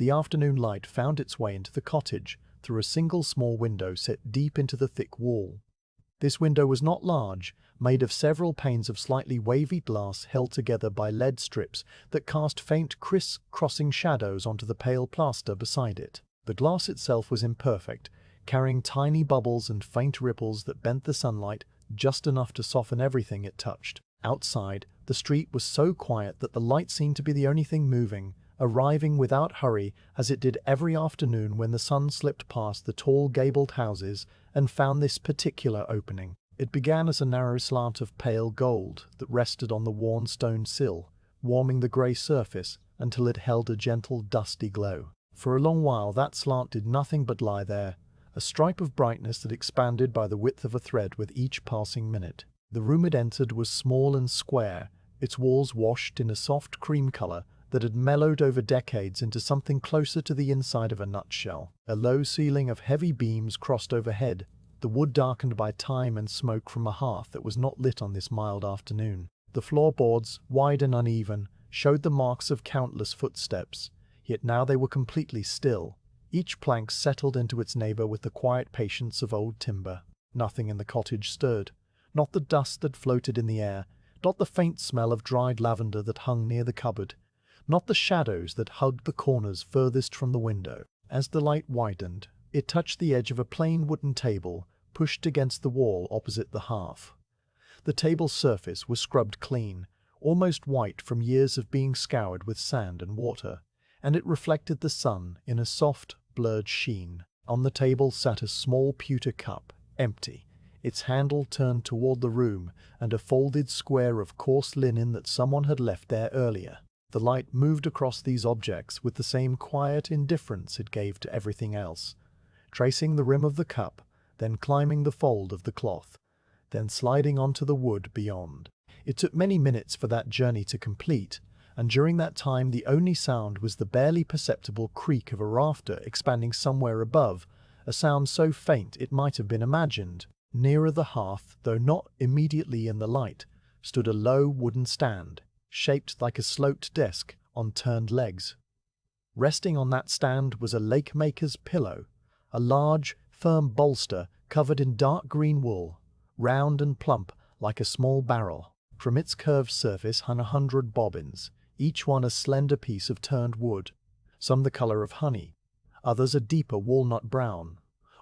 The afternoon light found its way into the cottage through a single small window set deep into the thick wall. This window was not large, made of several panes of slightly wavy glass held together by lead strips that cast faint criss-crossing shadows onto the pale plaster beside it. The glass itself was imperfect, carrying tiny bubbles and faint ripples that bent the sunlight just enough to soften everything it touched. Outside, the street was so quiet that the light seemed to be the only thing moving, arriving without hurry as it did every afternoon when the sun slipped past the tall gabled houses and found this particular opening. It began as a narrow slant of pale gold that rested on the worn stone sill, warming the grey surface until it held a gentle dusty glow. For a long while that slant did nothing but lie there, a stripe of brightness that expanded by the width of a thread with each passing minute. The room it entered was small and square, its walls washed in a soft cream color that had mellowed over decades into something closer to the inside of a nutshell. A low ceiling of heavy beams crossed overhead, the wood darkened by time and smoke from a hearth that was not lit on this mild afternoon. The floorboards, wide and uneven, showed the marks of countless footsteps, yet now they were completely still. Each plank settled into its neighbor with the quiet patience of old timber. Nothing in the cottage stirred. Not the dust that floated in the air, not the faint smell of dried lavender that hung near the cupboard, not the shadows that hugged the corners furthest from the window. As the light widened, it touched the edge of a plain wooden table pushed against the wall opposite the hearth. The table's surface was scrubbed clean, almost white from years of being scoured with sand and water, and it reflected the sun in a soft, blurred sheen. On the table sat a small pewter cup, empty, its handle turned toward the room, and a folded square of coarse linen that someone had left there earlier. The light moved across these objects with the same quiet indifference it gave to everything else, tracing the rim of the cup, then climbing the fold of the cloth, then sliding onto the wood beyond. It took many minutes for that journey to complete, and during that time the only sound was the barely perceptible creak of a rafter expanding somewhere above, a sound so faint it might have been imagined. Nearer the hearth, though not immediately in the light, stood a low wooden stand, shaped like a sloped desk on turned legs. Resting on that stand was a Lacemaker's pillow, a large, firm bolster covered in dark green wool, round and plump like a small barrel. From its curved surface hung 100 bobbins, each one a slender piece of turned wood, some the color of honey, others a deeper walnut brown,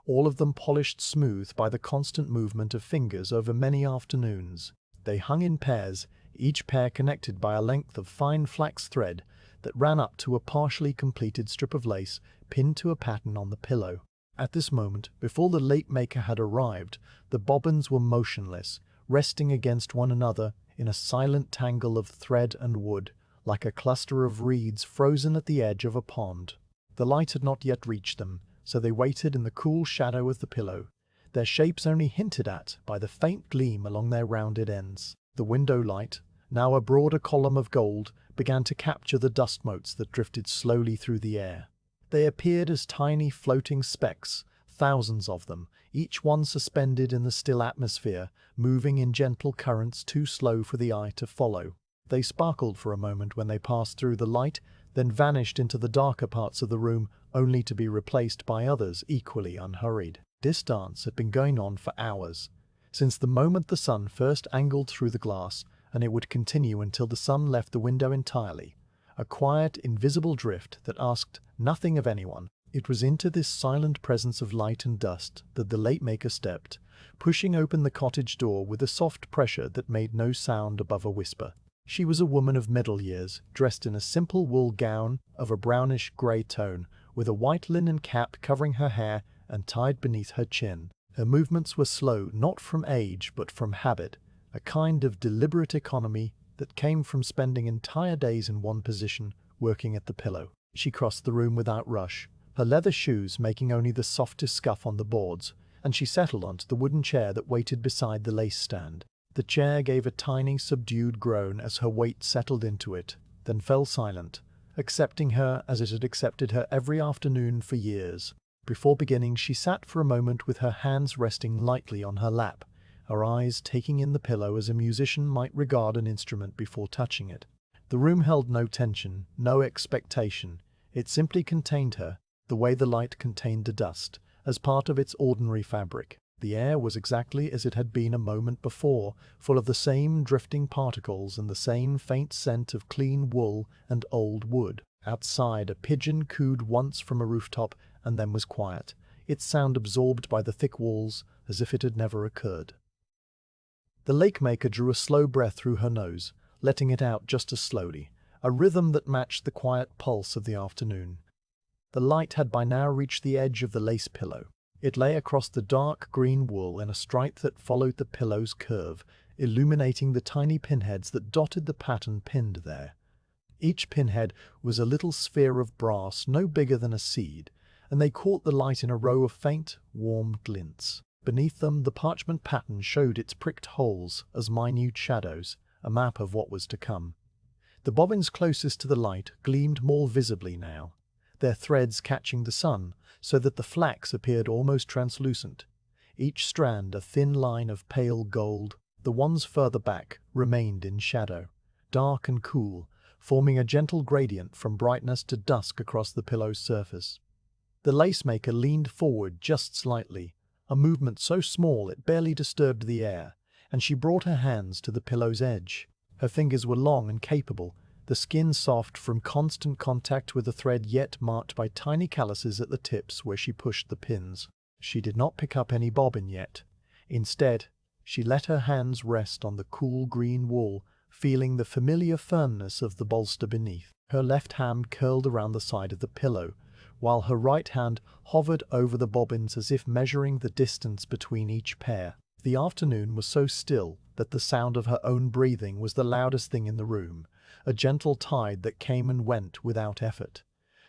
all of them polished smooth by the constant movement of fingers over many afternoons. They hung in pairs, each pair connected by a length of fine flax thread that ran up to a partially completed strip of lace pinned to a pattern on the pillow. At this moment, before the Lacemaker had arrived, the bobbins were motionless, resting against one another in a silent tangle of thread and wood, like a cluster of reeds frozen at the edge of a pond. The light had not yet reached them, so they waited in the cool shadow of the pillow, their shapes only hinted at by the faint gleam along their rounded ends. The window light, now a broader column of gold, began to capture the dust motes that drifted slowly through the air. They appeared as tiny floating specks, thousands of them, each one suspended in the still atmosphere, moving in gentle currents too slow for the eye to follow. They sparkled for a moment when they passed through the light, then vanished into the darker parts of the room, only to be replaced by others equally unhurried. This dance had been going on for hours, since the moment the sun first angled through the glass, and it would continue until the sun left the window entirely, a quiet, invisible drift that asked nothing of anyone. It was into this silent presence of light and dust that the Lacemaker stepped, pushing open the cottage door with a soft pressure that made no sound above a whisper. She was a woman of middle years, dressed in a simple wool gown of a brownish-grey tone, with a white linen cap covering her hair and tied beneath her chin. Her movements were slow, not from age but from habit, a kind of deliberate economy that came from spending entire days in one position, working at the pillow. She crossed the room without rush, her leather shoes making only the softest scuff on the boards, and she settled onto the wooden chair that waited beside the lace stand. The chair gave a tiny, subdued groan as her weight settled into it, then fell silent, accepting her as it had accepted her every afternoon for years. Before beginning, she sat for a moment with her hands resting lightly on her lap, her eyes taking in the pillow as a musician might regard an instrument before touching it. The room held no tension, no expectation. It simply contained her, the way the light contained the dust, as part of its ordinary fabric. The air was exactly as it had been a moment before, full of the same drifting particles and the same faint scent of clean wool and old wood. Outside, a pigeon cooed once from a rooftop and then was quiet, its sound absorbed by the thick walls as if it had never occurred. The Lacemaker drew a slow breath through her nose, letting it out just as slowly, a rhythm that matched the quiet pulse of the afternoon. The light had by now reached the edge of the lace pillow. It lay across the dark green wool in a stripe that followed the pillow's curve, illuminating the tiny pinheads that dotted the pattern pinned there. Each pinhead was a little sphere of brass no bigger than a seed, and they caught the light in a row of faint, warm glints. Beneath them, the parchment pattern showed its pricked holes as minute shadows, a map of what was to come. The bobbins closest to the light gleamed more visibly now, their threads catching the sun so that the flax appeared almost translucent, each strand a thin line of pale gold. The ones further back remained in shadow, dark and cool, forming a gentle gradient from brightness to dusk across the pillow's surface. The Lacemaker leaned forward just slightly, a movement so small it barely disturbed the air, and she brought her hands to the pillow's edge. Her fingers were long and capable, the skin soft from constant contact with the thread yet marked by tiny calluses at the tips where she pushed the pins. She did not pick up any bobbin yet. Instead, she let her hands rest on the cool green wool, feeling the familiar firmness of the bolster beneath. Her left hand curled around the side of the pillow, while her right hand hovered over the bobbins as if measuring the distance between each pair. The afternoon was so still that the sound of her own breathing was the loudest thing in the room, a gentle tide that came and went without effort.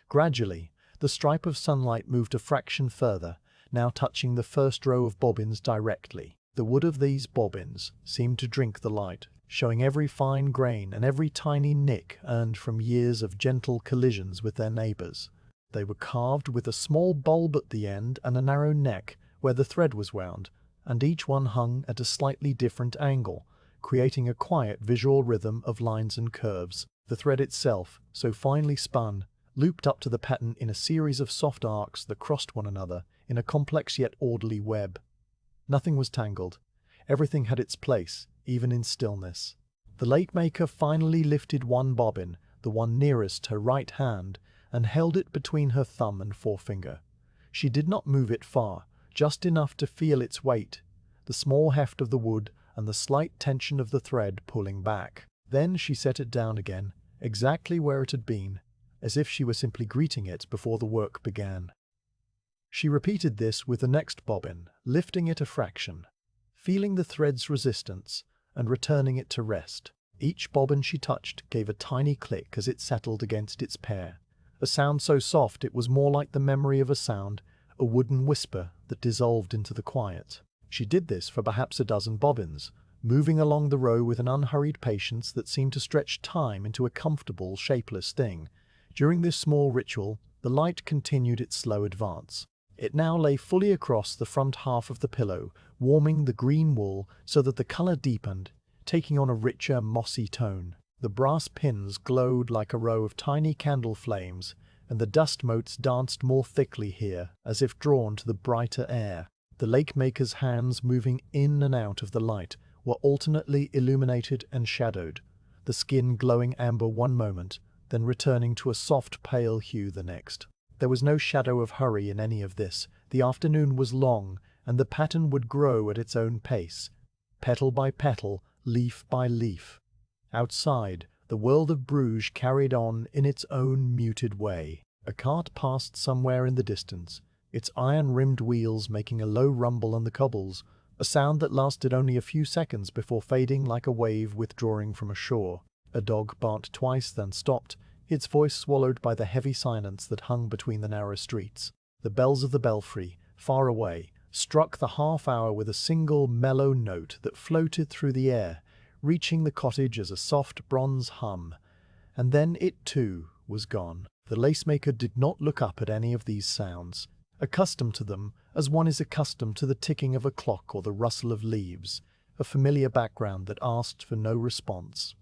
Gradually, the stripe of sunlight moved a fraction further, now touching the first row of bobbins directly. The wood of these bobbins seemed to drink the light, showing every fine grain and every tiny nick earned from years of gentle collisions with their neighbors. They were carved with a small bulb at the end and a narrow neck where the thread was wound, and each one hung at a slightly different angle, creating a quiet visual rhythm of lines and curves. The thread itself, so finely spun, looped up to the pattern in a series of soft arcs that crossed one another in a complex yet orderly web. Nothing was tangled. Everything had its place, even in stillness. The Lacemaker finally lifted one bobbin, the one nearest her right hand, and held it between her thumb and forefinger. She did not move it far, just enough to feel its weight, the small heft of the wood and the slight tension of the thread pulling back. Then she set it down again, exactly where it had been, as if she were simply greeting it before the work began. She repeated this with the next bobbin, lifting it a fraction, feeling the thread's resistance, and returning it to rest. Each bobbin she touched gave a tiny click as it settled against its pair, a sound so soft it was more like the memory of a sound, a wooden whisper that dissolved into the quiet. She did this for perhaps a dozen bobbins, moving along the row with an unhurried patience that seemed to stretch time into a comfortable, shapeless thing. During this small ritual, the light continued its slow advance. It now lay fully across the front half of the pillow, warming the green wool so that the color deepened, taking on a richer, mossy tone. The brass pins glowed like a row of tiny candle flames, and the dust motes danced more thickly here, as if drawn to the brighter air. The Lacemaker's hands moving in and out of the light were alternately illuminated and shadowed, the skin glowing amber one moment, then returning to a soft pale hue the next. There was no shadow of hurry in any of this. The afternoon was long, and the pattern would grow at its own pace, petal by petal, leaf by leaf. Outside, the world of Bruges carried on in its own muted way. A cart passed somewhere in the distance, its iron-rimmed wheels making a low rumble on the cobbles, a sound that lasted only a few seconds before fading like a wave withdrawing from a shore. A dog barked twice, then stopped, its voice swallowed by the heavy silence that hung between the narrow streets. The bells of the belfry, far away, struck the half-hour with a single mellow note that floated through the air, reaching the cottage as a soft bronze hum, and then it too was gone. The Lacemaker did not look up at any of these sounds, accustomed to them as one is accustomed to the ticking of a clock or the rustle of leaves, a familiar background that asked for no response.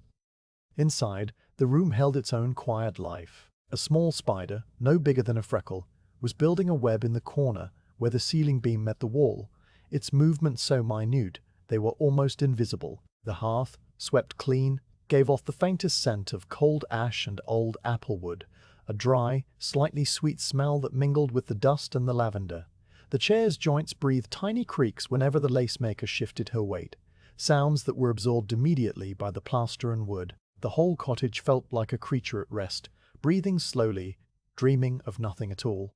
Inside, the room held its own quiet life. A small spider, no bigger than a freckle, was building a web in the corner where the ceiling beam met the wall, its movements so minute they were almost invisible. The hearth, swept clean, gave off the faintest scent of cold ash and old applewood, a dry, slightly sweet smell that mingled with the dust and the lavender. The chair's joints breathed tiny creaks whenever the lacemaker shifted her weight, sounds that were absorbed immediately by the plaster and wood. The whole cottage felt like a creature at rest, breathing slowly, dreaming of nothing at all.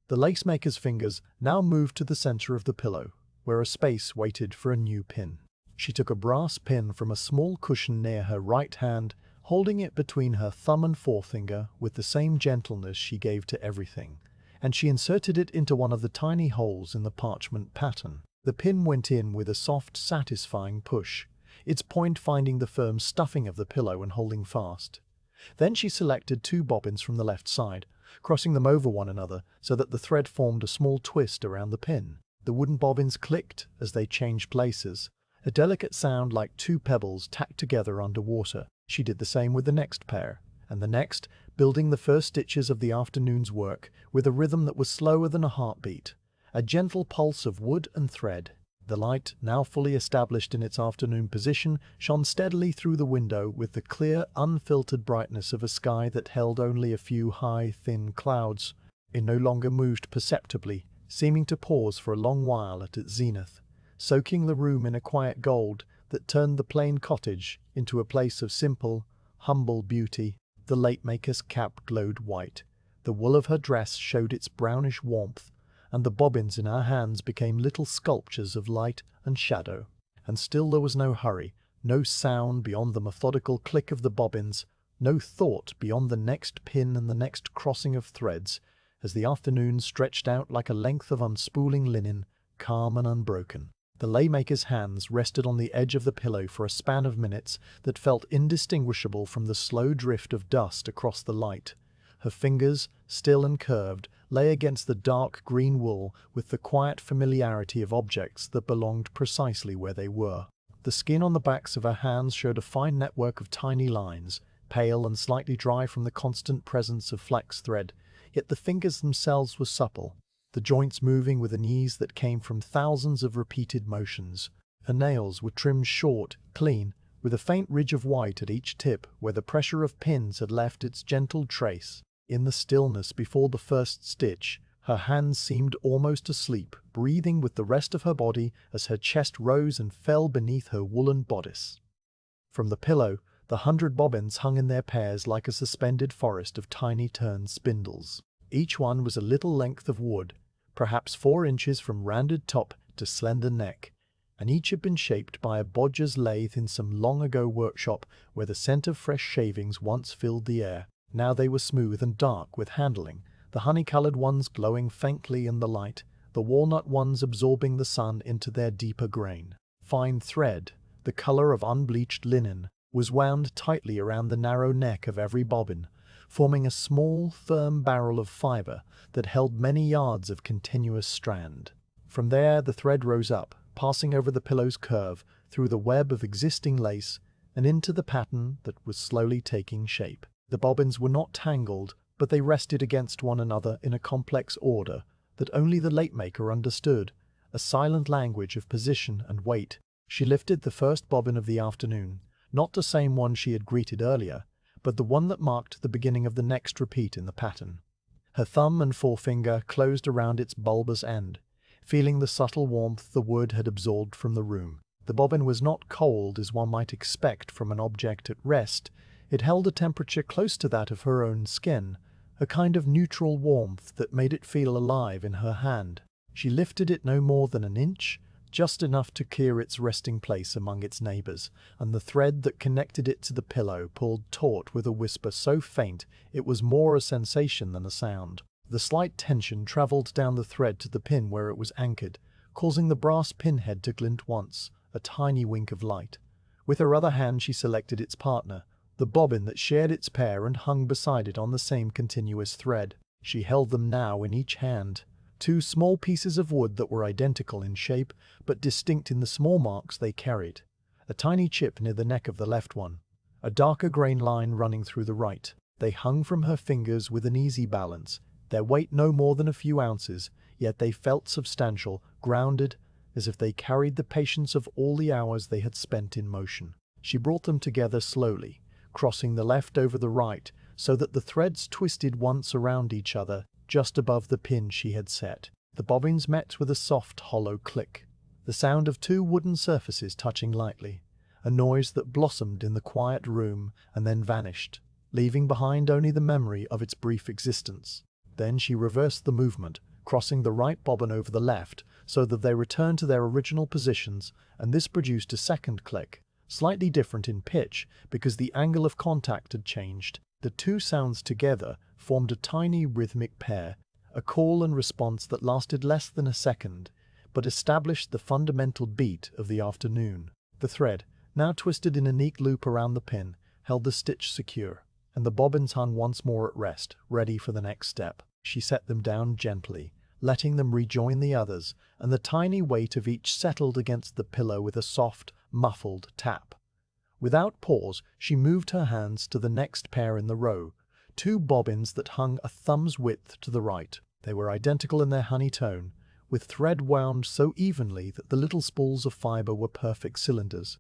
The lacemaker's fingers now moved to the center of the pillow, where a space waited for a new pin. She took a brass pin from a small cushion near her right hand, holding it between her thumb and forefinger with the same gentleness she gave to everything, and she inserted it into one of the tiny holes in the parchment pattern. The pin went in with a soft, satisfying push, its point finding the firm stuffing of the pillow and holding fast. Then she selected 2 bobbins from the left side, crossing them over one another so that the thread formed a small twist around the pin. The wooden bobbins clicked as they changed places, a delicate sound like 2 pebbles tacked together underwater. She did the same with the next pair, and the next, building the first stitches of the afternoon's work with a rhythm that was slower than a heartbeat, a gentle pulse of wood and thread. The light, now fully established in its afternoon position, shone steadily through the window with the clear, unfiltered brightness of a sky that held only a few high, thin clouds. It no longer moved perceptibly, seeming to pause for a long while at its zenith, soaking the room in a quiet gold that turned the plain cottage into a place of simple, humble beauty. The lacemaker's cap glowed white, the wool of her dress showed its brownish warmth, and the bobbins in her hands became little sculptures of light and shadow. And still there was no hurry, no sound beyond the methodical click of the bobbins, no thought beyond the next pin and the next crossing of threads, as the afternoon stretched out like a length of unspooling linen, calm and unbroken. The laymaker's hands rested on the edge of the pillow for a span of minutes that felt indistinguishable from the slow drift of dust across the light. Her fingers, still and curved, lay against the dark green wool with the quiet familiarity of objects that belonged precisely where they were. The skin on the backs of her hands showed a fine network of tiny lines, pale and slightly dry from the constant presence of flax thread, yet the fingers themselves were supple, the joints moving with an ease that came from thousands of repeated motions. Her nails were trimmed short, clean, with a faint ridge of white at each tip where the pressure of pins had left its gentle trace. In the stillness before the first stitch, her hands seemed almost asleep, breathing with the rest of her body as her chest rose and fell beneath her woolen bodice. From the pillow, the 100 bobbins hung in their pairs like a suspended forest of tiny turned spindles. Each one was a little length of wood, perhaps 4 inches from rounded top to slender neck, and each had been shaped by a bodger's lathe in some long-ago workshop where the scent of fresh shavings once filled the air. Now they were smooth and dark with handling, the honey-colored ones glowing faintly in the light, the walnut ones absorbing the sun into their deeper grain. Fine thread, the color of unbleached linen, was wound tightly around the narrow neck of every bobbin, forming a small, firm barrel of fiber that held many yards of continuous strand. From there the thread rose up, passing over the pillow's curve, through the web of existing lace, and into the pattern that was slowly taking shape. The bobbins were not tangled, but they rested against one another in a complex order that only the lacemaker understood, a silent language of position and weight. She lifted the first bobbin of the afternoon, not the same one she had greeted earlier, but the one that marked the beginning of the next repeat in the pattern. Her thumb and forefinger closed around its bulbous end, feeling the subtle warmth the wood had absorbed from the room. The bobbin was not cold as one might expect from an object at rest. It held a temperature close to that of her own skin, a kind of neutral warmth that made it feel alive in her hand. She lifted it no more than an inch, just enough to clear its resting place among its neighbors, and the thread that connected it to the pillow pulled taut with a whisper so faint it was more a sensation than a sound. The slight tension traveled down the thread to the pin where it was anchored, causing the brass pinhead to glint once, a tiny wink of light. With her other hand she selected its partner, the bobbin that shared its pair and hung beside it on the same continuous thread. She held them now in each hand, 2 small pieces of wood that were identical in shape but distinct in the small marks they carried. A tiny chip near the neck of the left one, a darker grain line running through the right. They hung from her fingers with an easy balance, their weight no more than a few ounces, yet they felt substantial, grounded, as if they carried the patience of all the hours they had spent in motion. She brought them together slowly, crossing the left over the right, so that the threads twisted once around each other, just above the pin she had set. The bobbins met with a soft, hollow click, the sound of two wooden surfaces touching lightly, a noise that blossomed in the quiet room and then vanished, leaving behind only the memory of its brief existence. Then she reversed the movement, crossing the right bobbin over the left, so that they returned to their original positions, and this produced a second click, slightly different in pitch because the angle of contact had changed. The two sounds together formed a tiny rhythmic pair, a call and response that lasted less than a second, but established the fundamental beat of the afternoon. The thread, now twisted in a neat loop around the pin, held the stitch secure, and the bobbins hung once more at rest, ready for the next step. She set them down gently, letting them rejoin the others, and the tiny weight of each settled against the pillow with a soft, muffled tap. Without pause, she moved her hands to the next pair in the row, two bobbins that hung a thumb's width to the right. They were identical in their honey tone, with thread wound so evenly that the little spools of fiber were perfect cylinders.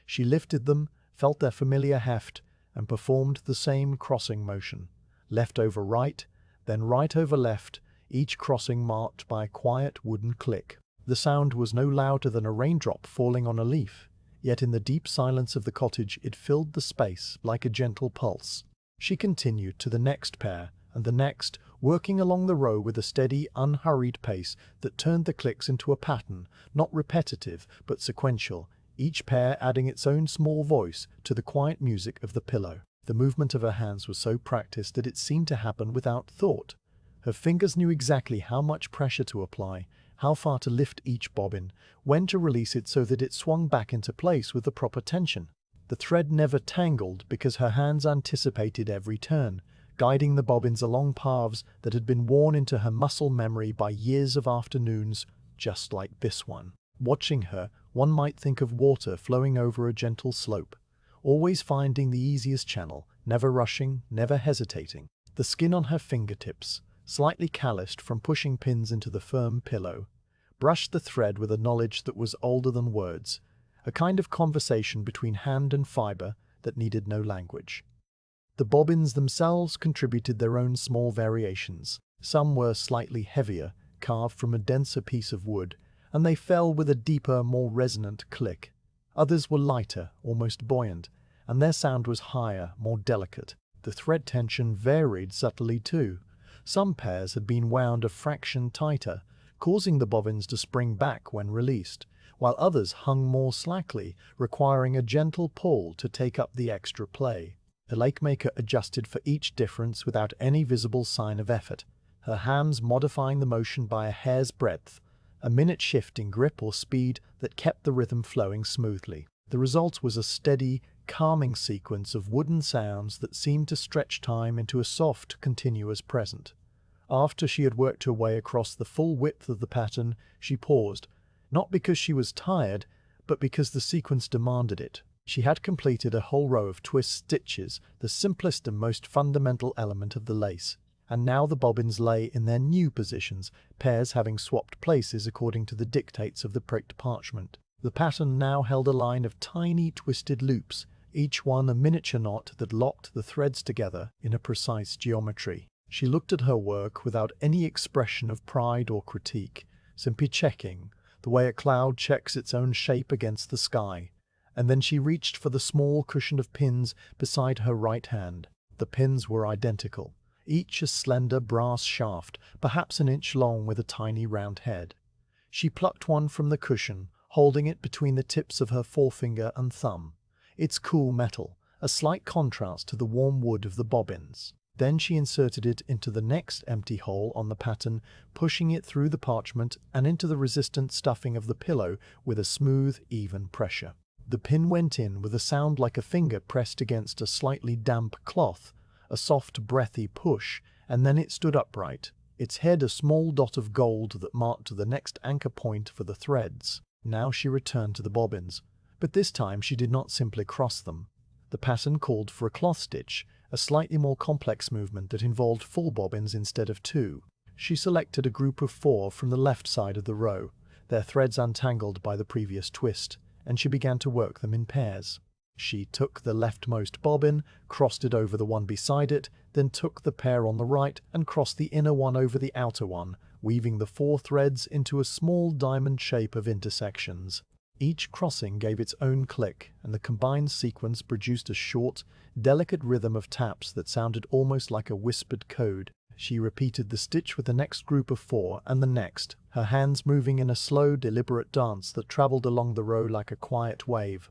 She lifted them, felt their familiar heft, and performed the same crossing motion, left over right, then right over left, each crossing marked by a quiet wooden click. The sound was no louder than a raindrop falling on a leaf, yet in the deep silence of the cottage it filled the space like a gentle pulse. She continued to the next pair, and the next, working along the row with a steady, unhurried pace that turned the clicks into a pattern, not repetitive but sequential, each pair adding its own small voice to the quiet music of the pillow. The movement of her hands was so practiced that it seemed to happen without thought. Her fingers knew exactly how much pressure to apply, how far to lift each bobbin, when to release it so that it swung back into place with the proper tension. The thread never tangled because her hands anticipated every turn, guiding the bobbins along paths that had been worn into her muscle memory by years of afternoons just like this one. Watching her, one might think of water flowing over a gentle slope, always finding the easiest channel, never rushing, never hesitating. The skin on her fingertips, slightly calloused from pushing pins into the firm pillow, brushed the thread with a knowledge that was older than words, a kind of conversation between hand and fiber that needed no language. The bobbins themselves contributed their own small variations. Some were slightly heavier, carved from a denser piece of wood, and they fell with a deeper, more resonant click. Others were lighter, almost buoyant, and their sound was higher, more delicate. The thread tension varied subtly too. Some pairs had been wound a fraction tighter, causing the bobbins to spring back when released, while others hung more slackly, requiring a gentle pull to take up the extra play. The Lacemaker adjusted for each difference without any visible sign of effort, her hands modifying the motion by a hair's breadth, a minute shift in grip or speed that kept the rhythm flowing smoothly. The result was a steady, calming sequence of wooden sounds that seemed to stretch time into a soft, continuous present. After she had worked her way across the full width of the pattern, she paused, not because she was tired, but because the sequence demanded it. She had completed a whole row of twist stitches, the simplest and most fundamental element of the lace, and now the bobbins lay in their new positions, pairs having swapped places according to the dictates of the pricked parchment. The pattern now held a line of tiny twisted loops, each one a miniature knot that locked the threads together in a precise geometry. She looked at her work without any expression of pride or critique, simply checking, the way a cloud checks its own shape against the sky, and then she reached for the small cushion of pins beside her right hand. The pins were identical, each a slender brass shaft, perhaps an inch long with a tiny round head. She plucked one from the cushion, holding it between the tips of her forefinger and thumb. Its cool metal, a slight contrast to the warm wood of the bobbins. Then she inserted it into the next empty hole on the pattern, pushing it through the parchment and into the resistant stuffing of the pillow with a smooth, even pressure. The pin went in with a sound like a finger pressed against a slightly damp cloth, a soft, breathy push, and then it stood upright, its head a small dot of gold that marked the next anchor point for the threads. Now she returned to the bobbins, but this time she did not simply cross them. The pattern called for a cloth stitch, a slightly more complex movement that involved 4 bobbins instead of 2. She selected a group of 4 from the left side of the row, their threads untangled by the previous twist, and she began to work them in pairs. She took the leftmost bobbin, crossed it over the one beside it, then took the pair on the right and crossed the inner one over the outer one, weaving the 4 threads into a small diamond shape of intersections. Each crossing gave its own click, and the combined sequence produced a short, delicate rhythm of taps that sounded almost like a whispered code. She repeated the stitch with the next group of 4 and the next, her hands moving in a slow, deliberate dance that traveled along the row like a quiet wave.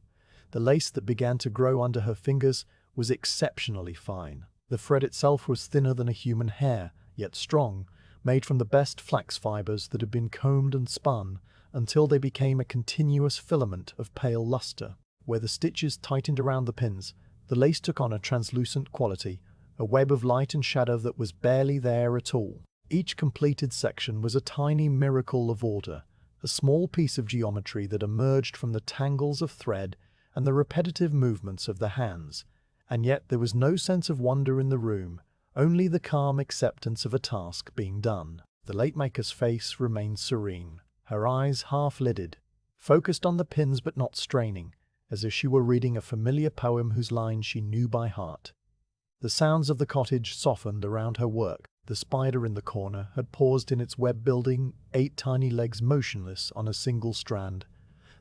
The lace that began to grow under her fingers was exceptionally fine. The thread itself was thinner than a human hair, yet strong, made from the best flax fibers that had been combed and spun until they became a continuous filament of pale luster. Where the stitches tightened around the pins, the lace took on a translucent quality, a web of light and shadow that was barely there at all. Each completed section was a tiny miracle of order, a small piece of geometry that emerged from the tangles of thread and the repetitive movements of the hands, and yet there was no sense of wonder in the room, only the calm acceptance of a task being done. The Lacemaker's face remained serene, her eyes half-lidded, focused on the pins but not straining, as if she were reading a familiar poem whose lines she knew by heart. The sounds of the cottage softened around her work. The spider in the corner had paused in its web-building, 8 tiny legs motionless on a single strand.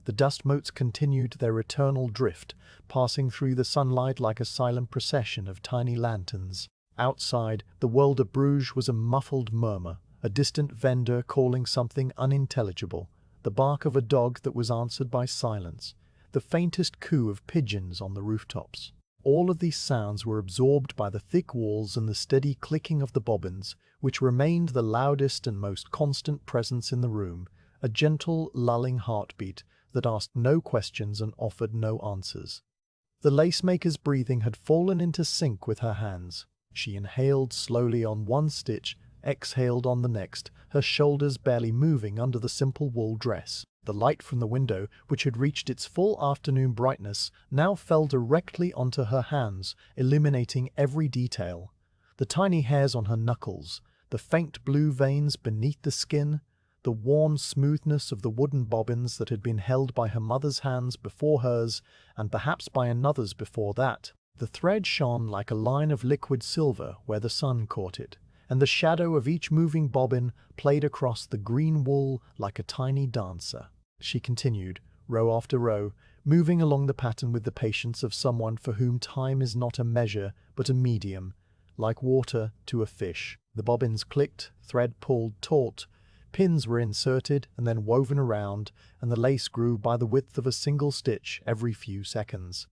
The dust motes continued their eternal drift, passing through the sunlight like a silent procession of tiny lanterns. Outside, the world of Bruges was a muffled murmur, a distant vendor calling something unintelligible, the bark of a dog that was answered by silence, the faintest coo of pigeons on the rooftops. All of these sounds were absorbed by the thick walls and the steady clicking of the bobbins, which remained the loudest and most constant presence in the room, a gentle, lulling heartbeat that asked no questions and offered no answers. The Lacemaker's breathing had fallen into sync with her hands. She inhaled slowly on one stitch, exhaled on the next, her shoulders barely moving under the simple wool dress. The light from the window, which had reached its full afternoon brightness, now fell directly onto her hands, illuminating every detail. The tiny hairs on her knuckles, the faint blue veins beneath the skin, the warm smoothness of the wooden bobbins that had been held by her mother's hands before hers, and perhaps by another's before that. The thread shone like a line of liquid silver where the sun caught it, and the shadow of each moving bobbin played across the green wool like a tiny dancer. She continued, row after row, moving along the pattern with the patience of someone for whom time is not a measure but a medium, like water to a fish. The bobbins clicked, thread pulled taut, pins were inserted and then woven around, and the lace grew by the width of a single stitch every few seconds.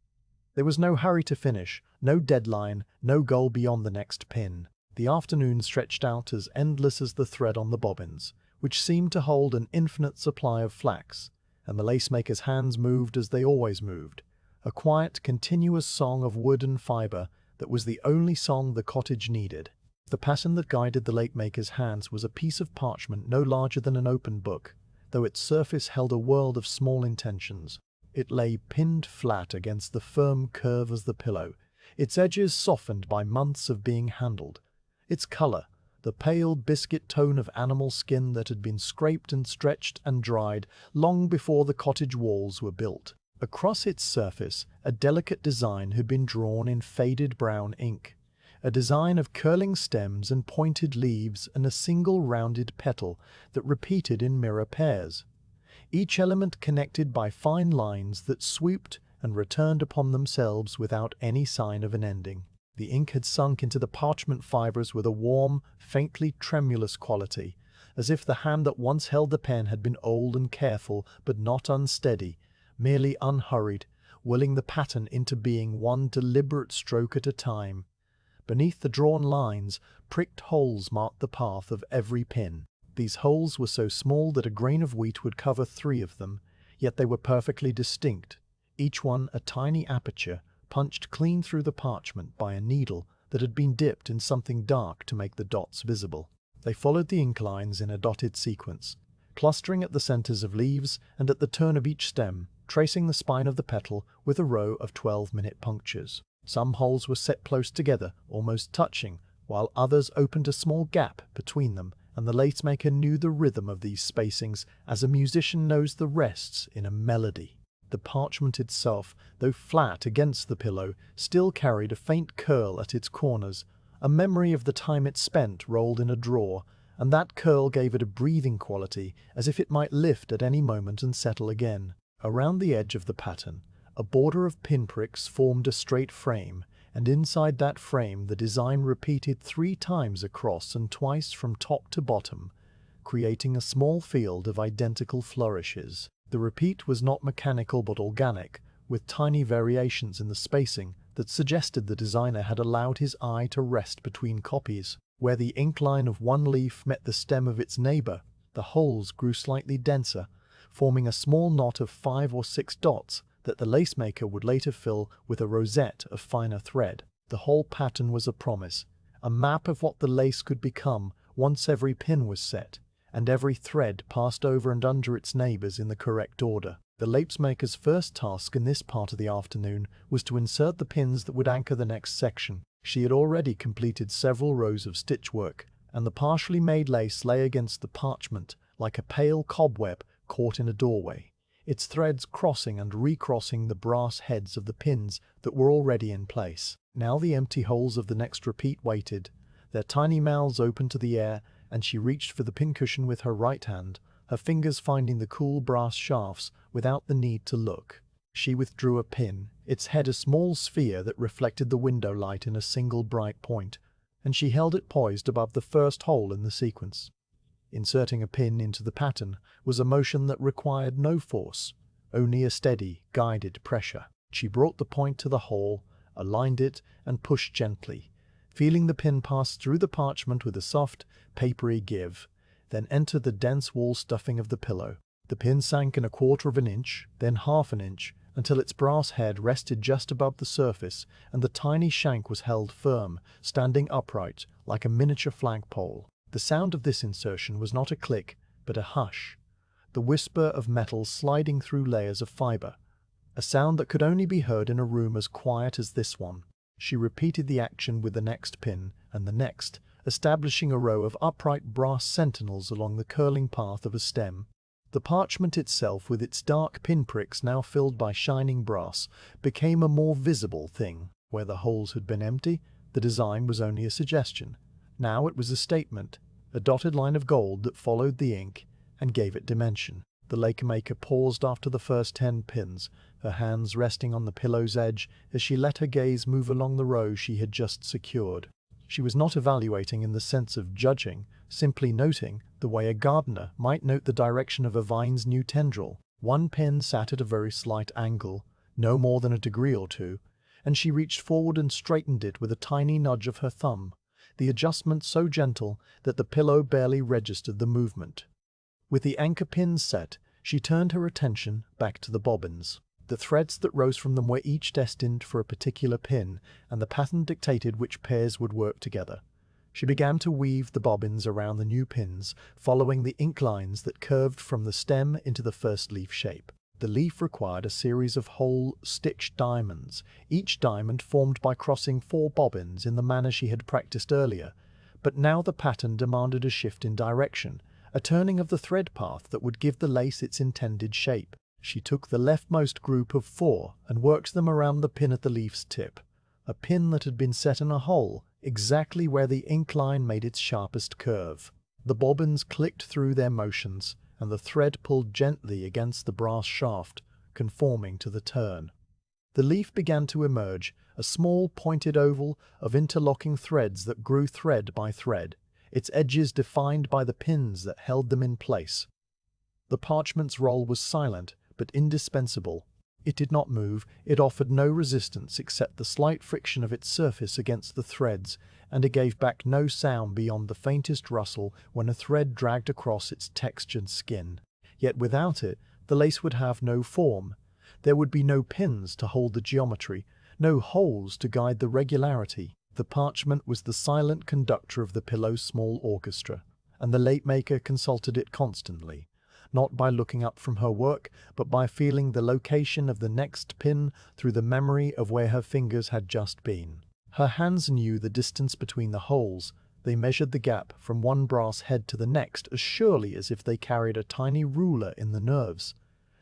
There was no hurry to finish, no deadline, no goal beyond the next pin. The afternoon stretched out as endless as the thread on the bobbins, which seemed to hold an infinite supply of flax, and the Lacemaker's hands moved as they always moved, a quiet, continuous song of wood and fiber that was the only song the cottage needed. The pattern that guided the Lacemaker's hands was a piece of parchment no larger than an open book, though its surface held a world of small intentions. It lay pinned flat against the firm curve as the pillow, its edges softened by months of being handled. Its color, the pale biscuit tone of animal skin that had been scraped and stretched and dried long before the cottage walls were built. Across its surface, a delicate design had been drawn in faded brown ink, a design of curling stems and pointed leaves and a single rounded petal that repeated in mirror pairs, each element connected by fine lines that swooped and returned upon themselves without any sign of an ending. The ink had sunk into the parchment fibers with a warm, faintly tremulous quality, as if the hand that once held the pen had been old and careful, but not unsteady, merely unhurried, willing the pattern into being one deliberate stroke at a time. Beneath the drawn lines, pricked holes marked the path of every pin. These holes were so small that a grain of wheat would cover 3 of them, yet they were perfectly distinct, each one a tiny aperture, punched clean through the parchment by a needle that had been dipped in something dark to make the dots visible. They followed the ink lines in a dotted sequence, clustering at the centers of leaves and at the turn of each stem, tracing the spine of the petal with a row of 12-minute punctures. Some holes were set close together, almost touching, while others opened a small gap between them, and the lacemaker knew the rhythm of these spacings as a musician knows the rests in a melody. The parchment itself, though flat against the pillow, still carried a faint curl at its corners, a memory of the time it spent rolled in a drawer, and that curl gave it a breathing quality, as if it might lift at any moment and settle again. Around the edge of the pattern, a border of pinpricks formed a straight frame, and inside that frame the design repeated 3 times across and twice from top to bottom, creating a small field of identical flourishes. The repeat was not mechanical but organic, with tiny variations in the spacing that suggested the designer had allowed his eye to rest between copies. Where the ink line of one leaf met the stem of its neighbor, the holes grew slightly denser, forming a small knot of 5 or 6 dots that the lacemaker would later fill with a rosette of finer thread. The whole pattern was a promise, a map of what the lace could become once every pin was set, and every thread passed over and under its neighbors in the correct order. The lacemaker's first task in this part of the afternoon was to insert the pins that would anchor the next section. She had already completed several rows of stitchwork, and the partially made lace lay against the parchment like a pale cobweb caught in a doorway, its threads crossing and recrossing the brass heads of the pins that were already in place. Now the empty holes of the next repeat waited, their tiny mouths open to the air, and she reached for the pincushion with her right hand, her fingers finding the cool brass shafts without the need to look. She withdrew a pin, its head a small sphere that reflected the window light in a single bright point, and she held it poised above the first hole in the sequence. Inserting a pin into the pattern was a motion that required no force, only a steady, guided pressure. She brought the point to the hole, aligned it, and pushed gently, feeling the pin pass through the parchment with a soft, papery give, then enter the dense wall stuffing of the pillow. The pin sank in 1/4 of an inch, then 1/2 an inch, until its brass head rested just above the surface and the tiny shank was held firm, standing upright like a miniature flagpole. The sound of this insertion was not a click, but a hush, the whisper of metal sliding through layers of fiber, a sound that could only be heard in a room as quiet as this one. She repeated the action with the next pin and the next, establishing a row of upright brass sentinels along the curling path of a stem. The parchment itself, with its dark pinpricks now filled by shining brass, became a more visible thing. Where the holes had been empty, the design was only a suggestion. Now it was a statement, a dotted line of gold that followed the ink and gave it dimension. The lacemaker paused after the first 10 pins, her hands resting on the pillow's edge as she let her gaze move along the row she had just secured. She was not evaluating in the sense of judging, simply noting, the way a gardener might note the direction of a vine's new tendril. One pin sat at a very slight angle, no more than a degree or 2, and she reached forward and straightened it with a tiny nudge of her thumb, the adjustment so gentle that the pillow barely registered the movement. With the anchor pins set, she turned her attention back to the bobbins. The threads that rose from them were each destined for a particular pin, and the pattern dictated which pairs would work together. She began to weave the bobbins around the new pins, following the ink lines that curved from the stem into the first leaf shape. The leaf required a series of whole, stitched diamonds, each diamond formed by crossing 4 bobbins in the manner she had practiced earlier, but now the pattern demanded a shift in direction, a turning of the thread path that would give the lace its intended shape. She took the leftmost group of 4 and worked them around the pin at the leaf's tip, a pin that had been set in a hole, exactly where the ink line made its sharpest curve. The bobbins clicked through their motions, and the thread pulled gently against the brass shaft, conforming to the turn. The leaf began to emerge, a small pointed oval of interlocking threads that grew thread by thread, its edges defined by the pins that held them in place. The parchment's roll was silent, but indispensable. It did not move, it offered no resistance except the slight friction of its surface against the threads, and it gave back no sound beyond the faintest rustle when a thread dragged across its textured skin. Yet without it, the lace would have no form. There would be no pins to hold the geometry, no holes to guide the regularity. The parchment was the silent conductor of the pillow's small orchestra, and the lacemaker consulted it constantly, not by looking up from her work, but by feeling the location of the next pin through the memory of where her fingers had just been. Her hands knew the distance between the holes. They measured the gap from one brass head to the next as surely as if they carried a tiny ruler in the nerves.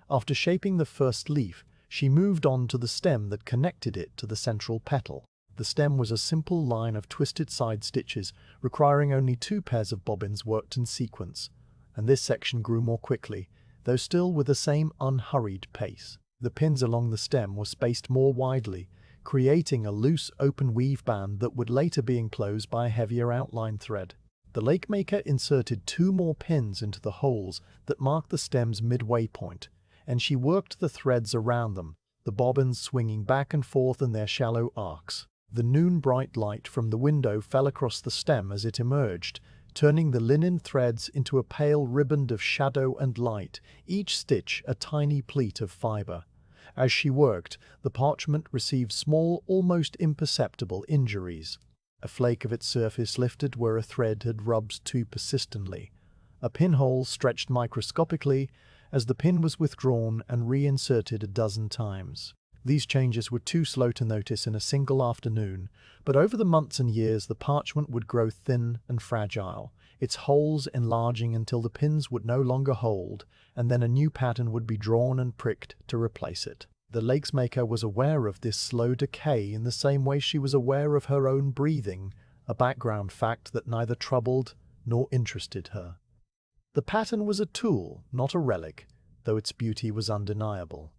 After shaping the first leaf, she moved on to the stem that connected it to the central petal. The stem was a simple line of twisted side stitches, requiring only 2 pairs of bobbins worked in sequence, and this section grew more quickly, though still with the same unhurried pace. The pins along the stem were spaced more widely, creating a loose open weave band that would later be enclosed by a heavier outline thread. The Lacemaker inserted 2 more pins into the holes that marked the stem's midway point, and she worked the threads around them, the bobbins swinging back and forth in their shallow arcs. The noon-bright light from the window fell across the stem as it emerged, turning the linen threads into a pale riband of shadow and light, each stitch a tiny pleat of fiber. As she worked, the parchment received small, almost imperceptible injuries. A flake of its surface lifted where a thread had rubbed too persistently. A pinhole stretched microscopically as the pin was withdrawn and reinserted a dozen times. These changes were too slow to notice in a single afternoon, but over the months and years the parchment would grow thin and fragile, its holes enlarging until the pins would no longer hold, and then a new pattern would be drawn and pricked to replace it. The Lacemaker was aware of this slow decay in the same way she was aware of her own breathing, a background fact that neither troubled nor interested her. The pattern was a tool, not a relic, though its beauty was undeniable.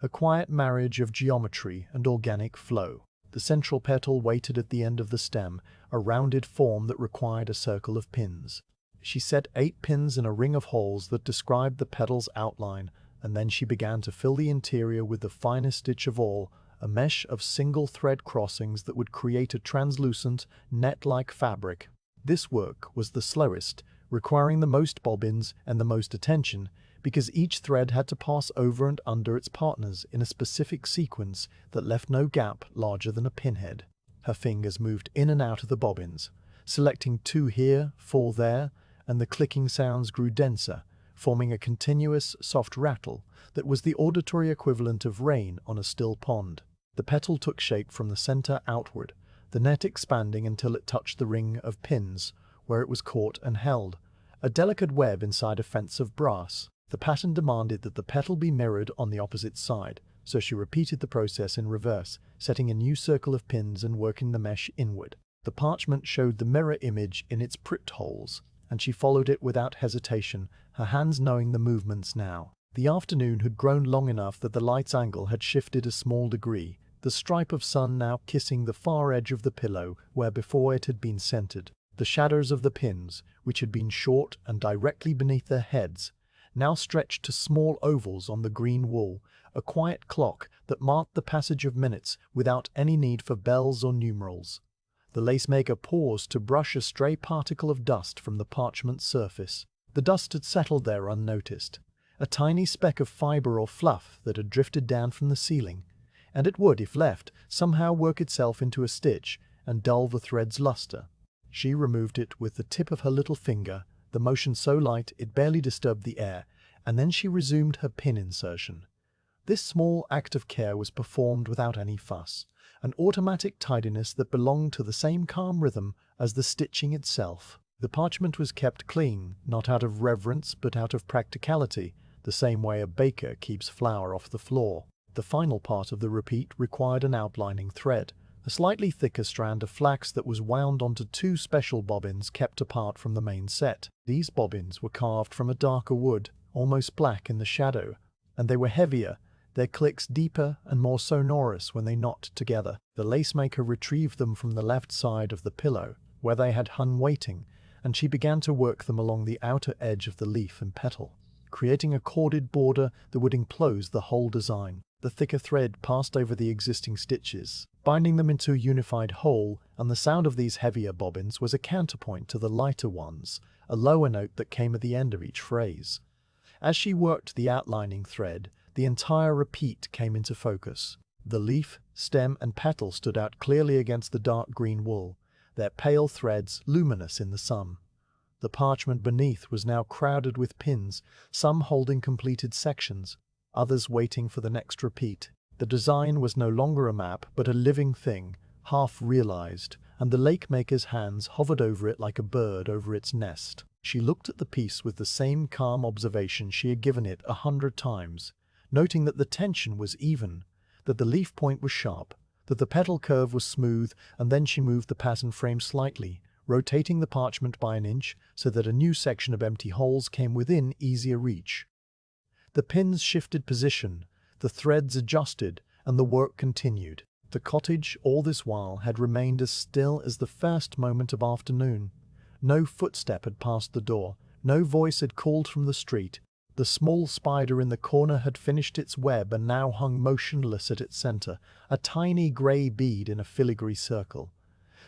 A quiet marriage of geometry and organic flow. The central petal waited at the end of the stem, a rounded form that required a circle of pins. She set 8 pins in a ring of holes that described the petal's outline, and then she began to fill the interior with the finest stitch of all, a mesh of single-thread crossings that would create a translucent, net-like fabric. This work was the slowest, requiring the most bobbins and the most attention, because each thread had to pass over and under its partners in a specific sequence that left no gap larger than a pinhead. Her fingers moved in and out of the bobbins, selecting 2 here, 4 there, and the clicking sounds grew denser, forming a continuous, soft rattle that was the auditory equivalent of rain on a still pond. The petal took shape from the center outward, the net expanding until it touched the ring of pins, where it was caught and held, a delicate web inside a fence of brass. The pattern demanded that the petal be mirrored on the opposite side, so she repeated the process in reverse, setting a new circle of pins and working the mesh inward. The parchment showed the mirror image in its pricked holes, and she followed it without hesitation, her hands knowing the movements now. The afternoon had grown long enough that the light's angle had shifted a small degree, the stripe of sun now kissing the far edge of the pillow where before it had been centered. The shadows of the pins, which had been short and directly beneath their heads, now stretched to small ovals on the green wool, a quiet clock that marked the passage of minutes without any need for bells or numerals. The Lacemaker paused to brush a stray particle of dust from the parchment surface. The dust had settled there unnoticed, a tiny speck of fiber or fluff that had drifted down from the ceiling, and it would, if left, somehow work itself into a stitch and dull the thread's luster. She removed it with the tip of her little finger, the motion so light it barely disturbed the air, and then she resumed her pin insertion. This small act of care was performed without any fuss, an automatic tidiness that belonged to the same calm rhythm as the stitching itself. The parchment was kept clean, not out of reverence but out of practicality, the same way a baker keeps flour off the floor. The final part of the repeat required an outlining thread, a slightly thicker strand of flax that was wound onto 2 special bobbins kept apart from the main set. These bobbins were carved from a darker wood, almost black in the shadow, and they were heavier, their clicks deeper and more sonorous when they knocked together. The Lacemaker retrieved them from the left side of the pillow, where they had hung waiting, and she began to work them along the outer edge of the leaf and petal, creating a corded border that would enclose the whole design. The thicker thread passed over the existing stitches, binding them into a unified whole, and the sound of these heavier bobbins was a counterpoint to the lighter ones, a lower note that came at the end of each phrase. As she worked the outlining thread, the entire repeat came into focus. The leaf, stem, and petal stood out clearly against the dark green wool, their pale threads luminous in the sun. The parchment beneath was now crowded with pins, some holding completed sections, others waiting for the next repeat. The design was no longer a map, but a living thing, half realized, and the Lacemaker's hands hovered over it like a bird over its nest. She looked at the piece with the same calm observation she had given it 100 times, noting that the tension was even, that the leaf point was sharp, that the petal curve was smooth, and then she moved the pattern frame slightly, rotating the parchment by an inch so that a new section of empty holes came within easier reach. The pins shifted position, the threads adjusted, and the work continued. The cottage, all this while, had remained as still as the first moment of afternoon. No footstep had passed the door, no voice had called from the street. The small spider in the corner had finished its web and now hung motionless at its center, a tiny grey bead in a filigree circle.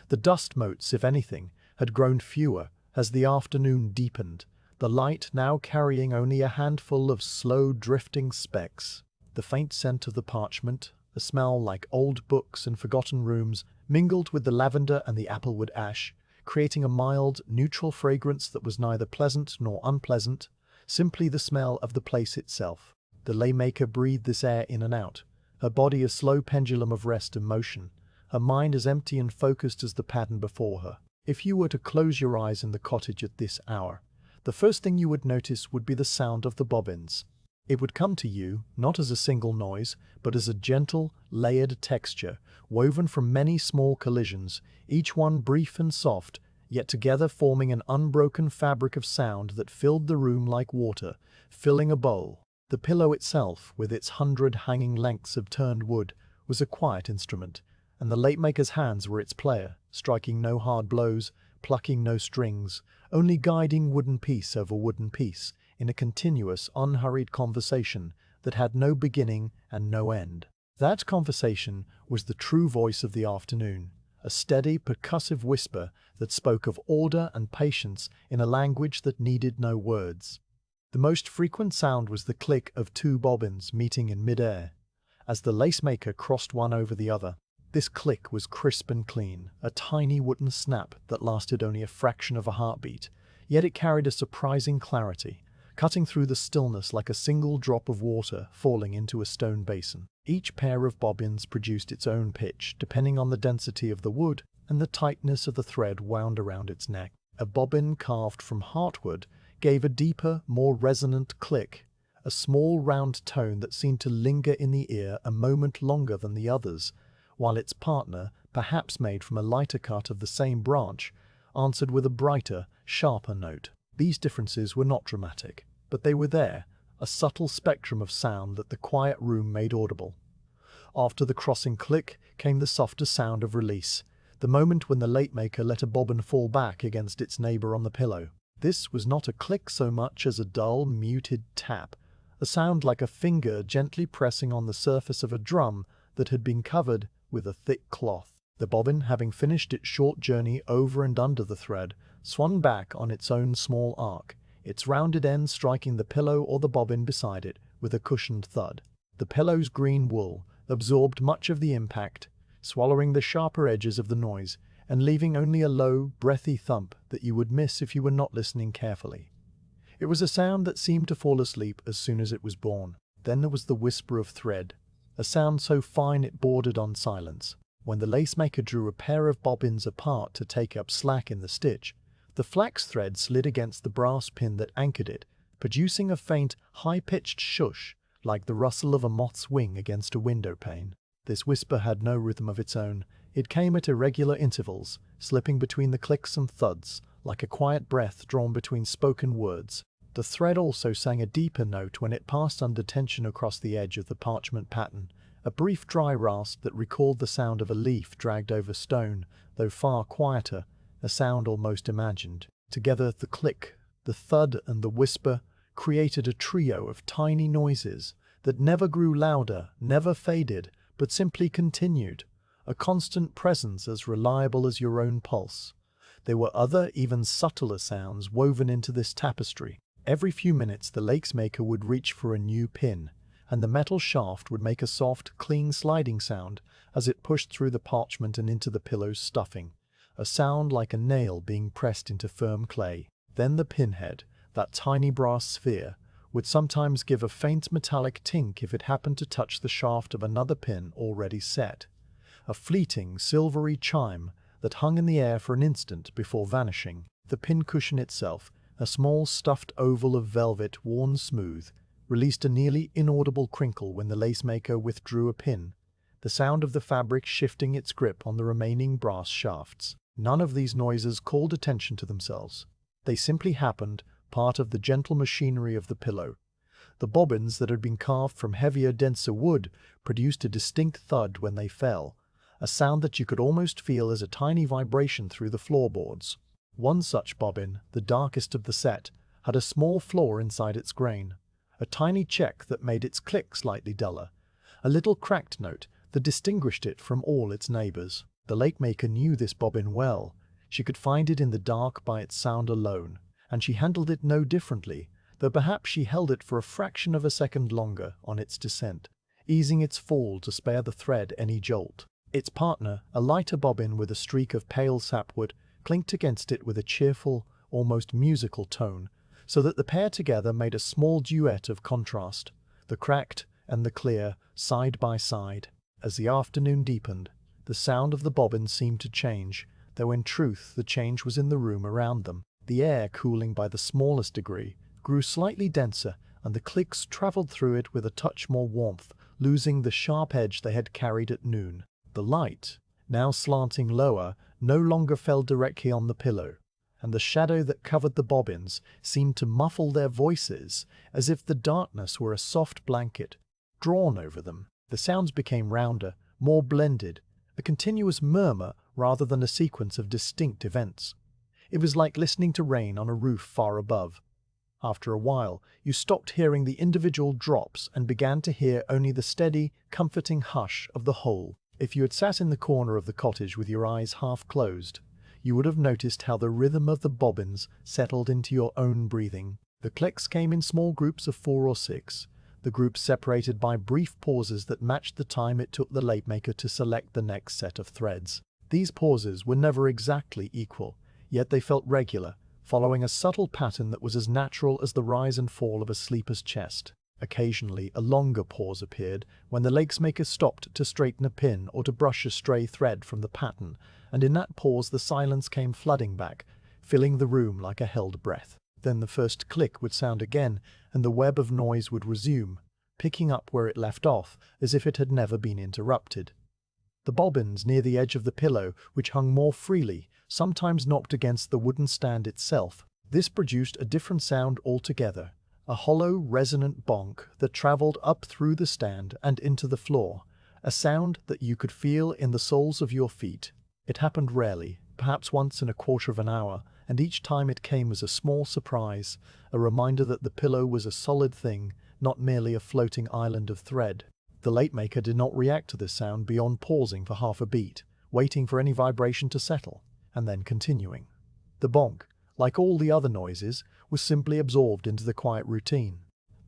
The dust motes, if anything, had grown fewer as the afternoon deepened, the light now carrying only a handful of slow drifting specks. The faint scent of the parchment, a smell like old books and forgotten rooms, mingled with the lavender and the applewood ash, creating a mild, neutral fragrance that was neither pleasant nor unpleasant, simply the smell of the place itself. The Lacemaker breathed this air in and out, her body a slow pendulum of rest and motion, her mind as empty and focused as the pattern before her. If you were to close your eyes in the cottage at this hour, the first thing you would notice would be the sound of the bobbins. It would come to you, not as a single noise, but as a gentle, layered texture, woven from many small collisions, each one brief and soft, yet together forming an unbroken fabric of sound that filled the room like water, filling a bowl. The pillow itself, with its 100 hanging lengths of turned wood, was a quiet instrument, and the Lacemaker's hands were its player, striking no hard blows, plucking no strings, only guiding wooden piece over wooden piece, in a continuous, unhurried conversation that had no beginning and no end. That conversation was the true voice of the afternoon, a steady, percussive whisper that spoke of order and patience in a language that needed no words. The most frequent sound was the click of two bobbins meeting in mid-air, as the Lacemaker crossed one over the other. This click was crisp and clean, a tiny wooden snap that lasted only a fraction of a heartbeat, yet it carried a surprising clarity, cutting through the stillness like a single drop of water falling into a stone basin. Each pair of bobbins produced its own pitch, depending on the density of the wood and the tightness of the thread wound around its neck. A bobbin carved from heartwood gave a deeper, more resonant click, a small round tone that seemed to linger in the ear a moment longer than the others, while its partner, perhaps made from a lighter cut of the same branch, answered with a brighter, sharper note. These differences were not dramatic, but they were there, a subtle spectrum of sound that the quiet room made audible. After the crossing click came the softer sound of release, the moment when the Lacemaker let a bobbin fall back against its neighbor on the pillow. This was not a click so much as a dull, muted tap, a sound like a finger gently pressing on the surface of a drum that had been covered with a thick cloth. The bobbin, having finished its short journey over and under the thread, swung back on its own small arc, its rounded end striking the pillow or the bobbin beside it with a cushioned thud. The pillow's green wool absorbed much of the impact, swallowing the sharper edges of the noise and leaving only a low, breathy thump that you would miss if you were not listening carefully. It was a sound that seemed to fall asleep as soon as it was born. Then there was the whisper of thread, a sound so fine it bordered on silence. When the Lacemaker drew a pair of bobbins apart to take up slack in the stitch, the flax thread slid against the brass pin that anchored it, producing a faint, high-pitched shush, like the rustle of a moth's wing against a window pane. This whisper had no rhythm of its own. It came at irregular intervals, slipping between the clicks and thuds, like a quiet breath drawn between spoken words. The thread also sang a deeper note when it passed under tension across the edge of the parchment pattern, a brief dry rasp that recalled the sound of a leaf dragged over stone, though far quieter, a sound almost imagined. Together, the click, the thud, and the whisper created a trio of tiny noises that never grew louder, never faded, but simply continued, a constant presence as reliable as your own pulse. There were other, even subtler sounds woven into this tapestry. Every few minutes the Lacemaker would reach for a new pin, and the metal shaft would make a soft, clean sliding sound as it pushed through the parchment and into the pillow's stuffing, a sound like a nail being pressed into firm clay. Then the pinhead, that tiny brass sphere, would sometimes give a faint metallic tink if it happened to touch the shaft of another pin already set. A fleeting, silvery chime that hung in the air for an instant before vanishing. The pincushion itself, a small stuffed oval of velvet worn smooth, released a nearly inaudible crinkle when the lacemaker withdrew a pin, the sound of the fabric shifting its grip on the remaining brass shafts. None of these noises called attention to themselves. They simply happened, part of the gentle machinery of the pillow. The bobbins that had been carved from heavier, denser wood produced a distinct thud when they fell, a sound that you could almost feel as a tiny vibration through the floorboards. One such bobbin, the darkest of the set, had a small flaw inside its grain, a tiny check that made its click slightly duller, a little cracked note that distinguished it from all its neighbors. The Lacemaker knew this bobbin well. She could find it in the dark by its sound alone, and she handled it no differently, though perhaps she held it for a fraction of a second longer on its descent, easing its fall to spare the thread any jolt. Its partner, a lighter bobbin with a streak of pale sapwood, clinked against it with a cheerful, almost musical tone, so that the pair together made a small duet of contrast, the cracked and the clear, side by side. As the afternoon deepened, the sound of the bobbin seemed to change, though in truth the change was in the room around them. The air, cooling by the smallest degree, grew slightly denser, and the clicks travelled through it with a touch more warmth, losing the sharp edge they had carried at noon. The light, now slanting lower, no longer fell directly on the pillow, and the shadow that covered the bobbins seemed to muffle their voices, as if the darkness were a soft blanket drawn over them. The sounds became rounder, more blended, a continuous murmur rather than a sequence of distinct events. It was like listening to rain on a roof far above. After a while, you stopped hearing the individual drops and began to hear only the steady, comforting hush of the whole. If you had sat in the corner of the cottage with your eyes half closed, you would have noticed how the rhythm of the bobbins settled into your own breathing. The clicks came in small groups of 4 or 6, the groups separated by brief pauses that matched the time it took the Lacemaker to select the next set of threads. These pauses were never exactly equal, yet they felt regular, following a subtle pattern that was as natural as the rise and fall of a sleeper's chest. Occasionally, a longer pause appeared when the Lacemaker stopped to straighten a pin or to brush a stray thread from the pattern, and in that pause the silence came flooding back, filling the room like a held breath. Then the first click would sound again, and the web of noise would resume, picking up where it left off, as if it had never been interrupted. The bobbins near the edge of the pillow, which hung more freely, sometimes knocked against the wooden stand itself. This produced a different sound altogether, a hollow, resonant bonk that travelled up through the stand and into the floor, a sound that you could feel in the soles of your feet. It happened rarely, perhaps once in a quarter of an hour, and each time it came as a small surprise, a reminder that the pillow was a solid thing, not merely a floating island of thread. The Lacemaker did not react to this sound beyond pausing for half a beat, waiting for any vibration to settle, and then continuing. The bonk, like all the other noises, was simply absorbed into the quiet routine.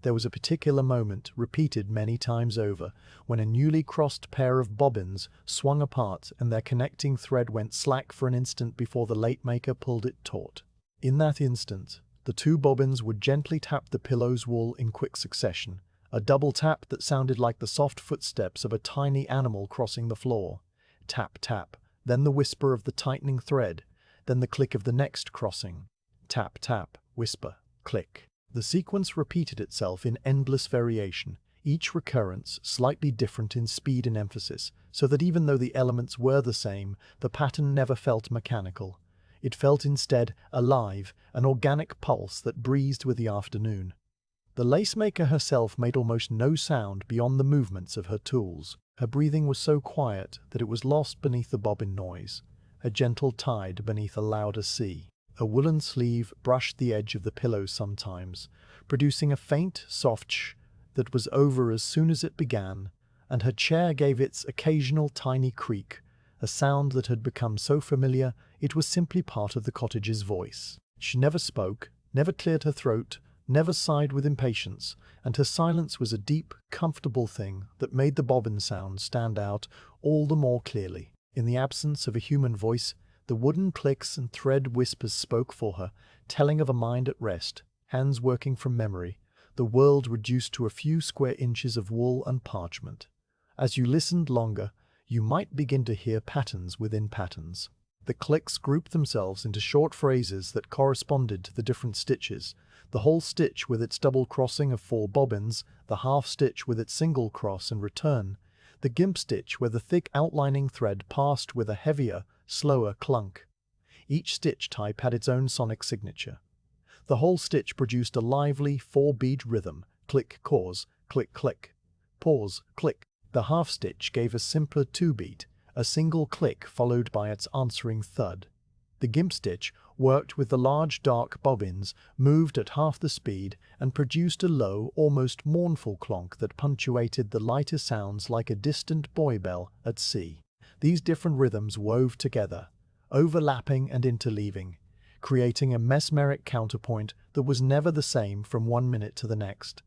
There was a particular moment, repeated many times over, when a newly crossed pair of bobbins swung apart and their connecting thread went slack for an instant before the Lacemaker pulled it taut. In that instant, the 2 bobbins would gently tap the pillow's wool in quick succession, a double tap that sounded like the soft footsteps of a tiny animal crossing the floor. Tap, tap, then the whisper of the tightening thread, then the click of the next crossing. Tap, tap, whisper, click. The sequence repeated itself in endless variation, each recurrence slightly different in speed and emphasis, so that even though the elements were the same, the pattern never felt mechanical. It felt instead alive, an organic pulse that breezed with the afternoon. The Lacemaker herself made almost no sound beyond the movements of her tools. Her breathing was so quiet that it was lost beneath the bobbin noise, a gentle tide beneath a louder sea. A woolen sleeve brushed the edge of the pillow sometimes, producing a faint, soft shh that was over as soon as it began, and her chair gave its occasional tiny creak, a sound that had become so familiar it was simply part of the cottage's voice. She never spoke, never cleared her throat, never sighed with impatience, and her silence was a deep, comfortable thing that made the bobbin sound stand out all the more clearly. In the absence of a human voice, The wooden clicks and thread whispers spoke for her, telling of a mind at rest, hands working from memory, the world reduced to a few square inches of wool and parchment. As you listened longer, you might begin to hear patterns within patterns. The clicks grouped themselves into short phrases that corresponded to the different stitches, the whole stitch with its double crossing of 4 bobbins, the half stitch with its single cross and return, the gimp stitch where the thick outlining thread passed with a heavier, slower clunk. Each stitch type had its own sonic signature. The whole stitch produced a lively 4-beat rhythm, click, pause, click, click, pause, click. The half stitch gave a simpler 2-beat, a single click followed by its answering thud. The gimp stitch worked with the large dark bobbins, moved at half the speed, and produced a low, almost mournful clonk that punctuated the lighter sounds like a distant buoy bell at sea. These different rhythms wove together, overlapping and interleaving, creating a mesmeric counterpoint that was never the same from one minute to the next.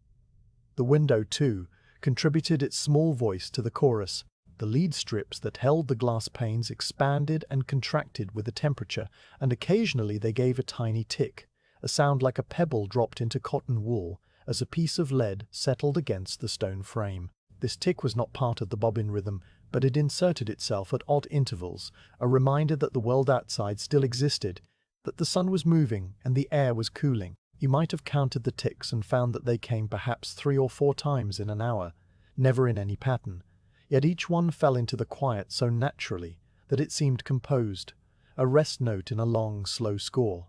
The window, too, contributed its small voice to the chorus. The lead strips that held the glass panes expanded and contracted with the temperature, and occasionally they gave a tiny tick, a sound like a pebble dropped into cotton wool as a piece of lead settled against the stone frame. This tick was not part of the bobbin rhythm, but it inserted itself at odd intervals, a reminder that the world outside still existed, that the sun was moving and the air was cooling. You might have counted the ticks and found that they came perhaps 3 or 4 times in an hour, never in any pattern. Yet each one fell into the quiet so naturally that it seemed composed, a rest note in a long, slow score.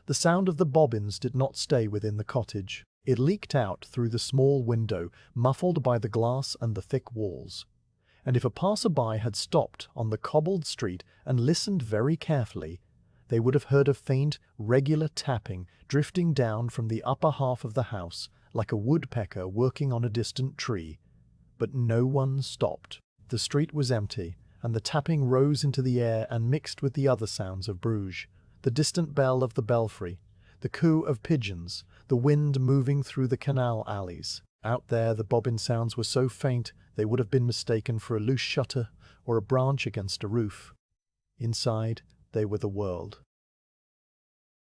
The sound of the bobbins did not stay within the cottage. It leaked out through the small window, muffled by the glass and the thick walls. And if a passer-by had stopped on the cobbled street and listened very carefully, they would have heard a faint, regular tapping drifting down from the upper half of the house, like a woodpecker working on a distant tree. But no one stopped. The street was empty, and the tapping rose into the air and mixed with the other sounds of Bruges, the distant bell of the belfry, the coo of pigeons, the wind moving through the canal alleys. Out there the bobbin sounds were so faint they would have been mistaken for a loose shutter or a branch against a roof. Inside, they were the world.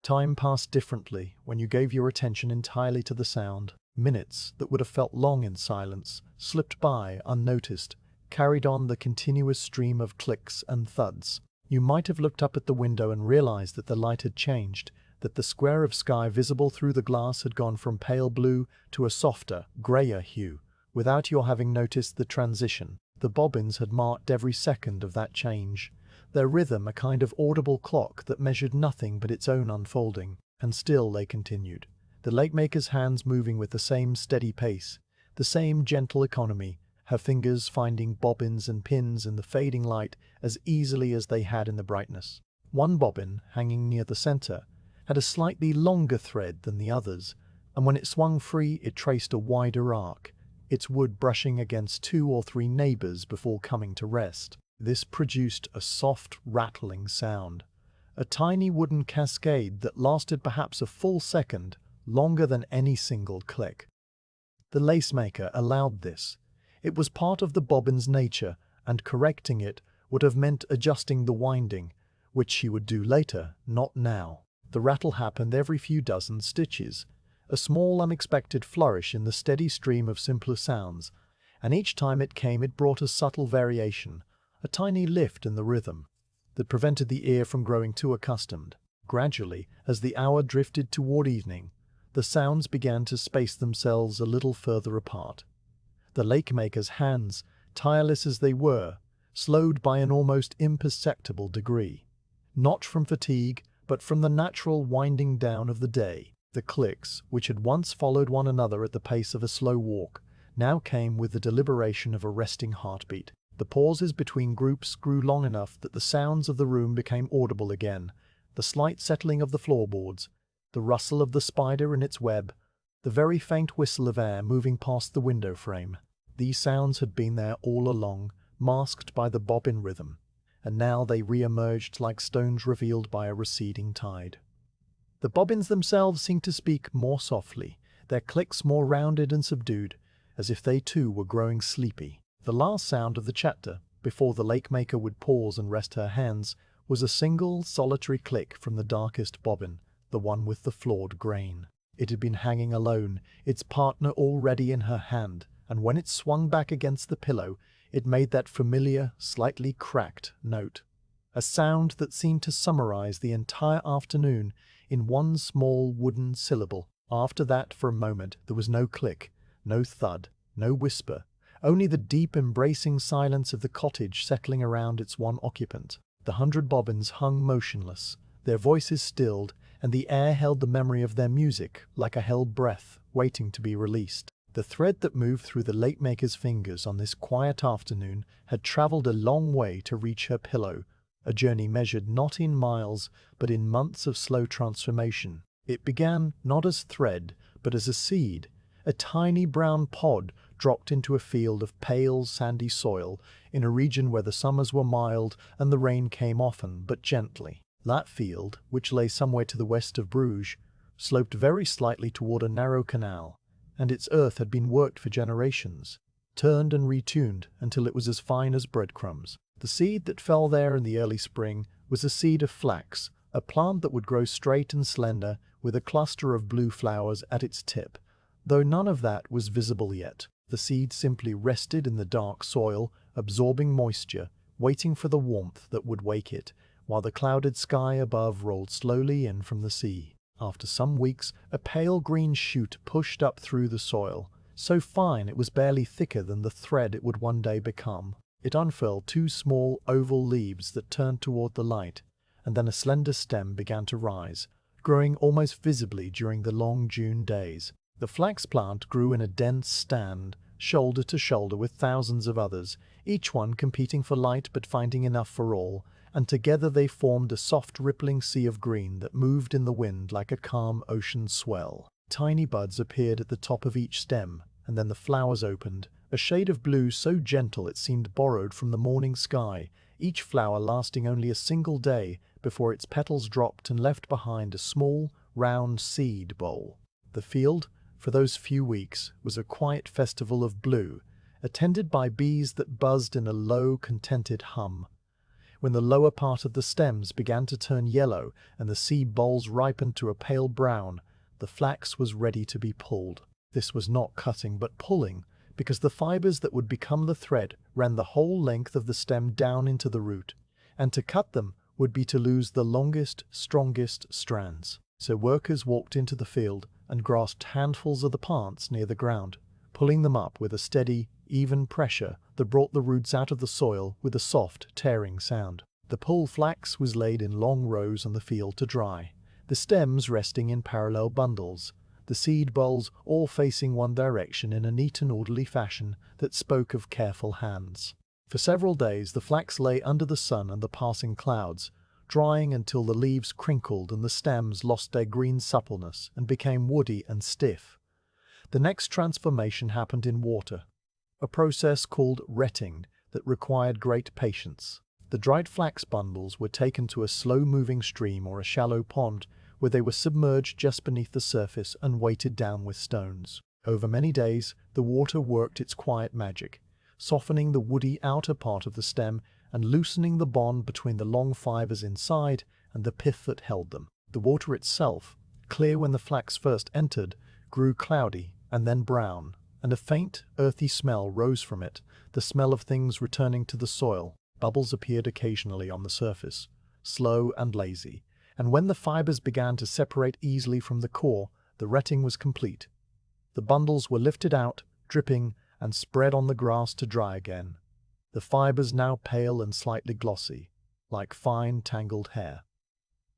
Time passed differently when you gave your attention entirely to the sound. Minutes that would have felt long in silence slipped by unnoticed, carried on the continuous stream of clicks and thuds. You might have looked up at the window and realized that the light had changed, that the square of sky visible through the glass had gone from pale blue to a softer, grayer hue, without your having noticed the transition. The bobbins had marked every second of that change, their rhythm a kind of audible clock that measured nothing but its own unfolding, and still they continued. The Lacemaker's hands moving with the same steady pace, the same gentle economy, her fingers finding bobbins and pins in the fading light as easily as they had in the brightness. One bobbin, hanging near the center, had a slightly longer thread than the others, and when it swung free it traced a wider arc, its wood brushing against 2 or 3 neighbors before coming to rest. This produced a soft, rattling sound, a tiny wooden cascade that lasted perhaps a full second, longer than any single click. The Lacemaker allowed this. It was part of the bobbin's nature, and correcting it would have meant adjusting the winding, which she would do later, not now. The rattle happened every few dozen stitches, a small unexpected flourish in the steady stream of simpler sounds, and each time it came it brought a subtle variation, a tiny lift in the rhythm, that prevented the ear from growing too accustomed. Gradually, as the hour drifted toward evening, the sounds began to space themselves a little further apart. The Lacemaker's hands, tireless as they were, slowed by an almost imperceptible degree, not from fatigue, but from the natural winding down of the day. The clicks, which had once followed one another at the pace of a slow walk, now came with the deliberation of a resting heartbeat. The pauses between groups grew long enough that the sounds of the room became audible again, the slight settling of the floorboards, the rustle of the spider in its web, the very faint whistle of air moving past the window frame. These sounds had been there all along, masked by the bobbin rhythm, and now they re-emerged like stones revealed by a receding tide. The bobbins themselves seemed to speak more softly, their clicks more rounded and subdued, as if they too were growing sleepy. The last sound of the chapter, before the Lacemaker would pause and rest her hands, was a single, solitary click from the darkest bobbin, the one with the flawed grain. It had been hanging alone, its partner already in her hand, and when it swung back against the pillow, it made that familiar, slightly cracked note. A sound that seemed to summarize the entire afternoon in one small wooden syllable. After that, for a moment, there was no click, no thud, no whisper, only the deep embracing silence of the cottage settling around its one occupant. The 100 bobbins hung motionless, their voices stilled, and the air held the memory of their music like a held breath waiting to be released. The thread that moved through the Lacemaker's fingers on this quiet afternoon had traveled a long way to reach her pillow, a journey measured not in miles but in months of slow transformation. It began not as thread but as a seed, a tiny brown pod dropped into a field of pale sandy soil in a region where the summers were mild and the rain came often but gently. That field, which lay somewhere to the west of Bruges, sloped very slightly toward a narrow canal, and its earth had been worked for generations, turned and retuned until it was as fine as breadcrumbs. The seed that fell there in the early spring was a seed of flax, a plant that would grow straight and slender with a cluster of blue flowers at its tip, though none of that was visible yet. The seed simply rested in the dark soil, absorbing moisture, waiting for the warmth that would wake it, while the clouded sky above rolled slowly in from the sea. After some weeks, a pale green shoot pushed up through the soil, so fine it was barely thicker than the thread it would one day become. It unfurled 2 small oval leaves that turned toward the light, and then a slender stem began to rise, growing almost visibly during the long June days. The flax plant grew in a dense stand, shoulder to shoulder with thousands of others, each one competing for light but finding enough for all, and together they formed a soft rippling sea of green that moved in the wind like a calm ocean swell. Tiny buds appeared at the top of each stem, and then the flowers opened, a shade of blue so gentle it seemed borrowed from the morning sky, each flower lasting only a single day before its petals dropped and left behind a small, round seed bowl. The field, for those few weeks, was a quiet festival of blue, attended by bees that buzzed in a low, contented hum. When the lower part of the stems began to turn yellow and the seed bowls ripened to a pale brown, the flax was ready to be pulled. This was not cutting but pulling, because the fibers that would become the thread ran the whole length of the stem down into the root, and to cut them would be to lose the longest, strongest strands. So workers walked into the field and grasped handfuls of the plants near the ground, pulling them up with a steady, even pressure that brought the roots out of the soil with a soft, tearing sound. The pulled flax was laid in long rows on the field to dry, the stems resting in parallel bundles, the seed bowls all facing one direction in a neat and orderly fashion that spoke of careful hands. For several days the flax lay under the sun and the passing clouds, drying until the leaves crinkled and the stems lost their green suppleness and became woody and stiff. The next transformation happened in water, a process called retting that required great patience. The dried flax bundles were taken to a slow-moving stream or a shallow pond where they were submerged just beneath the surface and weighted down with stones. Over many days, the water worked its quiet magic, softening the woody outer part of the stem and loosening the bond between the long fibers inside and the pith that held them. The water itself, clear when the flax first entered, grew cloudy and then brown, and a faint, earthy smell rose from it, the smell of things returning to the soil. Bubbles appeared occasionally on the surface, slow and lazy, and when the fibers began to separate easily from the core, the retting was complete. The bundles were lifted out, dripping, and spread on the grass to dry again, the fibers now pale and slightly glossy, like fine, tangled hair.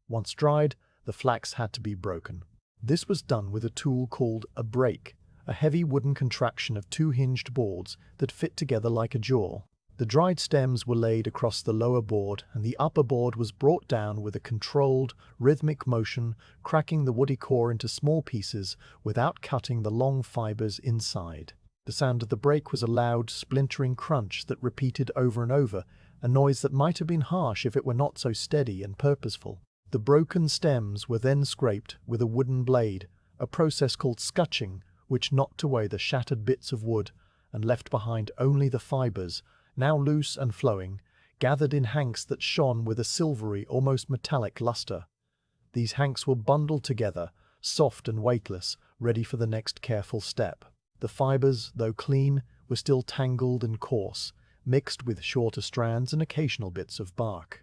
Once dried, the flax had to be broken. This was done with a tool called a brake, a heavy wooden contraption of 2 hinged boards that fit together like a jaw. The dried stems were laid across the lower board, and the upper board was brought down with a controlled, rhythmic motion, cracking the woody core into small pieces without cutting the long fibers inside. The sound of the brake was a loud, splintering crunch that repeated over and over, a noise that might have been harsh if it were not so steady and purposeful. The broken stems were then scraped with a wooden blade, a process called scutching, which knocked away the shattered bits of wood and left behind only the fibers, now loose and flowing, gathered in hanks that shone with a silvery, almost metallic luster. These hanks were bundled together, soft and weightless, ready for the next careful step. The fibers, though clean, were still tangled and coarse, mixed with shorter strands and occasional bits of bark.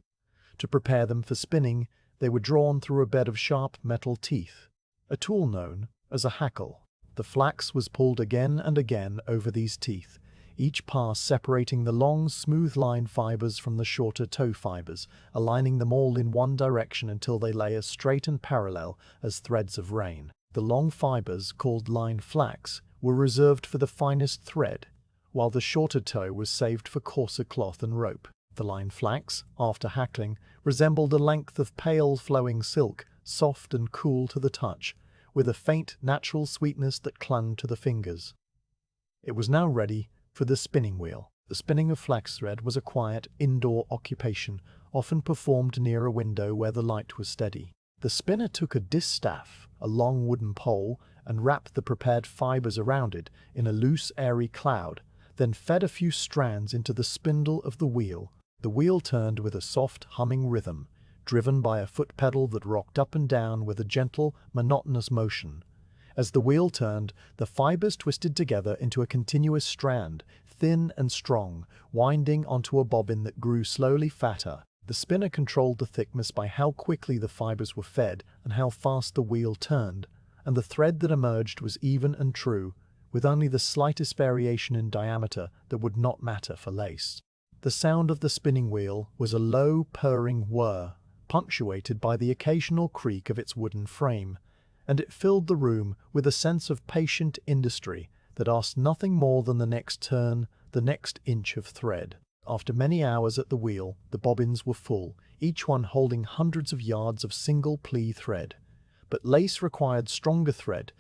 To prepare them for spinning, they were drawn through a bed of sharp metal teeth, a tool known as a hackle. The flax was pulled again and again over these teeth, each pass separating the long, smooth-line fibers from the shorter toe fibers, aligning them all in one direction until they lay as straight and parallel as threads of rain. The long fibers, called line flax, were reserved for the finest thread, while the shorter toe was saved for coarser cloth and rope. The line flax, after hackling, resembled a length of pale flowing silk, soft and cool to the touch, with a faint natural sweetness that clung to the fingers. It was now ready for the spinning wheel. The spinning of flax thread was a quiet, indoor occupation, often performed near a window where the light was steady. The spinner took a distaff, a long wooden pole, and wrapped the prepared fibers around it in a loose, airy cloud, then fed a few strands into the spindle of the wheel. The wheel turned with a soft, humming rhythm, driven by a foot pedal that rocked up and down with a gentle, monotonous motion. As the wheel turned, the fibers twisted together into a continuous strand, thin and strong, winding onto a bobbin that grew slowly fatter. The spinner controlled the thickness by how quickly the fibers were fed and how fast the wheel turned, and the thread that emerged was even and true, with only the slightest variation in diameter that would not matter for lace. The sound of the spinning wheel was a low, purring whir, punctuated by the occasional creak of its wooden frame, and it filled the room with a sense of patient industry that asked nothing more than the next turn, the next inch of thread. After many hours at the wheel, the bobbins were full, each one holding hundreds of yards of single ply thread. But lace required stronger thread,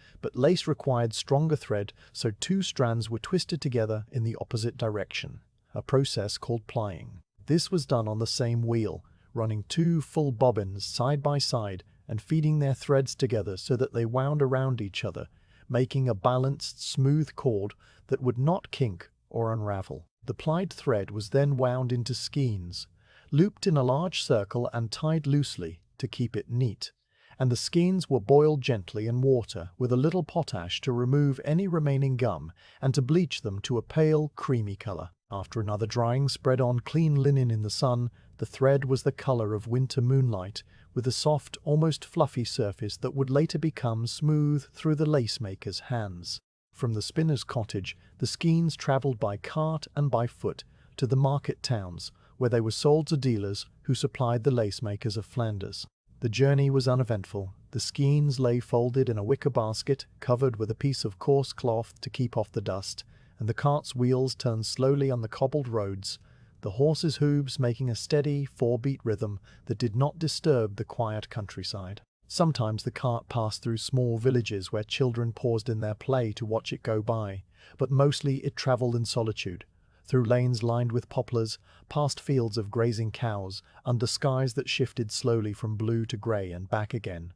so two strands were twisted together in the opposite direction, a process called plying. This was done on the same wheel, running two full bobbins side by side and feeding their threads together so that they wound around each other, making a balanced, smooth cord that would not kink or unravel. The plied thread was then wound into skeins, looped in a large circle and tied loosely to keep it neat, and the skeins were boiled gently in water with a little potash to remove any remaining gum and to bleach them to a pale, creamy color. After another drying spread on clean linen in the sun, the thread was the color of winter moonlight, with a soft, almost fluffy surface that would later become smooth through the lacemaker's hands. From the spinner's cottage, the skeins traveled by cart and by foot to the market towns, where they were sold to dealers who supplied the lacemakers of Flanders. The journey was uneventful. The skeins lay folded in a wicker basket covered with a piece of coarse cloth to keep off the dust, and the cart's wheels turned slowly on the cobbled roads, the horses' hooves making a steady, four-beat rhythm that did not disturb the quiet countryside. Sometimes the cart passed through small villages where children paused in their play to watch it go by, but mostly it traveled in solitude, through lanes lined with poplars, past fields of grazing cows, under skies that shifted slowly from blue to grey and back again.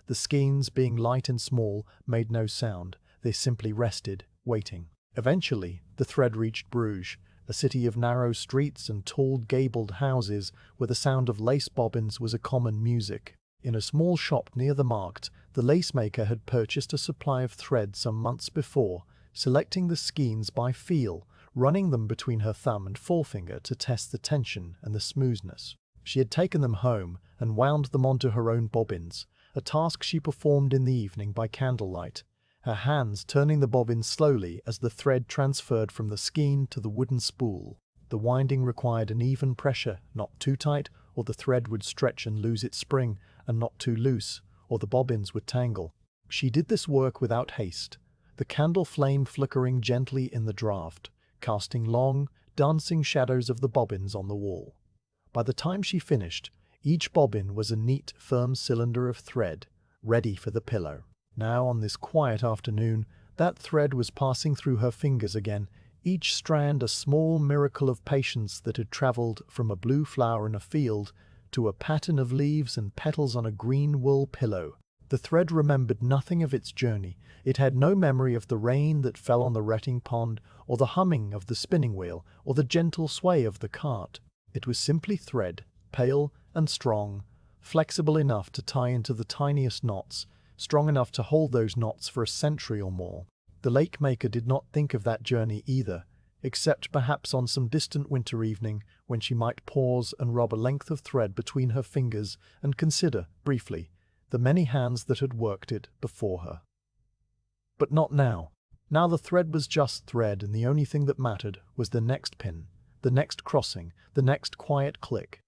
The skeins, being light and small, made no sound. They simply rested, waiting. Eventually, the thread reached Bruges, a city of narrow streets and tall gabled houses where the sound of lace bobbins was a common music. In a small shop near the market, the lacemaker had purchased a supply of thread some months before, selecting the skeins by feel, running them between her thumb and forefinger to test the tension and the smoothness. She had taken them home and wound them onto her own bobbins, a task she performed in the evening by candlelight, her hands turning the bobbin slowly as the thread transferred from the skein to the wooden spool. The winding required an even pressure, not too tight, or the thread would stretch and lose its spring, and not too loose, or the bobbins would tangle. She did this work without haste, the candle flame flickering gently in the draught, casting long, dancing shadows of the bobbins on the wall. By the time she finished, each bobbin was a neat, firm cylinder of thread, ready for the pillow. Now, on this quiet afternoon, that thread was passing through her fingers again, each strand a small miracle of patience that had travelled from a blue flower in a field to a pattern of leaves and petals on a green wool pillow. The thread remembered nothing of its journey. It had no memory of the rain that fell on the retting pond, or the humming of the spinning wheel, or the gentle sway of the cart. It was simply thread, pale and strong, flexible enough to tie into the tiniest knots, strong enough to hold those knots for a century or more. The Lacemaker did not think of that journey either, except perhaps on some distant winter evening when she might pause and rub a length of thread between her fingers and consider, briefly, the many hands that had worked it before her. But not now. Now the thread was just thread, and the only thing that mattered was the next pin, the next crossing, the next quiet click.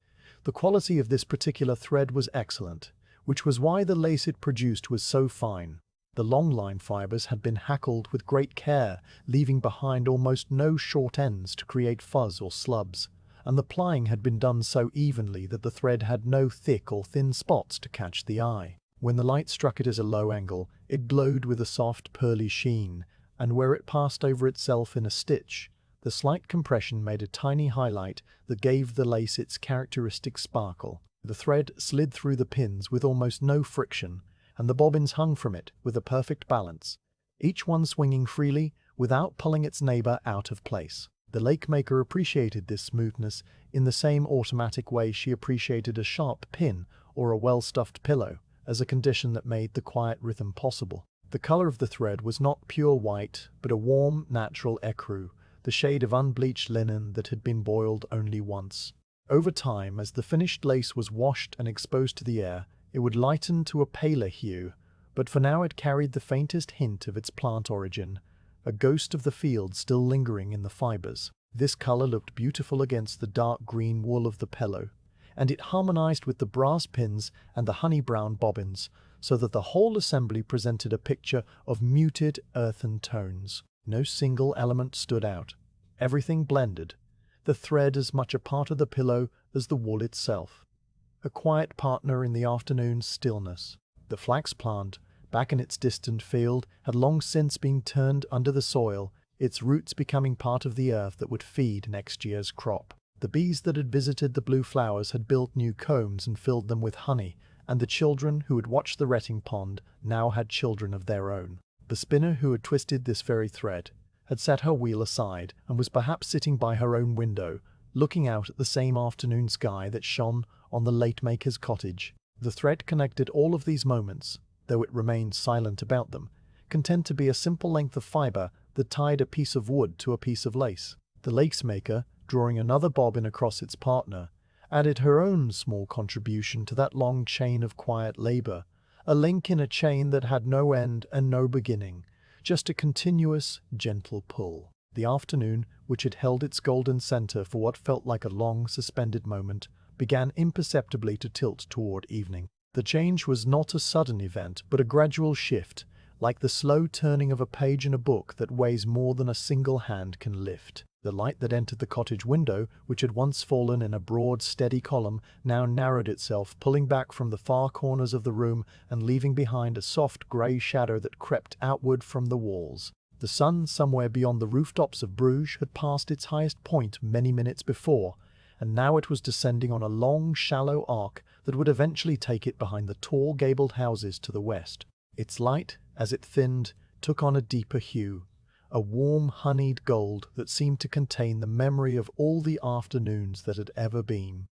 The quality of this particular thread was excellent, which was why the lace it produced was so fine. The long line fibers had been hackled with great care, leaving behind almost no short ends to create fuzz or slubs, and the plying had been done so evenly that the thread had no thick or thin spots to catch the eye. When the light struck it at a low angle, it glowed with a soft pearly sheen, and where it passed over itself in a stitch, the slight compression made a tiny highlight that gave the lace its characteristic sparkle. The thread slid through the pins with almost no friction, and the bobbins hung from it with a perfect balance, each one swinging freely without pulling its neighbor out of place. The Lacemaker appreciated this smoothness in the same automatic way she appreciated a sharp pin or a well-stuffed pillow, as a condition that made the quiet rhythm possible. The color of the thread was not pure white, but a warm, natural ecru, the shade of unbleached linen that had been boiled only once. Over time, as the finished lace was washed and exposed to the air, it would lighten to a paler hue, but for now it carried the faintest hint of its plant origin, a ghost of the field still lingering in the fibers. This color looked beautiful against the dark green wool of the pillow, and it harmonized with the brass pins and the honey-brown bobbins, so that the whole assembly presented a picture of muted earthen tones. No single element stood out. Everything blended, the thread as much a part of the pillow as the wool itself, a quiet partner in the afternoon's stillness. The flax plant, back in its distant field, had long since been turned under the soil, its roots becoming part of the earth that would feed next year's crop. The bees that had visited the blue flowers had built new combs and filled them with honey, and the children who had watched the retting pond now had children of their own. The spinner who had twisted this very thread had set her wheel aside and was perhaps sitting by her own window, looking out at the same afternoon sky that shone on the Lacemaker's cottage. The thread connected all of these moments, though it remained silent about them, content to be a simple length of fiber that tied a piece of wood to a piece of lace. The Lacemaker, drawing another bobbin across its partner, added her own small contribution to that long chain of quiet labor, a link in a chain that had no end and no beginning, just a continuous, gentle pull. The afternoon, which had held its golden center for what felt like a long, suspended moment, began imperceptibly to tilt toward evening. The change was not a sudden event, but a gradual shift, like the slow turning of a page in a book that weighs more than a single hand can lift. The light that entered the cottage window, which had once fallen in a broad, steady column, now narrowed itself, pulling back from the far corners of the room and leaving behind a soft grey shadow that crept outward from the walls. The sun, somewhere beyond the rooftops of Bruges, had passed its highest point many minutes before, and now it was descending on a long, shallow arc that would eventually take it behind the tall, gabled houses to the west. Its light, as it thinned, took on a deeper hue, a warm, honeyed gold that seemed to contain the memory of all the afternoons that had ever been.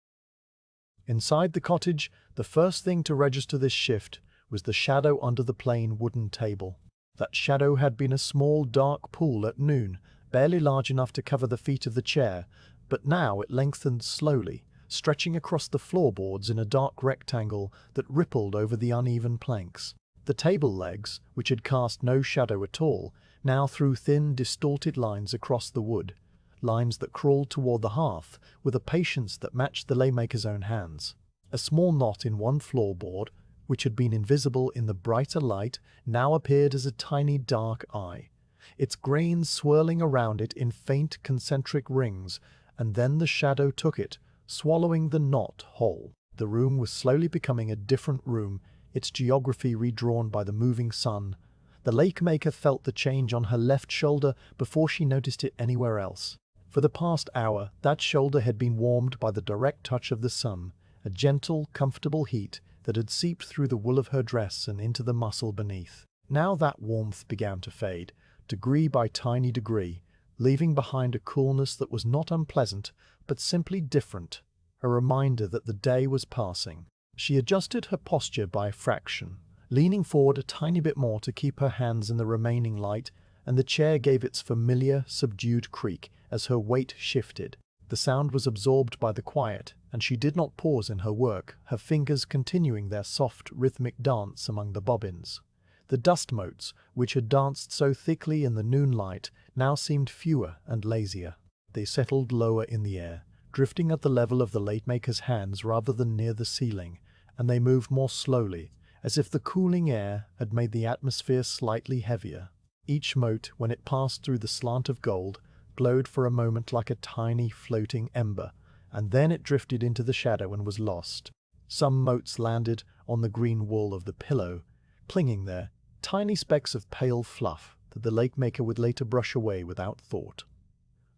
Inside the cottage, the first thing to register this shift was the shadow under the plain wooden table. That shadow had been a small, dark pool at noon, barely large enough to cover the feet of the chair, but now it lengthened slowly, stretching across the floorboards in a dark rectangle that rippled over the uneven planks. The table legs, which had cast no shadow at all, now threw thin, distorted lines across the wood, lines that crawled toward the hearth with a patience that matched the Lacemaker's own hands. A small knot in one floorboard, which had been invisible in the brighter light, now appeared as a tiny dark eye, its grains swirling around it in faint concentric rings, and then the shadow took it, swallowing the knot whole. The room was slowly becoming a different room, its geography redrawn by the moving sun. The Lacemaker felt the change on her left shoulder before she noticed it anywhere else. For the past hour, that shoulder had been warmed by the direct touch of the sun, a gentle, comfortable heat that had seeped through the wool of her dress and into the muscle beneath. Now that warmth began to fade, degree by tiny degree, leaving behind a coolness that was not unpleasant, but simply different, a reminder that the day was passing. She adjusted her posture by a fraction, leaning forward a tiny bit more to keep her hands in the remaining light, and the chair gave its familiar, subdued creak as her weight shifted. The sound was absorbed by the quiet, and she did not pause in her work, her fingers continuing their soft, rhythmic dance among the bobbins. The dust motes, which had danced so thickly in the noon light, now seemed fewer and lazier. They settled lower in the air, drifting at the level of the Lacemaker's hands rather than near the ceiling, and they moved more slowly, as if the cooling air had made the atmosphere slightly heavier. Each mote, when it passed through the slant of gold, glowed for a moment like a tiny floating ember, and then it drifted into the shadow and was lost. Some motes landed on the green wool of the pillow, clinging there, tiny specks of pale fluff that the Lacemaker would later brush away without thought.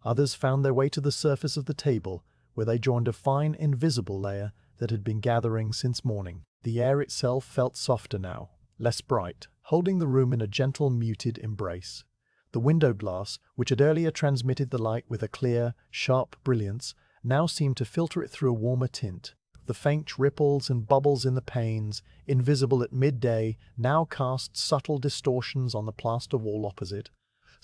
Others found their way to the surface of the table, where they joined a fine, invisible layer that had been gathering since morning. The air itself felt softer now, less bright, holding the room in a gentle, muted embrace. The window glass, which had earlier transmitted the light with a clear, sharp brilliance, now seemed to filter it through a warmer tint. The faint ripples and bubbles in the panes, invisible at midday, now cast subtle distortions on the plaster wall opposite.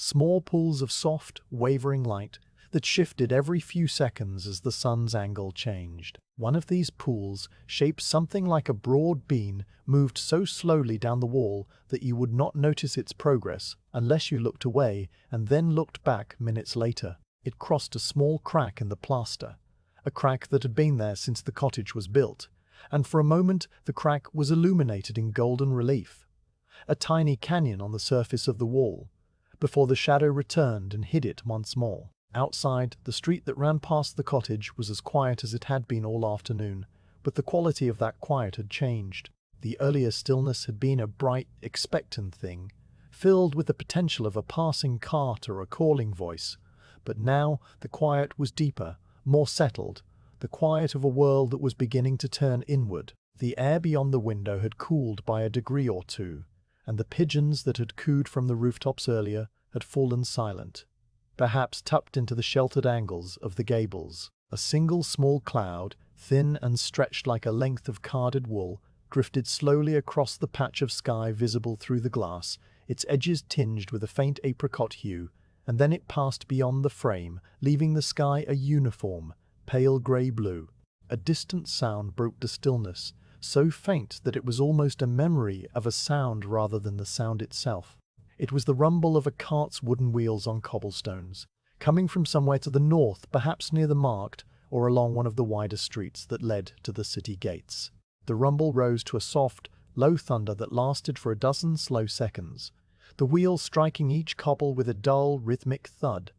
Small pools of soft, wavering light that shifted every few seconds as the sun's angle changed. One of these pools, shaped something like a broad bean, moved so slowly down the wall that you would not notice its progress unless you looked away and then looked back minutes later. It crossed a small crack in the plaster, a crack that had been there since the cottage was built, and for a moment the crack was illuminated in golden relief, a tiny canyon on the surface of the wall, before the shadow returned and hid it once more. Outside, the street that ran past the cottage was as quiet as it had been all afternoon, but the quality of that quiet had changed. The earlier stillness had been a bright, expectant thing, filled with the potential of a passing cart or a calling voice, but now the quiet was deeper, more settled, the quiet of a world that was beginning to turn inward. The air beyond the window had cooled by a degree or two, and the pigeons that had cooed from the rooftops earlier had fallen silent, perhaps tucked into the sheltered angles of the gables. A single small cloud, thin and stretched like a length of carded wool, drifted slowly across the patch of sky visible through the glass, its edges tinged with a faint apricot hue, and then it passed beyond the frame, leaving the sky a uniform, pale grey blue. A distant sound broke the stillness, so faint that it was almost a memory of a sound rather than the sound itself. It was the rumble of a cart's wooden wheels on cobblestones, coming from somewhere to the north, perhaps near the market, or along one of the wider streets that led to the city gates. The rumble rose to a soft, low thunder that lasted for a dozen slow seconds, the wheels striking each cobble with a dull, rhythmic thud,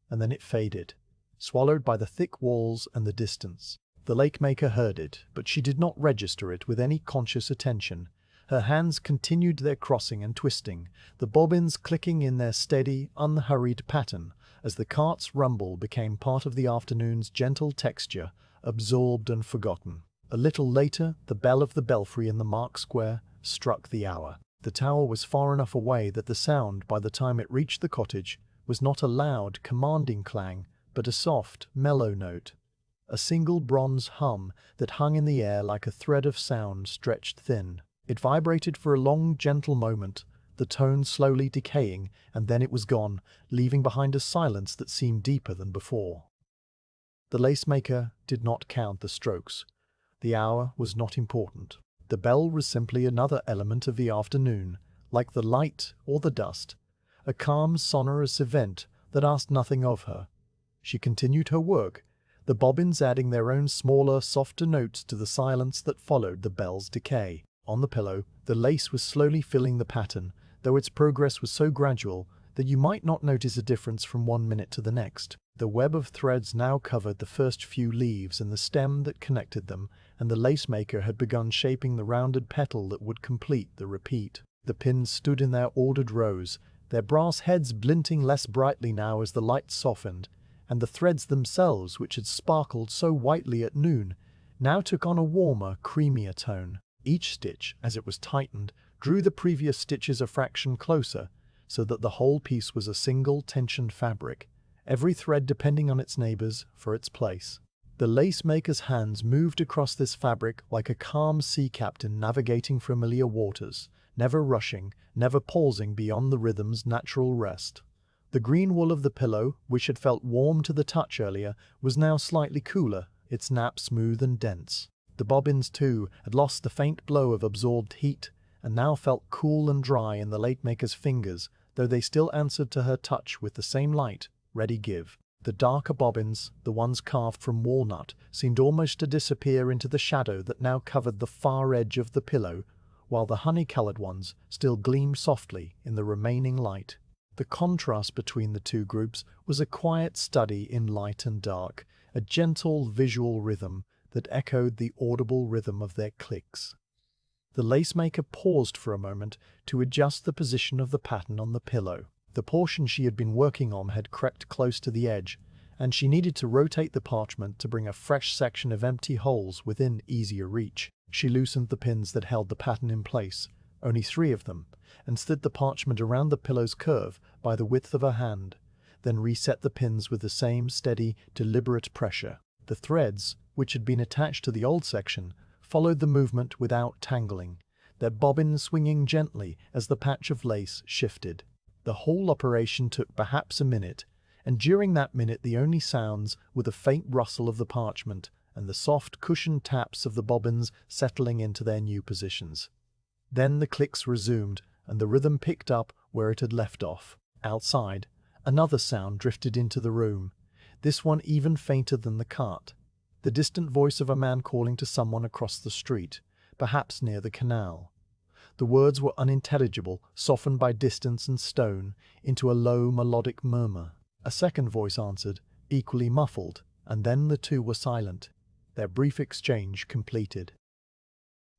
and then it faded, swallowed by the thick walls and the distance. The Lacemaker heard it, but she did not register it with any conscious attention. Her hands continued their crossing and twisting, the bobbins clicking in their steady, unhurried pattern as the cart's rumble became part of the afternoon's gentle texture, absorbed and forgotten. A little later, the bell of the belfry in the market square struck the hour. The tower was far enough away that the sound, by the time it reached the cottage, was not a loud, commanding clang, but a soft, mellow note, a single bronze hum that hung in the air like a thread of sound stretched thin. It vibrated for a long, gentle moment, the tone slowly decaying, and then it was gone, leaving behind a silence that seemed deeper than before. The Lacemaker did not count the strokes. The hour was not important. The bell was simply another element of the afternoon, like the light or the dust, a calm, sonorous event that asked nothing of her. She continued her work, the bobbins adding their own smaller, softer notes to the silence that followed the bell's decay. On the pillow, the lace was slowly filling the pattern, though its progress was so gradual that you might not notice a difference from 1 minute to the next. The web of threads now covered the first few leaves and the stem that connected them, and the Lacemaker had begun shaping the rounded petal that would complete the repeat. The pins stood in their ordered rows, their brass heads glinting less brightly now as the light softened, and the threads themselves, which had sparkled so whitely at noon, now took on a warmer, creamier tone. Each stitch, as it was tightened, drew the previous stitches a fraction closer, so that the whole piece was a single tensioned fabric, every thread depending on its neighbors for its place. The lace-maker's hands moved across this fabric like a calm sea captain navigating familiar waters, never rushing, never pausing beyond the rhythm's natural rest. The green wool of the pillow, which had felt warm to the touch earlier, was now slightly cooler, its nap smooth and dense. The bobbins, too, had lost the faint glow of absorbed heat, and now felt cool and dry in the Lacemaker's fingers, though they still answered to her touch with the same light, ready give. The darker bobbins, the ones carved from walnut, seemed almost to disappear into the shadow that now covered the far edge of the pillow, while the honey-colored ones still gleamed softly in the remaining light. The contrast between the two groups was a quiet study in light and dark, a gentle visual rhythm that echoed the audible rhythm of their clicks. The lacemaker paused for a moment to adjust the position of the pattern on the pillow. The portion she had been working on had crept close to the edge, and she needed to rotate the parchment to bring a fresh section of empty holes within easier reach. She loosened the pins that held the pattern in place, only 3 of them, and slid the parchment around the pillow's curve by the width of her hand, then reset the pins with the same steady, deliberate pressure. The threads, which had been attached to the old section, followed the movement without tangling, their bobbins swinging gently as the patch of lace shifted. The whole operation took perhaps a minute, and during that minute the only sounds were the faint rustle of the parchment and the soft cushioned taps of the bobbins settling into their new positions. Then the clicks resumed, and the rhythm picked up where it had left off. Outside, another sound drifted into the room, this one even fainter than the cart. The distant voice of a man calling to someone across the street, perhaps near the canal. The words were unintelligible, softened by distance and stone, into a low melodic murmur. A second voice answered, equally muffled, and then the two were silent, their brief exchange completed.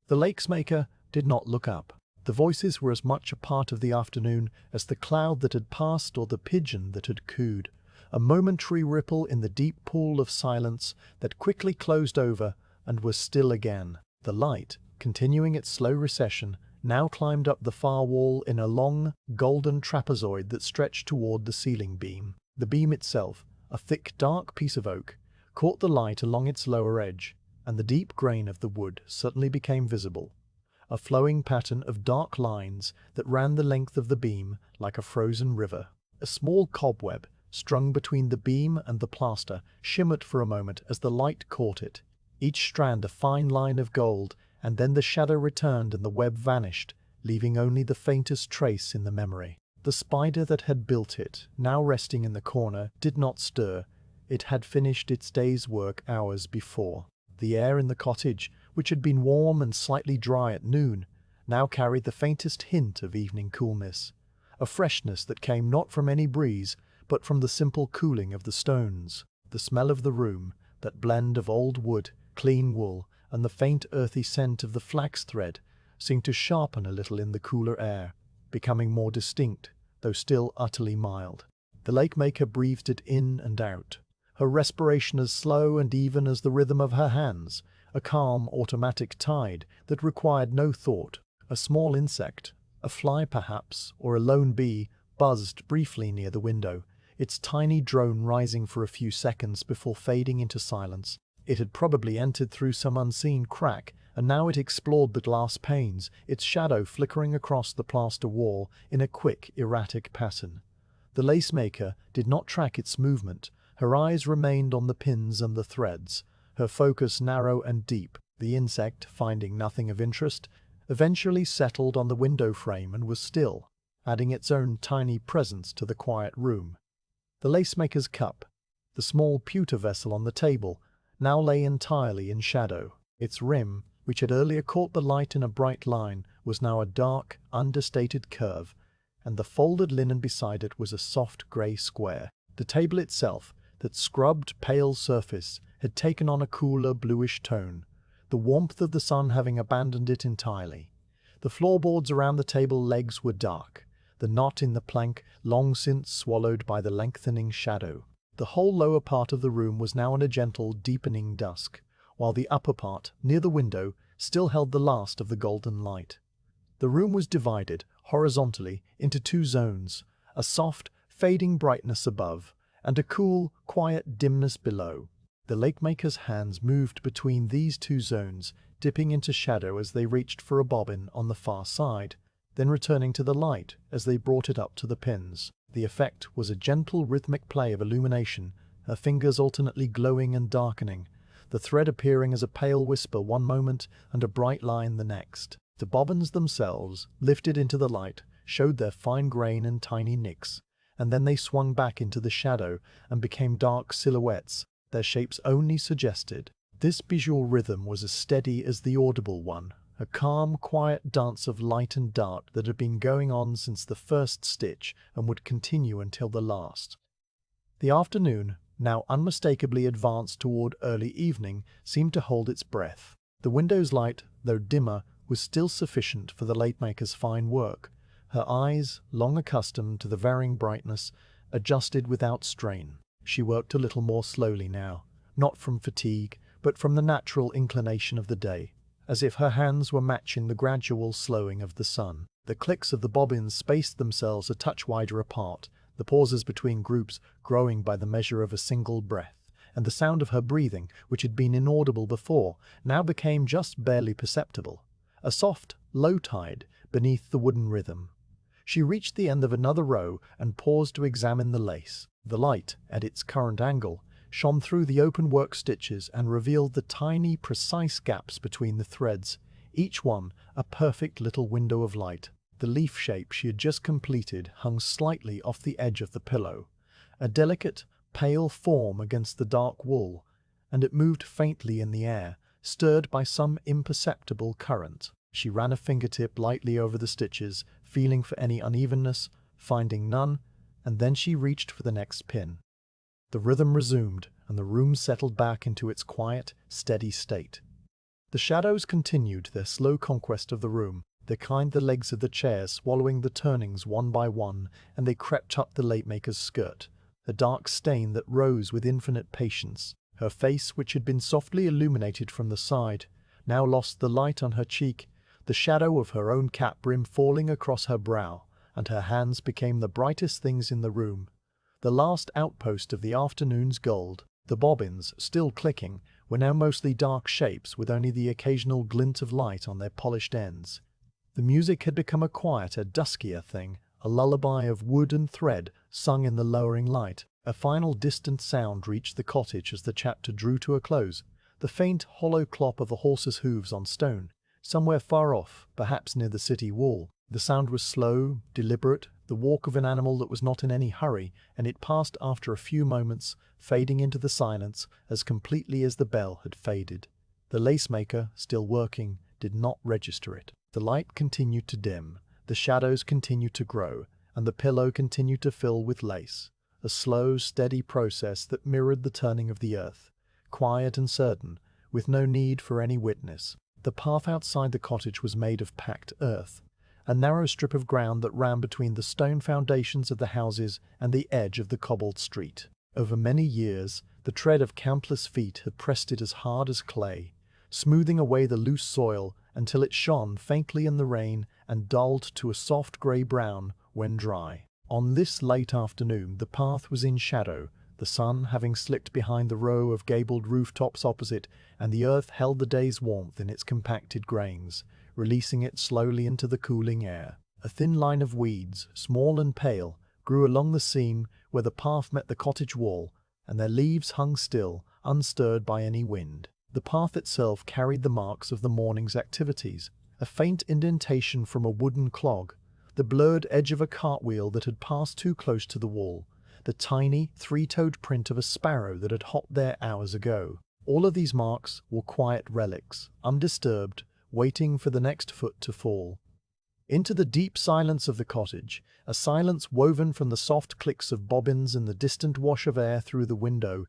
The Lacemaker did not look up. The voices were as much a part of the afternoon as the cloud that had passed or the pigeon that had cooed, a momentary ripple in the deep pool of silence that quickly closed over and was still again. The light, continuing its slow recession, now climbed up the far wall in a long, golden trapezoid that stretched toward the ceiling beam. The beam itself, a thick, dark piece of oak, caught the light along its lower edge, and the deep grain of the wood suddenly became visible, a flowing pattern of dark lines that ran the length of the beam like a frozen river. A small cobweb, strung between the beam and the plaster, shimmered for a moment as the light caught it, each strand a fine line of gold, and then the shadow returned and the web vanished, leaving only the faintest trace in the memory. The spider that had built it, now resting in the corner, did not stir. It had finished its day's work hours before. The air in the cottage, which had been warm and slightly dry at noon, now carried the faintest hint of evening coolness, a freshness that came not from any breeze, but from the simple cooling of the stones. The smell of the room, that blend of old wood, clean wool, and the faint earthy scent of the flax thread, seemed to sharpen a little in the cooler air, becoming more distinct, though still utterly mild. The Lacemaker breathed it in and out, her respiration as slow and even as the rhythm of her hands, a calm automatic tide that required no thought. A small insect, a fly perhaps, or a lone bee, buzzed briefly near the window, its tiny drone rising for a few seconds before fading into silence. It had probably entered through some unseen crack, and now it explored the glass panes, its shadow flickering across the plaster wall in a quick, erratic pattern. The Lacemaker did not track its movement. Her eyes remained on the pins and the threads, her focus narrow and deep. The insect, finding nothing of interest, eventually settled on the window frame and was still, adding its own tiny presence to the quiet room. The Lacemaker's cup, the small pewter vessel on the table, now lay entirely in shadow. Its rim, which had earlier caught the light in a bright line, was now a dark, understated curve, and the folded linen beside it was a soft grey square. The table itself, that scrubbed, pale surface, had taken on a cooler, bluish tone, the warmth of the sun having abandoned it entirely. The floorboards around the table legs were dark, the knot in the plank long since swallowed by the lengthening shadow. The whole lower part of the room was now in a gentle, deepening dusk, while the upper part, near the window, still held the last of the golden light. The room was divided, horizontally, into 2 zones, a soft, fading brightness above, and a cool, quiet dimness below. The Lacemaker's hands moved between these two zones, dipping into shadow as they reached for a bobbin on the far side, then returning to the light as they brought it up to the pins. The effect was a gentle rhythmic play of illumination, her fingers alternately glowing and darkening, the thread appearing as a pale whisper one moment and a bright line the next. The bobbins themselves, lifted into the light, showed their fine grain and tiny nicks, and then they swung back into the shadow and became dark silhouettes, their shapes only suggested. This visual rhythm was as steady as the audible one, a calm, quiet dance of light and dark that had been going on since the first stitch and would continue until the last. The afternoon, now unmistakably advanced toward early evening, seemed to hold its breath. The window's light, though dimmer, was still sufficient for the Lacemaker's fine work. Her eyes, long accustomed to the varying brightness, adjusted without strain. She worked a little more slowly now, not from fatigue, but from the natural inclination of the day, as if her hands were matching the gradual slowing of the sun. The clicks of the bobbins spaced themselves a touch wider apart, the pauses between groups growing by the measure of a single breath, and the sound of her breathing, which had been inaudible before, now became just barely perceptible, a soft, low tide beneath the wooden rhythm. She reached the end of another row and paused to examine the lace. The light, at its current angle, shone through the open-work stitches and revealed the tiny, precise gaps between the threads, each one a perfect little window of light. The leaf shape she had just completed hung slightly off the edge of the pillow, a delicate, pale form against the dark wool, and it moved faintly in the air, stirred by some imperceptible current. She ran a fingertip lightly over the stitches, feeling for any unevenness, finding none, and then she reached for the next pin. The rhythm resumed, and the room settled back into its quiet, steady state. The shadows continued their slow conquest of the room. They climbed the legs of the chairs, swallowing the turnings one by one, and they crept up the Lacemaker's skirt, a dark stain that rose with infinite patience. Her face, which had been softly illuminated from the side, now lost the light on her cheek, the shadow of her own cap brim falling across her brow, and her hands became the brightest things in the room, the last outpost of the afternoon's gold. The bobbins, still clicking, were now mostly dark shapes with only the occasional glint of light on their polished ends. The music had become a quieter, duskier thing, a lullaby of wood and thread sung in the lowering light. A final distant sound reached the cottage as the chapter drew to a close, the faint, hollow clop of a horse's hooves on stone, somewhere far off, perhaps near the city wall. The sound was slow, deliberate, the walk of an animal that was not in any hurry, and it passed after a few moments, fading into the silence as completely as the bell had faded. The Lacemaker, still working, did not register it. The light continued to dim, the shadows continued to grow, and the pillow continued to fill with lace, a slow, steady process that mirrored the turning of the earth, quiet and certain, with no need for any witness. The path outside the cottage was made of packed earth, a narrow strip of ground that ran between the stone foundations of the houses and the edge of the cobbled street. Over many years, the tread of countless feet had pressed it as hard as clay, smoothing away the loose soil until it shone faintly in the rain and dulled to a soft grey-brown when dry. On this late afternoon, the path was in shadow, the sun having slipped behind the row of gabled rooftops opposite, and the earth held the day's warmth in its compacted grains, releasing it slowly into the cooling air. A thin line of weeds, small and pale, grew along the seam where the path met the cottage wall, and their leaves hung still, unstirred by any wind. The path itself carried the marks of the morning's activities, a faint indentation from a wooden clog, the blurred edge of a cartwheel that had passed too close to the wall, the tiny, three-toed print of a sparrow that had hopped there hours ago. All of these marks were quiet relics, undisturbed, waiting for the next foot to fall. Into the deep silence of the cottage, a silence woven from the soft clicks of bobbins and the distant wash of air through the window,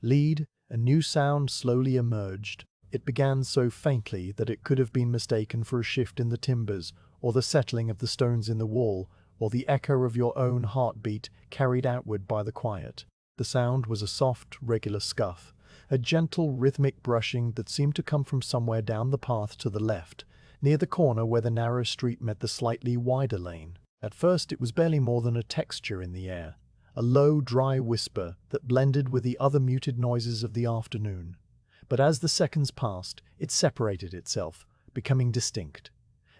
a new sound slowly emerged. It began so faintly that it could have been mistaken for a shift in the timbers, or the settling of the stones in the wall, or the echo of your own heartbeat carried outward by the quiet. The sound was a soft, regular scuff, a gentle, rhythmic brushing that seemed to come from somewhere down the path to the left, near the corner where the narrow street met the slightly wider lane. At first it was barely more than a texture in the air, a low, dry whisper that blended with the other muted noises of the afternoon. But as the seconds passed, it separated itself, becoming distinct.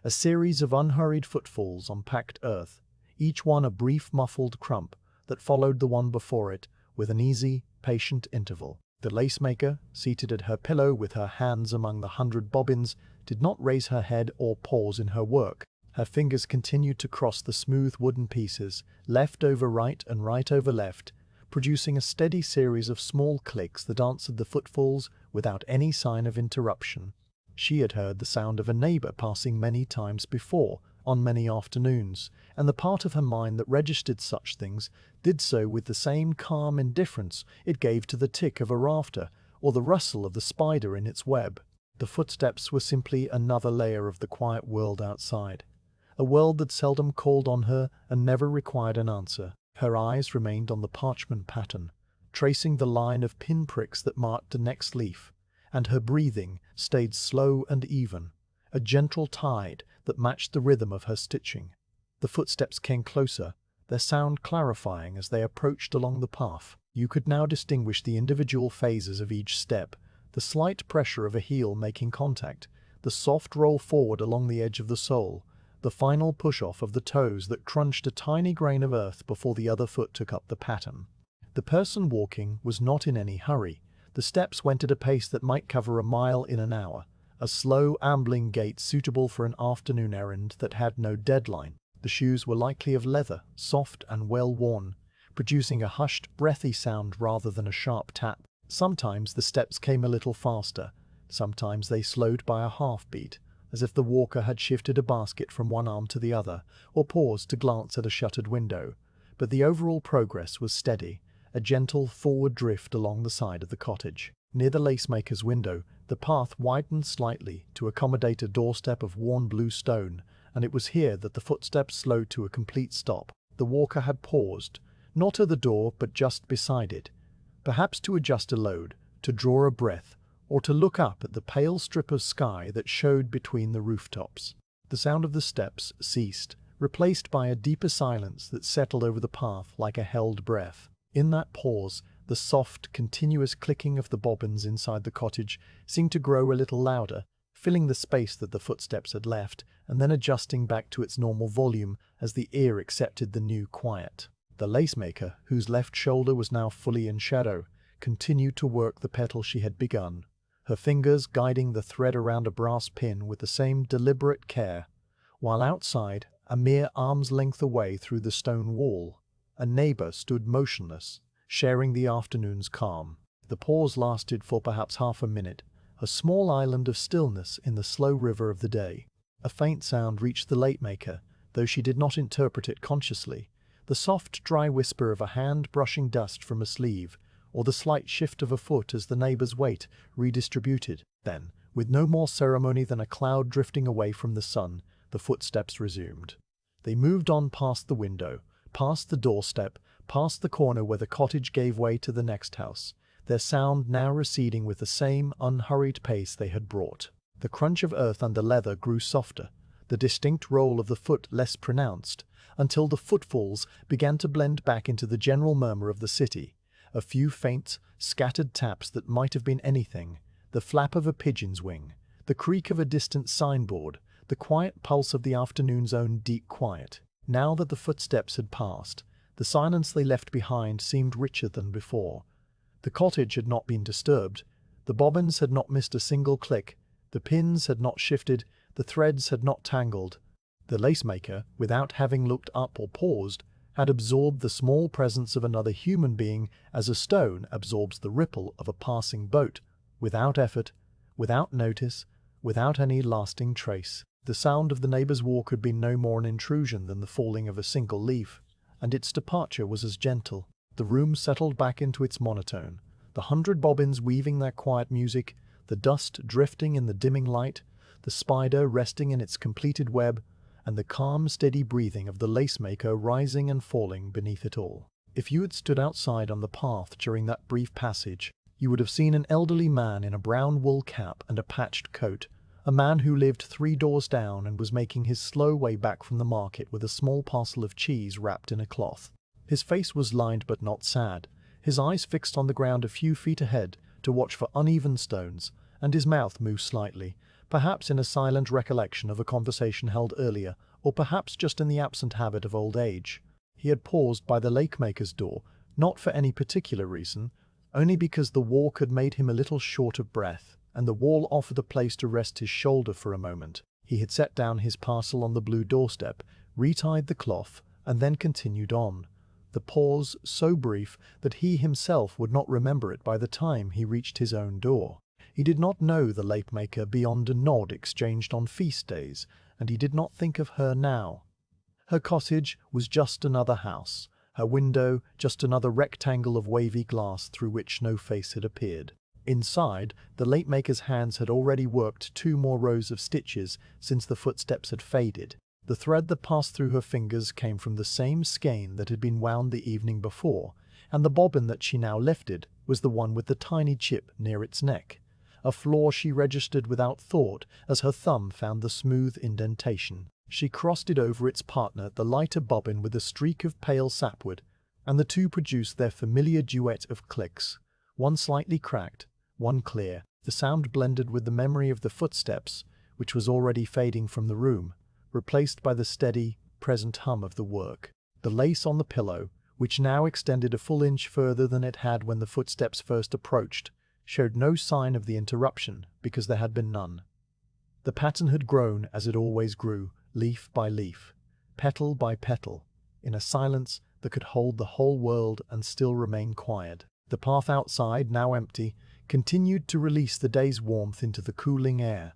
A series of unhurried footfalls on packed earth, each one a brief muffled crump that followed the one before it with an easy, patient interval. The lacemaker, seated at her pillow with her hands among the 100 bobbins, did not raise her head or pause in her work. Her fingers continued to cross the smooth wooden pieces, left over right and right over left, producing a steady series of small clicks that answered the footfalls without any sign of interruption. She had heard the sound of a neighbor passing many times before, on many afternoons, and the part of her mind that registered such things did so with the same calm indifference it gave to the tick of a rafter or the rustle of the spider in its web. The footsteps were simply another layer of the quiet world outside, a world that seldom called on her and never required an answer. Her eyes remained on the parchment pattern, tracing the line of pinpricks that marked the next leaf, and her breathing stayed slow and even, a gentle tide that matched the rhythm of her stitching. The footsteps came closer, their sound clarifying as they approached along the path. You could now distinguish the individual phases of each step, the slight pressure of a heel making contact, the soft roll forward along the edge of the sole, the final push-off of the toes that crunched a tiny grain of earth before the other foot took up the pattern. The person walking was not in any hurry. The steps went at a pace that might cover a mile in an hour, a slow, ambling gait suitable for an afternoon errand that had no deadline. The shoes were likely of leather, soft and well-worn, producing a hushed, breathy sound rather than a sharp tap. Sometimes the steps came a little faster, sometimes they slowed by a half-beat, as if the walker had shifted a basket from one arm to the other, or paused to glance at a shuttered window. But the overall progress was steady, a gentle forward drift along the side of the cottage. Near the lacemaker's window, the path widened slightly to accommodate a doorstep of worn blue stone, and it was here that the footsteps slowed to a complete stop. The walker had paused, not at the door but just beside it, perhaps to adjust a load, to draw a breath, or to look up at the pale strip of sky that showed between the rooftops. The sound of the steps ceased, replaced by a deeper silence that settled over the path like a held breath. In that pause, the soft, continuous clicking of the bobbins inside the cottage seemed to grow a little louder, filling the space that the footsteps had left, and then adjusting back to its normal volume as the ear accepted the new quiet. The lacemaker, whose left shoulder was now fully in shadow, continued to work the petal she had begun, her fingers guiding the thread around a brass pin with the same deliberate care, while outside, a mere arm's length away through the stone wall, a neighbor stood motionless, sharing the afternoon's calm. The pause lasted for perhaps half a minute, a small island of stillness in the slow river of the day. A faint sound reached the lacemaker, though she did not interpret it consciously, the soft, dry whisper of a hand brushing dust from a sleeve, or the slight shift of a foot as the neighbor's weight redistributed. Then, with no more ceremony than a cloud drifting away from the sun, the footsteps resumed. They moved on past the window, past the doorstep, past the corner where the cottage gave way to the next house, their sound now receding with the same unhurried pace they had brought. The crunch of earth under leather grew softer, the distinct roll of the foot less pronounced, until the footfalls began to blend back into the general murmur of the city. A few faint, scattered taps that might have been anything, the flap of a pigeon's wing, the creak of a distant signboard, the quiet pulse of the afternoon's own deep quiet. Now that the footsteps had passed, the silence they left behind seemed richer than before. The cottage had not been disturbed, the bobbins had not missed a single click, the pins had not shifted, the threads had not tangled. The lacemaker, without having looked up or paused, had absorbed the small presence of another human being as a stone absorbs the ripple of a passing boat, without effort, without notice, without any lasting trace. The sound of the neighbor's walk had been no more an intrusion than the falling of a single leaf, and its departure was as gentle. The room settled back into its monotone, the 100 bobbins weaving their quiet music, the dust drifting in the dimming light, the spider resting in its completed web, and the calm, steady breathing of the lacemaker rising and falling beneath it all. If you had stood outside on the path during that brief passage, you would have seen an elderly man in a brown wool cap and a patched coat, a man who lived 3 doors down and was making his slow way back from the market with a small parcel of cheese wrapped in a cloth. His face was lined but not sad, his eyes fixed on the ground a few feet ahead to watch for uneven stones, and his mouth moved slightly, perhaps in a silent recollection of a conversation held earlier, or perhaps just in the absent habit of old age. He had paused by the Lacemaker's door, not for any particular reason, only because the walk had made him a little short of breath, and the wall offered a place to rest his shoulder for a moment. He had set down his parcel on the blue doorstep, retied the cloth, and then continued on. The pause so brief that he himself would not remember it by the time he reached his own door. He did not know the Lacemaker beyond a nod exchanged on feast days, and he did not think of her now. Her cottage was just another house, her window just another rectangle of wavy glass through which no face had appeared. Inside, the Lacemaker's hands had already worked 2 more rows of stitches since the footsteps had faded. The thread that passed through her fingers came from the same skein that had been wound the evening before, and the bobbin that she now lifted was the one with the tiny chip near its neck, a flaw she registered without thought as her thumb found the smooth indentation. She crossed it over its partner, the lighter bobbin with a streak of pale sapwood, and the two produced their familiar duet of clicks, one slightly cracked, one clear. The sound blended with the memory of the footsteps, which was already fading from the room, replaced by the steady, present hum of the work. The lace on the pillow, which now extended a full inch further than it had when the footsteps first approached, showed no sign of the interruption because there had been none. The pattern had grown as it always grew, leaf by leaf, petal by petal, in a silence that could hold the whole world and still remain quiet. The path outside, now empty, continued to release the day's warmth into the cooling air.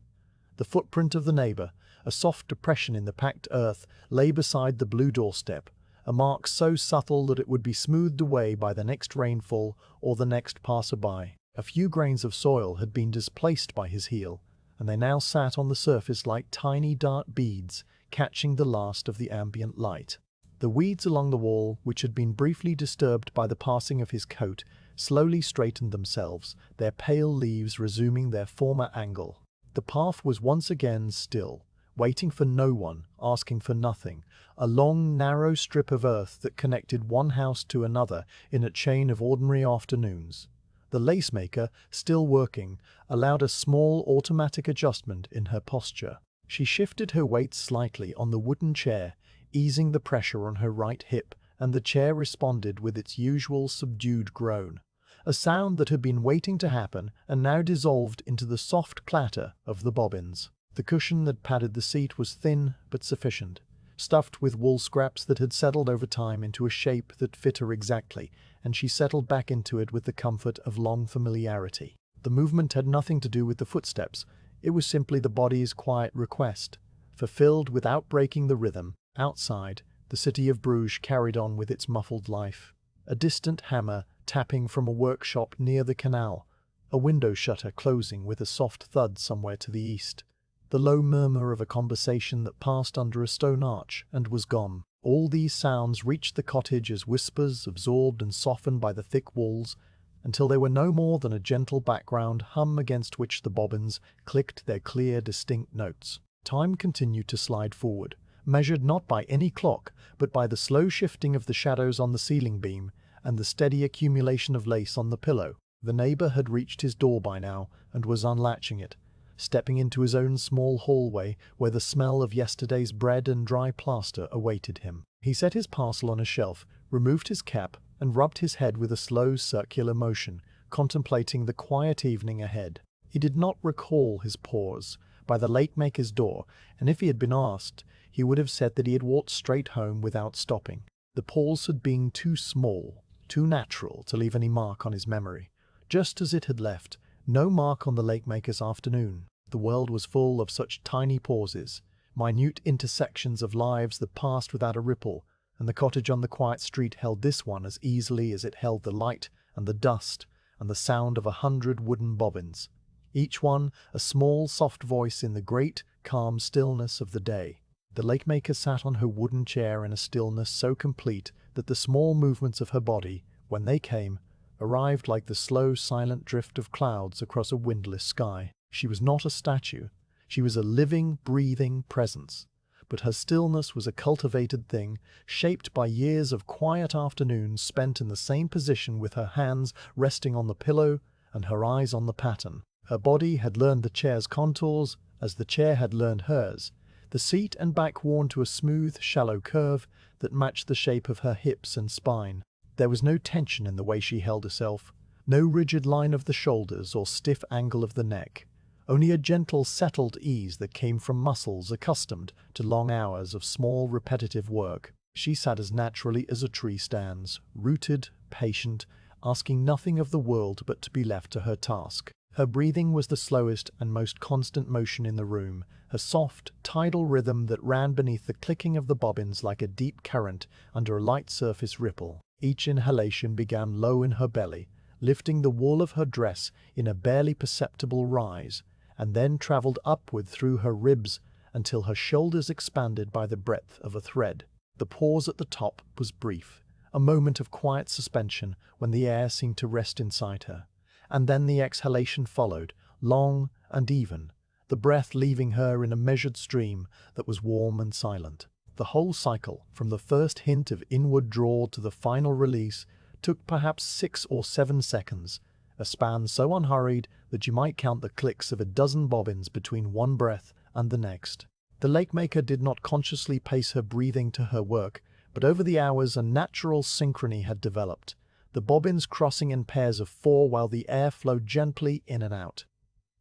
The footprint of the neighbor, a soft depression in the packed earth, lay beside the blue doorstep, a mark so subtle that it would be smoothed away by the next rainfall or the next passerby. A few grains of soil had been displaced by his heel, and they now sat on the surface like tiny dark beads, catching the last of the ambient light. The weeds along the wall, which had been briefly disturbed by the passing of his coat, slowly straightened themselves, their pale leaves resuming their former angle. The path was once again still, waiting for no one, asking for nothing, a long, narrow strip of earth that connected one house to another in a chain of ordinary afternoons. The Lacemaker, still working, allowed a small automatic adjustment in her posture. She shifted her weight slightly on the wooden chair, easing the pressure on her right hip, and the chair responded with its usual subdued groan, a sound that had been waiting to happen and now dissolved into the soft clatter of the bobbins. The cushion that padded the seat was thin but sufficient, stuffed with wool scraps that had settled over time into a shape that fit her exactly, and she settled back into it with the comfort of long familiarity. The movement had nothing to do with the footsteps, it was simply the body's quiet request, fulfilled without breaking the rhythm. Outside, the city of Bruges carried on with its muffled life. A distant hammer tapping from a workshop near the canal, a window shutter closing with a soft thud somewhere to the east, the low murmur of a conversation that passed under a stone arch and was gone. All these sounds reached the cottage as whispers, absorbed and softened by the thick walls, until they were no more than a gentle background hum against which the bobbins clicked their clear, distinct notes. Time continued to slide forward, measured not by any clock, but by the slow shifting of the shadows on the ceiling beam and the steady accumulation of lace on the pillow. The neighbor had reached his door by now and was unlatching it, stepping into his own small hallway where the smell of yesterday's bread and dry plaster awaited him. He set his parcel on a shelf, removed his cap, and rubbed his head with a slow circular motion, contemplating the quiet evening ahead. He did not recall his pause by the Lacemaker's door, and if he had been asked, he would have said that he had walked straight home without stopping. The pause had been too small, too natural to leave any mark on his memory. Just as it had left no mark on the Lacemaker's afternoon. The world was full of such tiny pauses, minute intersections of lives that passed without a ripple, and the cottage on the quiet street held this one as easily as it held the light and the dust and the sound of 100 wooden bobbins, each one a small soft voice in the great, calm stillness of the day. The Lacemaker sat on her wooden chair in a stillness so complete that the small movements of her body, when they came, arrived like the slow, silent drift of clouds across a windless sky. She was not a statue. She was a living, breathing presence. but her stillness was a cultivated thing, shaped by years of quiet afternoons spent in the same position with her hands resting on the pillow and her eyes on the pattern. Her body had learned the chair's contours as the chair had learned hers, the seat and back worn to a smooth, shallow curve that matched the shape of her hips and spine. There was no tension in the way she held herself, no rigid line of the shoulders or stiff angle of the neck, only a gentle, settled ease that came from muscles accustomed to long hours of small, repetitive work. She sat as naturally as a tree stands, rooted, patient, asking nothing of the world but to be left to her task. Her breathing was the slowest and most constant motion in the room, a soft, tidal rhythm that ran beneath the clicking of the bobbins like a deep current under a light surface ripple. Each inhalation began low in her belly, lifting the wool of her dress in a barely perceptible rise, and then traveled upward through her ribs until her shoulders expanded by the breadth of a thread. The pause at the top was brief, a moment of quiet suspension when the air seemed to rest inside her, and then the exhalation followed, long and even, the breath leaving her in a measured stream that was warm and silent. The whole cycle, from the first hint of inward draw to the final release, took perhaps 6 or 7 seconds, a span so unhurried that you might count the clicks of a dozen bobbins between one breath and the next. The Lacemaker did not consciously pace her breathing to her work, but over the hours a natural synchrony had developed, the bobbins crossing in pairs of 4 while the air flowed gently in and out.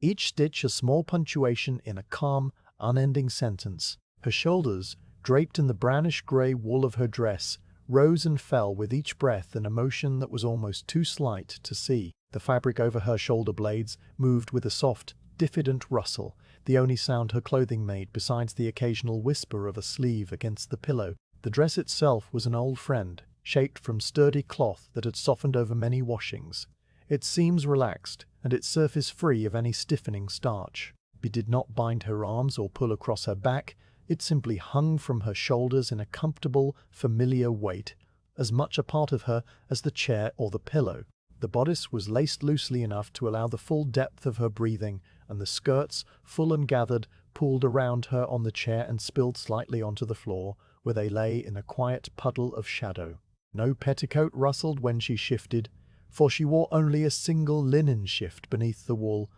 Each stitch a small punctuation in a calm, unending sentence. Her shoulders, draped in the brownish-grey wool of her dress, rose and fell with each breath in a motion that was almost too slight to see. The fabric over her shoulder blades moved with a soft, diffident rustle, the only sound her clothing made besides the occasional whisper of a sleeve against the pillow. The dress itself was an old friend, shaped from sturdy cloth that had softened over many washings, its seams relaxed and its surface free of any stiffening starch. It did not bind her arms or pull across her back, it simply hung from her shoulders in a comfortable, familiar weight, as much a part of her as the chair or the pillow. The bodice was laced loosely enough to allow the full depth of her breathing, and the skirts, full and gathered, pooled around her on the chair and spilled slightly onto the floor, where they lay in a quiet puddle of shadow. No petticoat rustled when she shifted, for she wore only a single linen shift beneath the wool,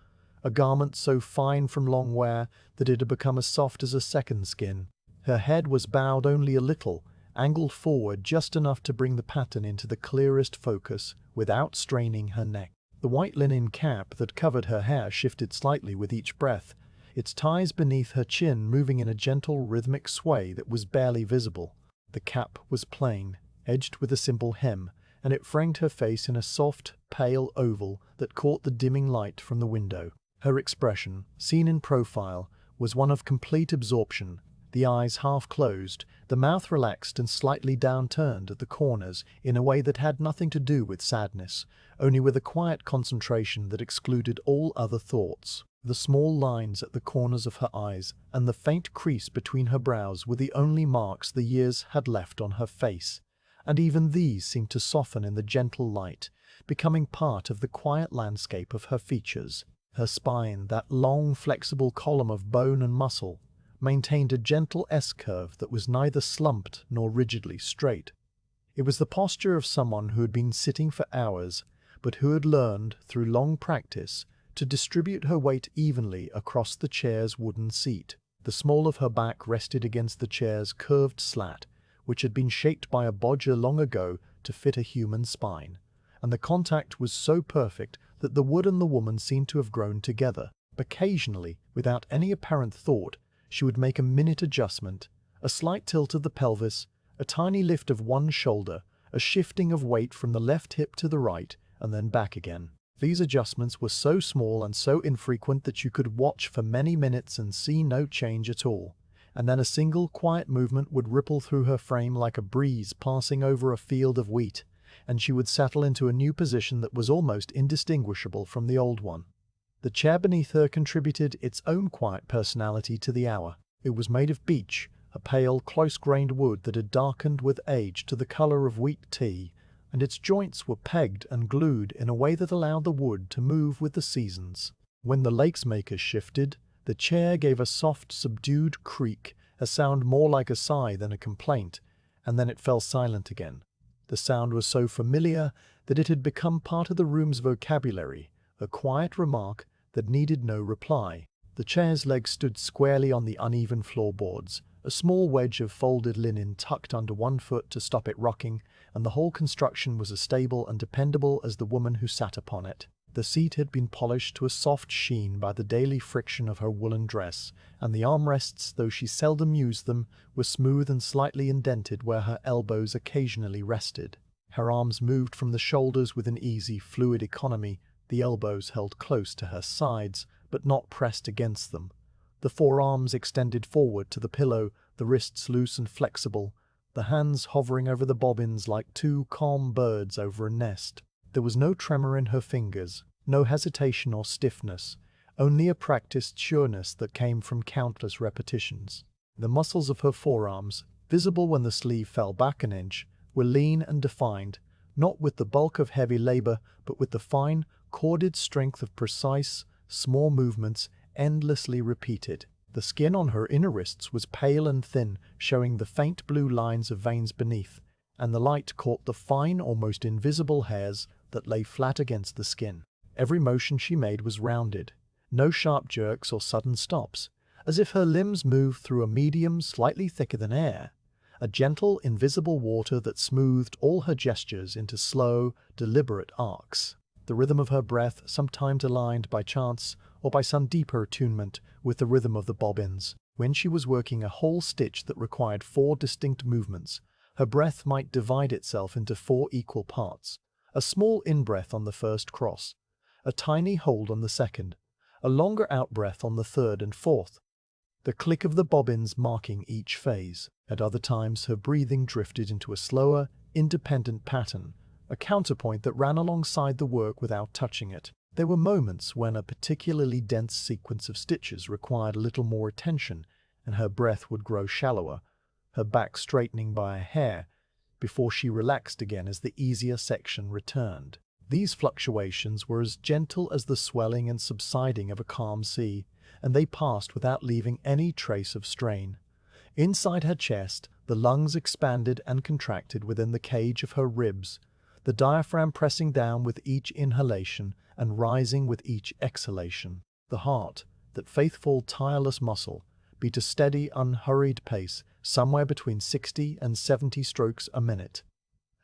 a garment so fine from long wear that it had become as soft as a second skin. Her head was bowed only a little, angled forward just enough to bring the pattern into the clearest focus without straining her neck. The white linen cap that covered her hair shifted slightly with each breath, its ties beneath her chin moving in a gentle rhythmic sway that was barely visible. The cap was plain, edged with a simple hem, and it framed her face in a soft, pale oval that caught the dimming light from the window. Her expression, seen in profile, was one of complete absorption, the eyes half closed, the mouth relaxed and slightly downturned at the corners in a way that had nothing to do with sadness, only with a quiet concentration that excluded all other thoughts. The small lines at the corners of her eyes and the faint crease between her brows were the only marks the years had left on her face, and even these seemed to soften in the gentle light, becoming part of the quiet landscape of her features. Her spine, that long, flexible column of bone and muscle, maintained a gentle S-curve that was neither slumped nor rigidly straight. It was the posture of someone who had been sitting for hours, but who had learned, through long practice, to distribute her weight evenly across the chair's wooden seat. The small of her back rested against the chair's curved slat, which had been shaped by a bodger long ago to fit a human spine, and the contact was so perfect that the wood and the woman seemed to have grown together. Occasionally, without any apparent thought, she would make a minute adjustment, a slight tilt of the pelvis, a tiny lift of one shoulder, a shifting of weight from the left hip to the right, and then back again. These adjustments were so small and so infrequent that you could watch for many minutes and see no change at all, and then a single quiet movement would ripple through her frame like a breeze passing over a field of wheat, and she would settle into a new position that was almost indistinguishable from the old one. The chair beneath her contributed its own quiet personality to the hour. It was made of beech, a pale, close-grained wood that had darkened with age to the color of wheat tea, and its joints were pegged and glued in a way that allowed the wood to move with the seasons. When the Lacemaker shifted, the chair gave a soft, subdued creak, a sound more like a sigh than a complaint, and then it fell silent again. The sound was so familiar that it had become part of the room's vocabulary, a quiet remark that needed no reply. The chair's legs stood squarely on the uneven floorboards, a small wedge of folded linen tucked under one foot to stop it rocking, and the whole construction was as stable and dependable as the woman who sat upon it. The seat had been polished to a soft sheen by the daily friction of her woolen dress, and the armrests, though she seldom used them, were smooth and slightly indented where her elbows occasionally rested. Her arms moved from the shoulders with an easy, fluid economy, the elbows held close to her sides, but not pressed against them. The forearms extended forward to the pillow, the wrists loose and flexible, the hands hovering over the bobbins like two calm birds over a nest. There was no tremor in her fingers, no hesitation or stiffness, only a practiced sureness that came from countless repetitions. The muscles of her forearms, visible when the sleeve fell back an inch, were lean and defined, not with the bulk of heavy labor, but with the fine, corded strength of precise, small movements endlessly repeated. The skin on her inner wrists was pale and thin, showing the faint blue lines of veins beneath, and the light caught the fine, almost invisible hairs that lay flat against the skin. Every motion she made was rounded, no sharp jerks or sudden stops, as if her limbs moved through a medium slightly thicker than air, a gentle, invisible water that smoothed all her gestures into slow, deliberate arcs. The rhythm of her breath, sometimes aligned by chance or by some deeper attunement with the rhythm of the bobbins. When she was working a whole stitch that required 4 distinct movements, her breath might divide itself into 4 equal parts. A small in-breath on the first cross, a tiny hold on the second, a longer out-breath on the third and fourth, the click of the bobbins marking each phase. At other times her breathing drifted into a slower, independent pattern, a counterpoint that ran alongside the work without touching it. There were moments when a particularly dense sequence of stitches required a little more attention, and her breath would grow shallower, her back straightening by a hair, before she relaxed again as the easier section returned. These fluctuations were as gentle as the swelling and subsiding of a calm sea, and they passed without leaving any trace of strain. Inside her chest, the lungs expanded and contracted within the cage of her ribs, the diaphragm pressing down with each inhalation and rising with each exhalation. The heart, that faithful, tireless muscle, beat a steady, unhurried pace somewhere between 60 and 70 strokes a minute,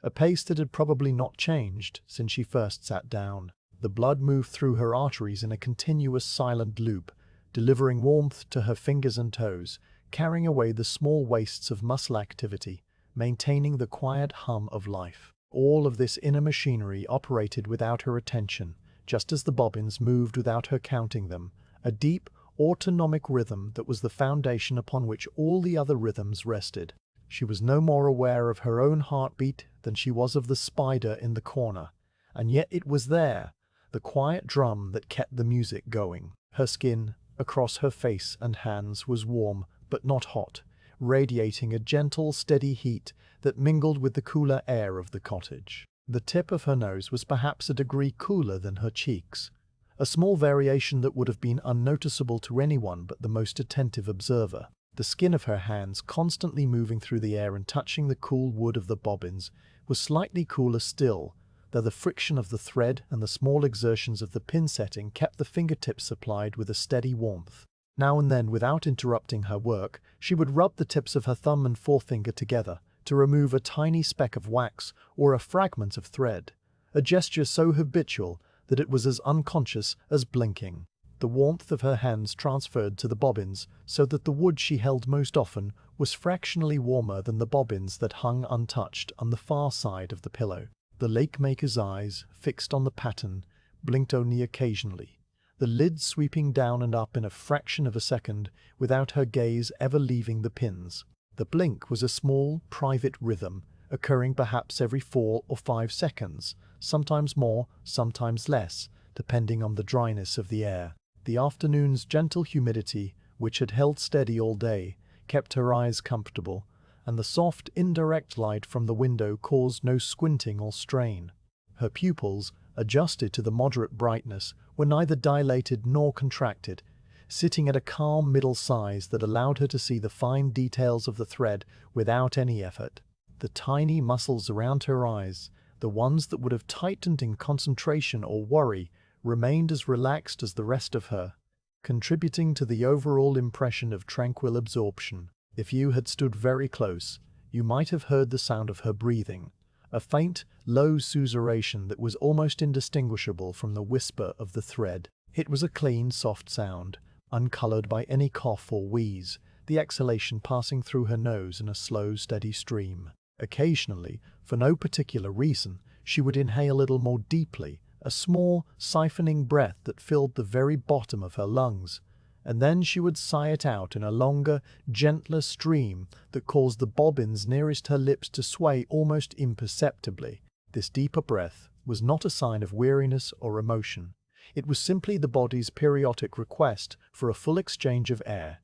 a pace that had probably not changed since she first sat down. The blood moved through her arteries in a continuous silent loop, delivering warmth to her fingers and toes, carrying away the small wastes of muscle activity, maintaining the quiet hum of life. All of this inner machinery operated without her attention, just as the bobbins moved without her counting them, a deep, autonomic rhythm that was the foundation upon which all the other rhythms rested. She was no more aware of her own heartbeat than she was of the spider in the corner, and yet it was there, the quiet drum that kept the music going. Her skin, across her face and hands, was warm, but not hot, radiating a gentle, steady heat that mingled with the cooler air of the cottage. The tip of her nose was perhaps a degree cooler than her cheeks, a small variation that would have been unnoticeable to anyone but the most attentive observer. The skin of her hands, constantly moving through the air and touching the cool wood of the bobbins, was slightly cooler still, though the friction of the thread and the small exertions of the pin setting kept the fingertips supplied with a steady warmth. Now and then, without interrupting her work, she would rub the tips of her thumb and forefinger together to remove a tiny speck of wax or a fragment of thread, a gesture so habitual that it was as unconscious as blinking. The warmth of her hands transferred to the bobbins, so that the wood she held most often was fractionally warmer than the bobbins that hung untouched on the far side of the pillow. The Lacemaker's eyes, fixed on the pattern, blinked only occasionally, the lids sweeping down and up in a fraction of a second without her gaze ever leaving the pins. The blink was a small, private rhythm, occurring perhaps every 4 or 5 seconds, sometimes more, sometimes less, depending on the dryness of the air. The afternoon's gentle humidity, which had held steady all day, kept her eyes comfortable, and the soft, indirect light from the window caused no squinting or strain. Her pupils, adjusted to the moderate brightness, were neither dilated nor contracted, sitting at a calm middle size that allowed her to see the fine details of the thread without any effort. The tiny muscles around her eyes, the ones that would have tightened in concentration or worry, remained as relaxed as the rest of her, contributing to the overall impression of tranquil absorption. If you had stood very close, you might have heard the sound of her breathing, a faint, low susurration that was almost indistinguishable from the whisper of the thread. It was a clean, soft sound, uncolored by any cough or wheeze, the exhalation passing through her nose in a slow, steady stream. Occasionally, for no particular reason, she would inhale a little more deeply, a small, siphoning breath that filled the very bottom of her lungs, and then she would sigh it out in a longer, gentler stream that caused the bobbins nearest her lips to sway almost imperceptibly. This deeper breath was not a sign of weariness or emotion. It was simply the body's periodic request for a full exchange of air,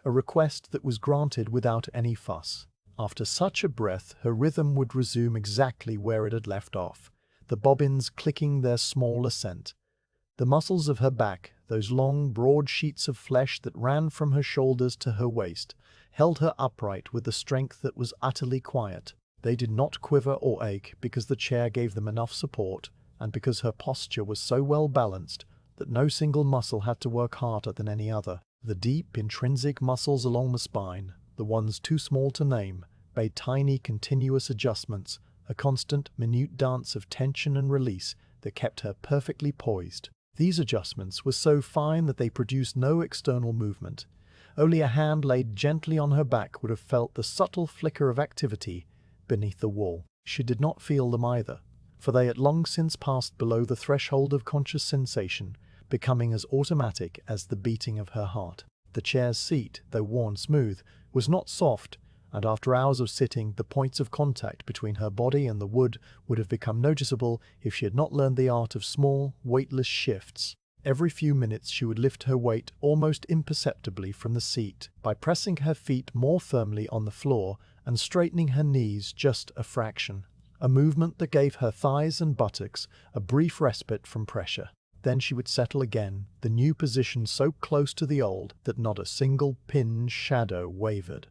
a request that was granted without any fuss. After such a breath, her rhythm would resume exactly where it had left off, the bobbins clicking their small ascent. The muscles of her back, those long, broad sheets of flesh that ran from her shoulders to her waist, held her upright with a strength that was utterly quiet. They did not quiver or ache because the chair gave them enough support, and because her posture was so well balanced that no single muscle had to work harder than any other. The deep, intrinsic muscles along the spine, the ones too small to name, made tiny, continuous adjustments, a constant, minute dance of tension and release that kept her perfectly poised. These adjustments were so fine that they produced no external movement. Only a hand laid gently on her back would have felt the subtle flicker of activity beneath the wall. She did not feel them either, for they had long since passed below the threshold of conscious sensation, becoming as automatic as the beating of her heart. The chair's seat, though worn smooth, was not soft, and after hours of sitting, the points of contact between her body and the wood would have become noticeable if she had not learned the art of small, weightless shifts. Every few minutes she would lift her weight almost imperceptibly from the seat by pressing her feet more firmly on the floor and straightening her knees just a fraction, a movement that gave her thighs and buttocks a brief respite from pressure. Then she would settle again, the new position so close to the old that not a single pin's shadow wavered.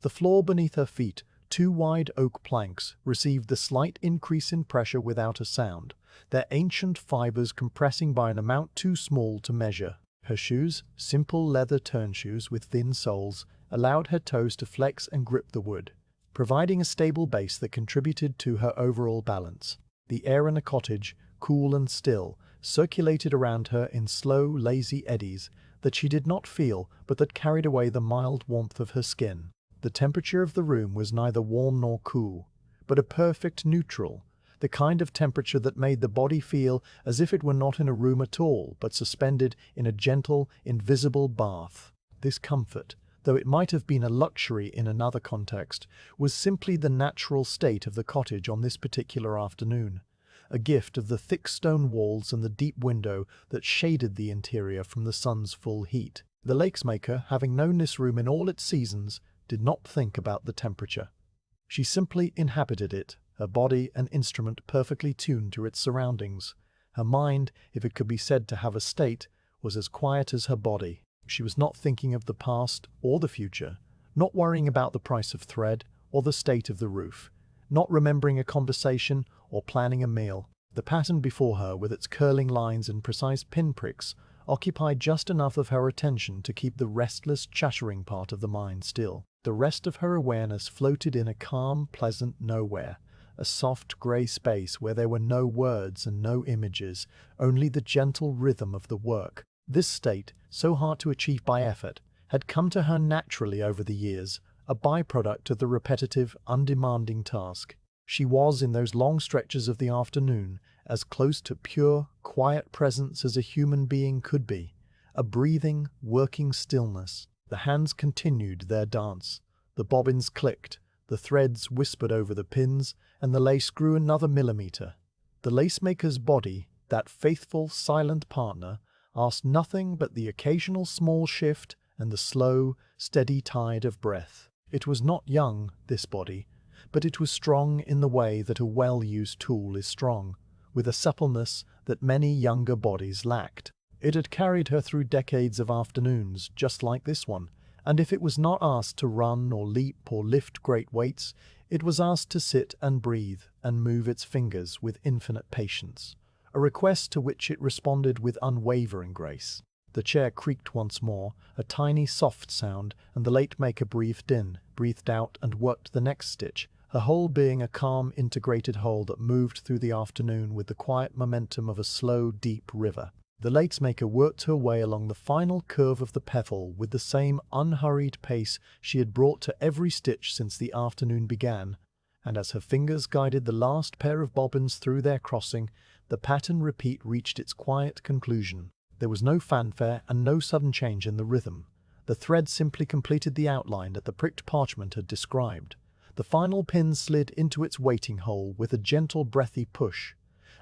The floor beneath her feet, two wide oak planks, received the slight increase in pressure without a sound, their ancient fibers compressing by an amount too small to measure. Her shoes, simple leather turnshoes with thin soles, allowed her toes to flex and grip the wood, providing a stable base that contributed to her overall balance. The air in the cottage, cool and still, circulated around her in slow, lazy eddies that she did not feel but that carried away the mild warmth of her skin. The temperature of the room was neither warm nor cool, but a perfect neutral, the kind of temperature that made the body feel as if it were not in a room at all, but suspended in a gentle, invisible bath. This comfort, though it might have been a luxury in another context, was simply the natural state of the cottage on this particular afternoon, a gift of the thick stone walls and the deep window that shaded the interior from the sun's full heat. The Lacemaker, having known this room in all its seasons, did not think about the temperature. She simply inhabited it, her body an instrument perfectly tuned to its surroundings. Her mind, if it could be said to have a state, was as quiet as her body. She was not thinking of the past or the future, not worrying about the price of thread or the state of the roof, not remembering a conversation or planning a meal. The pattern before her, with its curling lines and precise pinpricks, occupied just enough of her attention to keep the restless, chattering part of the mind still. The rest of her awareness floated in a calm, pleasant nowhere, a soft grey space where there were no words and no images, only the gentle rhythm of the work. This state, so hard to achieve by effort, had come to her naturally over the years, a byproduct of the repetitive, undemanding task. She was, in those long stretches of the afternoon, as close to pure, quiet presence as a human being could be, a breathing, working stillness. The hands continued their dance. The bobbins clicked, the threads whispered over the pins, and the lace grew another millimeter. The lacemaker's body, that faithful, silent partner, asked nothing but the occasional small shift and the slow, steady tide of breath. It was not young, this body, but it was strong in the way that a well-used tool is strong, with a suppleness that many younger bodies lacked. It had carried her through decades of afternoons, just like this one, and if it was not asked to run or leap or lift great weights, it was asked to sit and breathe and move its fingers with infinite patience, a request to which it responded with unwavering grace. The chair creaked once more, a tiny soft sound, and the Lacemaker breathed in, breathed out, and worked the next stitch, her whole being a calm, integrated whole that moved through the afternoon with the quiet momentum of a slow, deep river. The Lacemaker worked her way along the final curve of the petal with the same unhurried pace she had brought to every stitch since the afternoon began, and as her fingers guided the last pair of bobbins through their crossing, the pattern repeat reached its quiet conclusion. There was no fanfare and no sudden change in the rhythm. The thread simply completed the outline that the pricked parchment had described. The final pin slid into its waiting hole with a gentle, breathy push,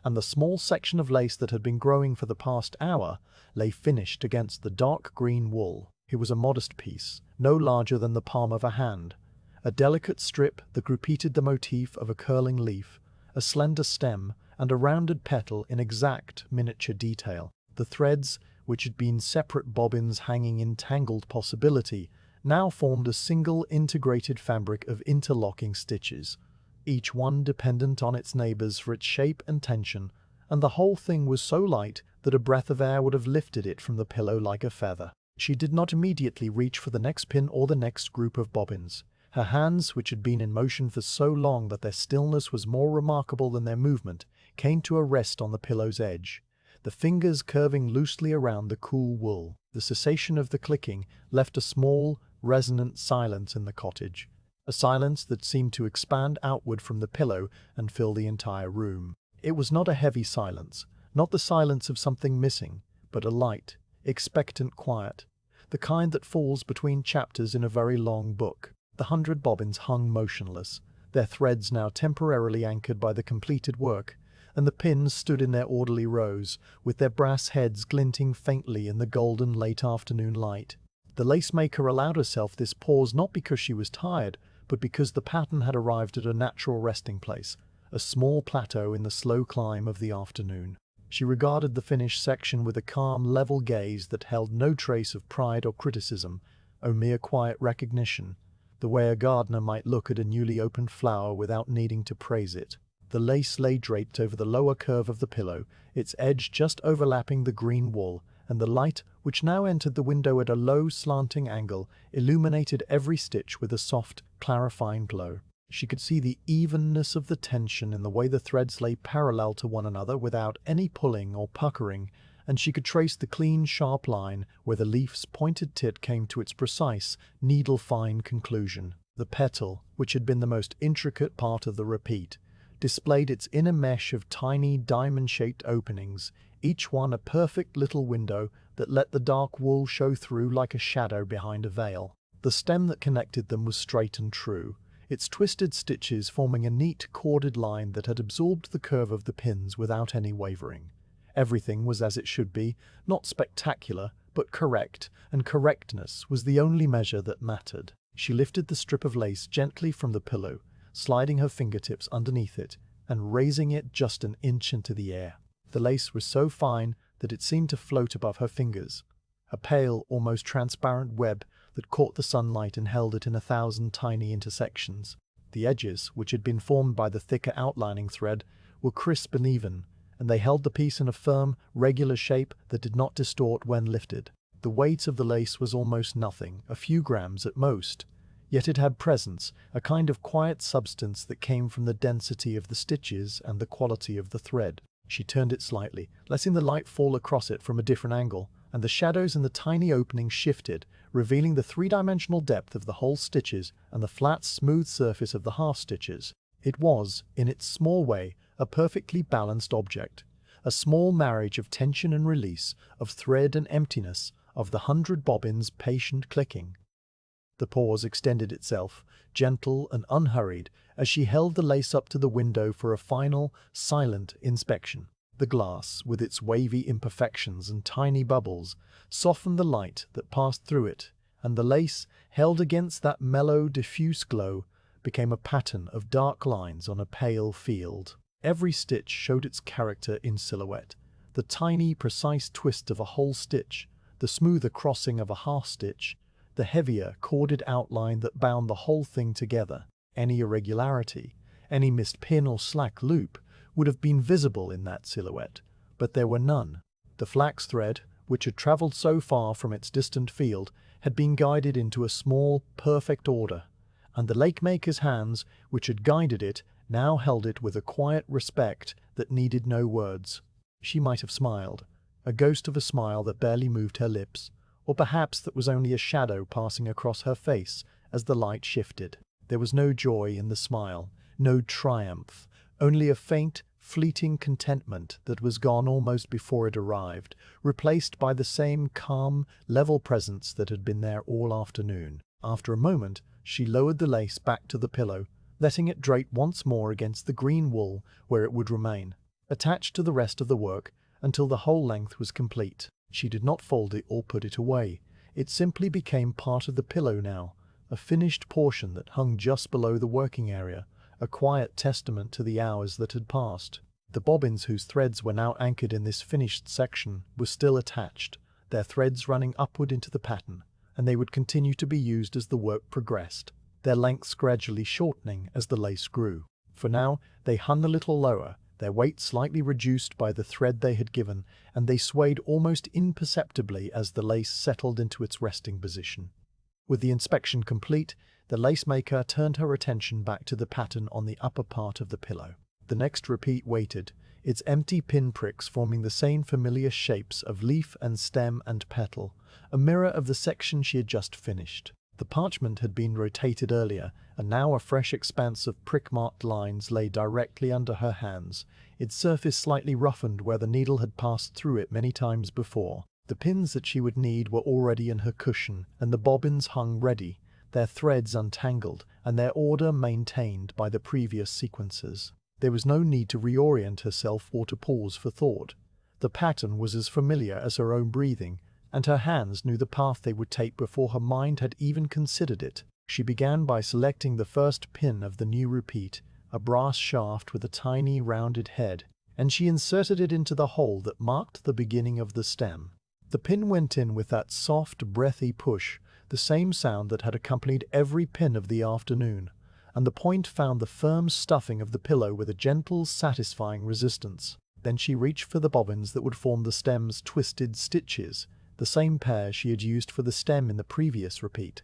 and the small section of lace that had been growing for the past hour lay finished against the dark green wool. It was a modest piece, no larger than the palm of a hand, a delicate strip that repeated the motif of a curling leaf, a slender stem, and a rounded petal in exact miniature detail. The threads, which had been separate bobbins hanging in tangled possibility, now formed a single integrated fabric of interlocking stitches, each one dependent on its neighbors for its shape and tension, and the whole thing was so light that a breath of air would have lifted it from the pillow like a feather. She did not immediately reach for the next pin or the next group of bobbins. Her hands, which had been in motion for so long that their stillness was more remarkable than their movement, came to a rest on the pillow's edge, the fingers curving loosely around the cool wool. The cessation of the clicking left a small, resonant silence in the cottage, a silence that seemed to expand outward from the pillow and fill the entire room. It was not a heavy silence, not the silence of something missing, but a light, expectant quiet, the kind that falls between chapters in a very long book. The 100 bobbins hung motionless, their threads now temporarily anchored by the completed work, and the pins stood in their orderly rows, with their brass heads glinting faintly in the golden late afternoon light. The Lacemaker allowed herself this pause not because she was tired, but because the pattern had arrived at a natural resting place, a small plateau in the slow climb of the afternoon. She regarded the finished section with a calm, level gaze that held no trace of pride or criticism, only a quiet recognition, the way a gardener might look at a newly opened flower without needing to praise it. The lace lay draped over the lower curve of the pillow, its edge just overlapping the green wool, and the light, which now entered the window at a low, slanting angle, illuminated every stitch with a soft, clarifying glow. She could see the evenness of the tension in the way the threads lay parallel to one another without any pulling or puckering, and she could trace the clean, sharp line where the leaf's pointed tip came to its precise, needle-fine conclusion. The petal, which had been the most intricate part of the repeat, displayed its inner mesh of tiny, diamond-shaped openings, each one a perfect little window that let the dark wool show through like a shadow behind a veil. The stem that connected them was straight and true, its twisted stitches forming a neat, corded line that had absorbed the curve of the pins without any wavering. Everything was as it should be, not spectacular, but correct, and correctness was the only measure that mattered. She lifted the strip of lace gently from the pillow, sliding her fingertips underneath it and raising it just an inch into the air. The lace was so fine that it seemed to float above her fingers, a pale, almost transparent web that caught the sunlight and held it in 1,000 tiny intersections. The edges, which had been formed by the thicker outlining thread, were crisp and even, and they held the piece in a firm, regular shape that did not distort when lifted. The weight of the lace was almost nothing, a few grams at most, yet it had presence, a kind of quiet substance that came from the density of the stitches and the quality of the thread. She turned it slightly, letting the light fall across it from a different angle, and the shadows in the tiny opening shifted, revealing the three-dimensional depth of the whole stitches and the flat, smooth surface of the half-stitches. It was, in its small way, a perfectly balanced object, a small marriage of tension and release, of thread and emptiness, of the 100 bobbins' patient clicking. The pause extended itself, gentle and unhurried, as she held the lace up to the window for a final, silent inspection. The glass, with its wavy imperfections and tiny bubbles, softened the light that passed through it, and the lace, held against that mellow, diffuse glow, became a pattern of dark lines on a pale field. Every stitch showed its character in silhouette, The tiny, precise twist of a whole stitch, the smoother crossing of a half stitch, the heavier, corded outline that bound the whole thing together. Any irregularity, any missed pin or slack loop would have been visible in that silhouette, but there were none. The flax thread, which had travelled so far from its distant field, had been guided into a small, perfect order, and the Lacemaker's hands, which had guided it, now held it with a quiet respect that needed no words. She might have smiled, a ghost of a smile that barely moved her lips, or perhaps that was only a shadow passing across her face as the light shifted. There was no joy in the smile, no triumph, only a faint, fleeting contentment that was gone almost before it arrived, replaced by the same calm, level presence that had been there all afternoon. After a moment, she lowered the lace back to the pillow, letting it drape once more against the green wool where it would remain, attached to the rest of the work until the whole length was complete. She did not fold it or put it away. It simply became part of the pillow now, a finished portion that hung just below the working area, a quiet testament to the hours that had passed. The bobbins whose threads were now anchored in this finished section were still attached, their threads running upward into the pattern, and they would continue to be used as the work progressed, their lengths gradually shortening as the lace grew. For now, they hung a little lower, their weight slightly reduced by the thread they had given, and they swayed almost imperceptibly as the lace settled into its resting position. With the inspection complete, the Lacemaker turned her attention back to the pattern on the upper part of the pillow. The next repeat waited, its empty pinpricks forming the same familiar shapes of leaf and stem and petal, a mirror of the section she had just finished. The parchment had been rotated earlier, and now a fresh expanse of prick-marked lines lay directly under her hands, its surface slightly roughened where the needle had passed through it many times before. The pins that she would need were already in her cushion, and the bobbins hung ready, their threads untangled, and their order maintained by the previous sequences. There was no need to reorient herself or to pause for thought. The pattern was as familiar as her own breathing, and her hands knew the path they would take before her mind had even considered it. She began by selecting the first pin of the new repeat, a brass shaft with a tiny rounded head, and she inserted it into the hole that marked the beginning of the stem. The pin went in with that soft, breathy push, the same sound that had accompanied every pin of the afternoon, and the point found the firm stuffing of the pillow with a gentle, satisfying resistance. Then she reached for the bobbins that would form the stem's twisted stitches, the same pair she had used for the stem in the previous repeat,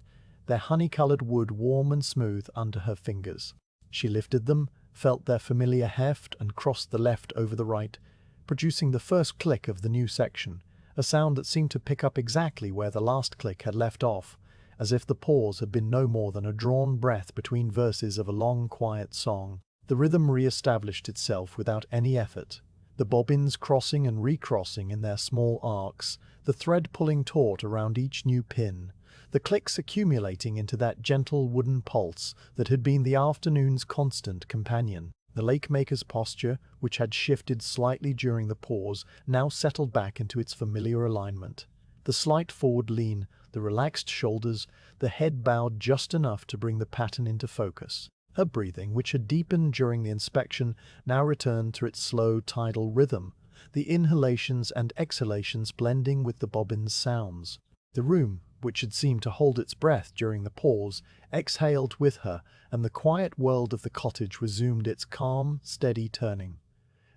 their honey-coloured wood warm and smooth under her fingers. She lifted them, felt their familiar heft, and crossed the left over the right, producing the first click of the new section, a sound that seemed to pick up exactly where the last click had left off, as if the pause had been no more than a drawn breath between verses of a long, quiet song. The rhythm re-established itself without any effort, the bobbins crossing and recrossing in their small arcs, the thread pulling taut around each new pin, the clicks accumulating into that gentle wooden pulse that had been the afternoon's constant companion. The Lacemaker's posture, which had shifted slightly during the pause, now settled back into its familiar alignment. The slight forward lean, the relaxed shoulders, the head bowed just enough to bring the pattern into focus. Her breathing, which had deepened during the inspection, now returned to its slow tidal rhythm, the inhalations and exhalations blending with the bobbin's sounds. The room, which had seemed to hold its breath during the pause, exhaled with her, and the quiet world of the cottage resumed its calm, steady turning.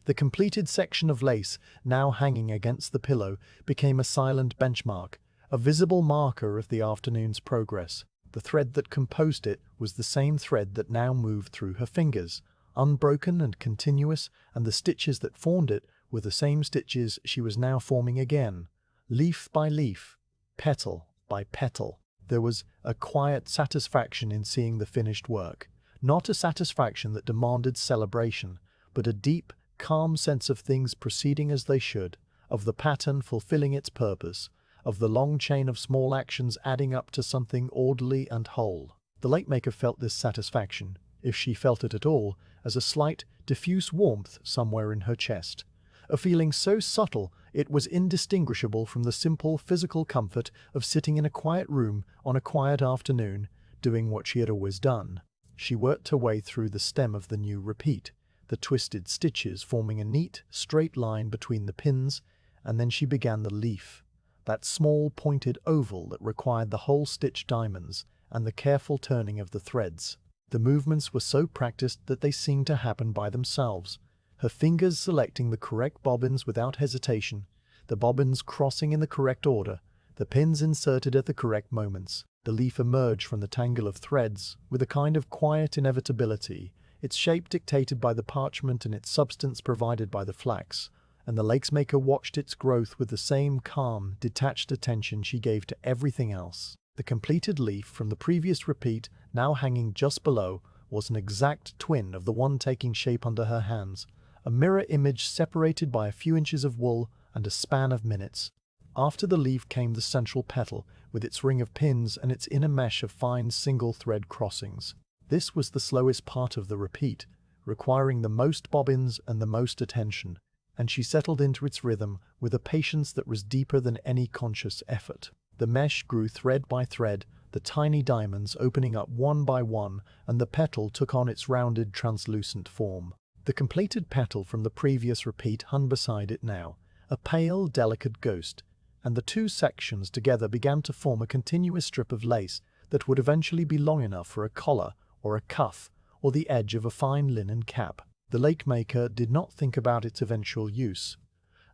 The completed section of lace, now hanging against the pillow, became a silent benchmark, a visible marker of the afternoon's progress. The thread that composed it was the same thread that now moved through her fingers, unbroken and continuous, and the stitches that formed it were the same stitches she was now forming again, leaf by leaf, petal by petal. There was a quiet satisfaction in seeing the finished work, not a satisfaction that demanded celebration, but a deep, calm sense of things proceeding as they should, of the pattern fulfilling its purpose, of the long chain of small actions adding up to something orderly and whole. The Lacemaker felt this satisfaction, if she felt it at all, as a slight, diffuse warmth somewhere in her chest, a feeling so subtle it was indistinguishable from the simple physical comfort of sitting in a quiet room on a quiet afternoon, doing what she had always done. She worked her way through the stem of the new repeat, the twisted stitches forming a neat, straight line between the pins, and then she began the leaf, that small pointed oval that required the whole stitch diamonds and the careful turning of the threads. The movements were so practiced that they seemed to happen by themselves, her fingers selecting the correct bobbins without hesitation, the bobbins crossing in the correct order, the pins inserted at the correct moments. The leaf emerged from the tangle of threads with a kind of quiet inevitability, its shape dictated by the parchment and its substance provided by the flax, and the Lacemaker watched its growth with the same calm, detached attention she gave to everything else. The completed leaf from the previous repeat, now hanging just below, was an exact twin of the one taking shape under her hands, a mirror image separated by a few inches of wool and a span of minutes. After the leaf came the central petal, with its ring of pins and its inner mesh of fine single-thread crossings. This was the slowest part of the repeat, requiring the most bobbins and the most attention, and she settled into its rhythm with a patience that was deeper than any conscious effort. The mesh grew thread by thread, the tiny diamonds opening up one by one, and the petal took on its rounded, translucent form. The completed petal from the previous repeat hung beside it now, a pale, delicate ghost, and the two sections together began to form a continuous strip of lace that would eventually be long enough for a collar or a cuff or the edge of a fine linen cap. The Lacemaker did not think about its eventual use.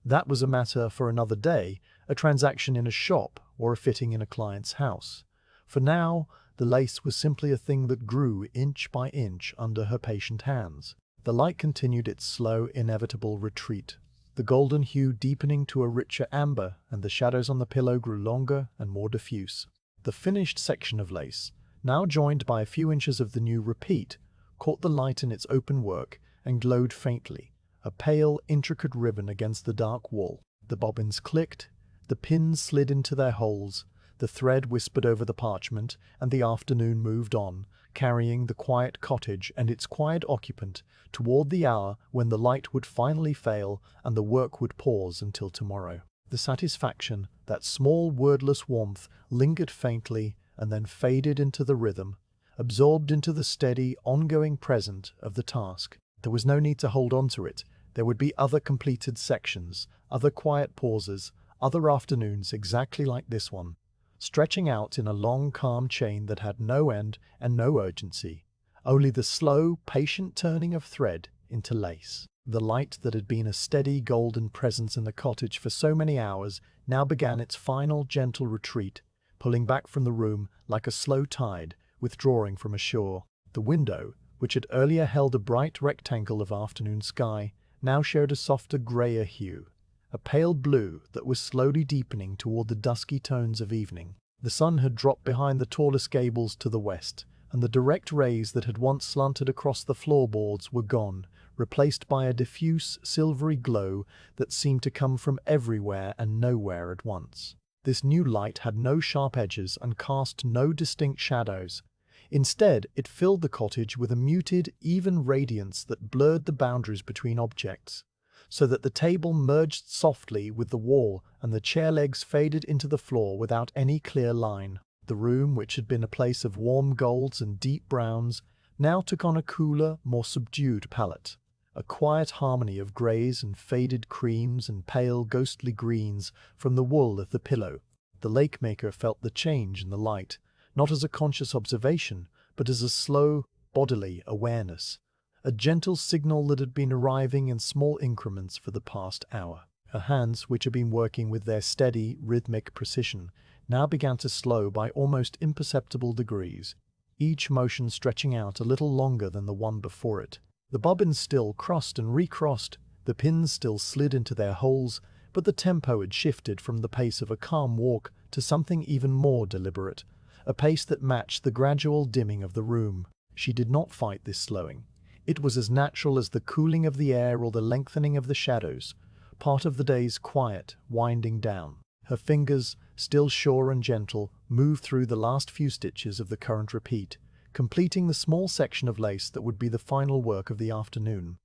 That was a matter for another day, a transaction in a shop or a fitting in a client's house. For now, the lace was simply a thing that grew inch by inch under her patient hands. The light continued its slow, inevitable retreat, the golden hue deepening to a richer amber, and the shadows on the pillow grew longer and more diffuse. The finished section of lace, now joined by a few inches of the new repeat, caught the light in its open work and glowed faintly, a pale, intricate ribbon against the dark wall. The bobbins clicked, the pins slid into their holes, the thread whispered over the parchment, and the afternoon moved on, carrying the quiet cottage and its quiet occupant toward the hour when the light would finally fail and the work would pause until tomorrow. The satisfaction, that small wordless warmth, lingered faintly and then faded into the rhythm, absorbed into the steady, ongoing present of the task. There was no need to hold on to it. There would be other completed sections, other quiet pauses, other afternoons exactly like this one, stretching out in a long, calm chain that had no end and no urgency, only the slow, patient turning of thread into lace. The light that had been a steady, golden presence in the cottage for so many hours now began its final, gentle retreat, pulling back from the room like a slow tide, withdrawing from a shore. The window, which had earlier held a bright rectangle of afternoon sky, now showed a softer, grayer hue, a pale blue that was slowly deepening toward the dusky tones of evening. The sun had dropped behind the tallest gables to the west, and the direct rays that had once slanted across the floorboards were gone, replaced by a diffuse, silvery glow that seemed to come from everywhere and nowhere at once. This new light had no sharp edges and cast no distinct shadows. Instead, it filled the cottage with a muted, even radiance that blurred the boundaries between objects, so that the table merged softly with the wall and the chair legs faded into the floor without any clear line. The room, which had been a place of warm golds and deep browns, now took on a cooler, more subdued palette, a quiet harmony of greys and faded creams and pale, ghostly greens from the wool of the pillow. The Lacemaker felt the change in the light, not as a conscious observation, but as a slow, bodily awareness, a gentle signal that had been arriving in small increments for the past hour. Her hands, which had been working with their steady, rhythmic precision, now began to slow by almost imperceptible degrees, each motion stretching out a little longer than the one before it. The bobbins still crossed and recrossed, the pins still slid into their holes, but the tempo had shifted from the pace of a calm walk to something even more deliberate, a pace that matched the gradual dimming of the room. She did not fight this slowing. It was as natural as the cooling of the air or the lengthening of the shadows, part of the day's quiet, winding down. Her fingers, still sure and gentle, moved through the last few stitches of the current repeat, completing the small section of lace that would be the final work of the afternoon.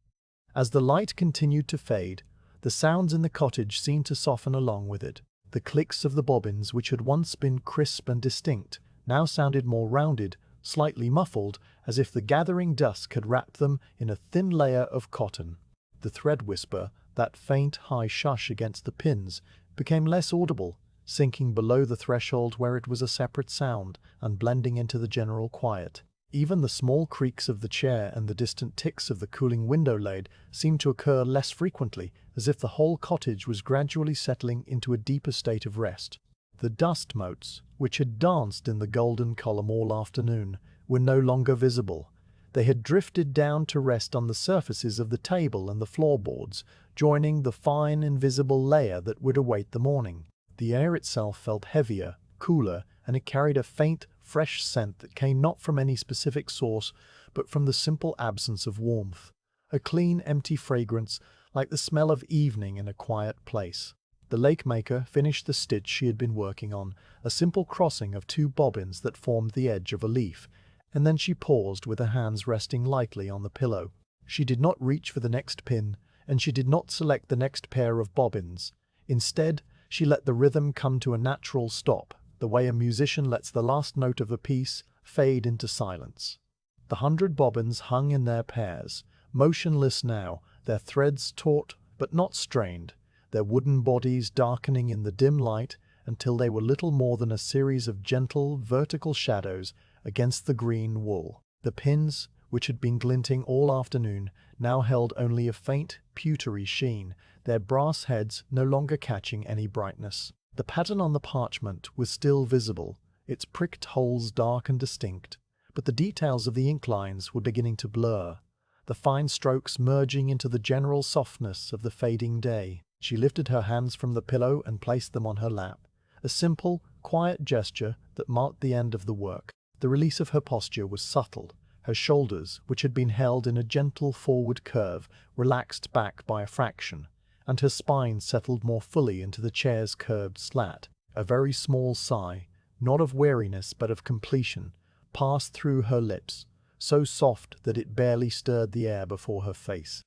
As the light continued to fade, the sounds in the cottage seemed to soften along with it. The clicks of the bobbins, which had once been crisp and distinct, now sounded more rounded, slightly muffled, as if the gathering dusk had wrapped them in a thin layer of cotton. The thread whisper, that faint high shush against the pins, became less audible, sinking below the threshold where it was a separate sound and blending into the general quiet. Even the small creaks of the chair and the distant ticks of the cooling window blade seemed to occur less frequently, as if the whole cottage was gradually settling into a deeper state of rest. The dust motes, which had danced in the golden column all afternoon, were no longer visible. They had drifted down to rest on the surfaces of the table and the floorboards, joining the fine invisible layer that would await the morning. The air itself felt heavier, cooler, and it carried a faint, fresh scent that came not from any specific source, but from the simple absence of warmth. A clean, empty fragrance, like the smell of evening in a quiet place. The Lacemaker finished the stitch she had been working on, a simple crossing of two bobbins that formed the edge of a leaf, and then she paused with her hands resting lightly on the pillow. She did not reach for the next pin, and she did not select the next pair of bobbins. Instead, she let the rhythm come to a natural stop, the way a musician lets the last note of a piece fade into silence. The 100 bobbins hung in their pairs, motionless now, their threads taut but not strained, their wooden bodies darkening in the dim light until they were little more than a series of gentle, vertical shadows against the green wool. The pins, which had been glinting all afternoon, now held only a faint, pewtery sheen, their brass heads no longer catching any brightness. The pattern on the parchment was still visible, its pricked holes dark and distinct, but the details of the ink lines were beginning to blur, the fine strokes merging into the general softness of the fading day. She lifted her hands from the pillow and placed them on her lap, a simple, quiet gesture that marked the end of the work. The release of her posture was subtle. Her shoulders, which had been held in a gentle forward curve, relaxed back by a fraction, and her spine settled more fully into the chair's curved slat. A very small sigh, not of weariness but of completion, passed through her lips, so soft that it barely stirred the air before her face.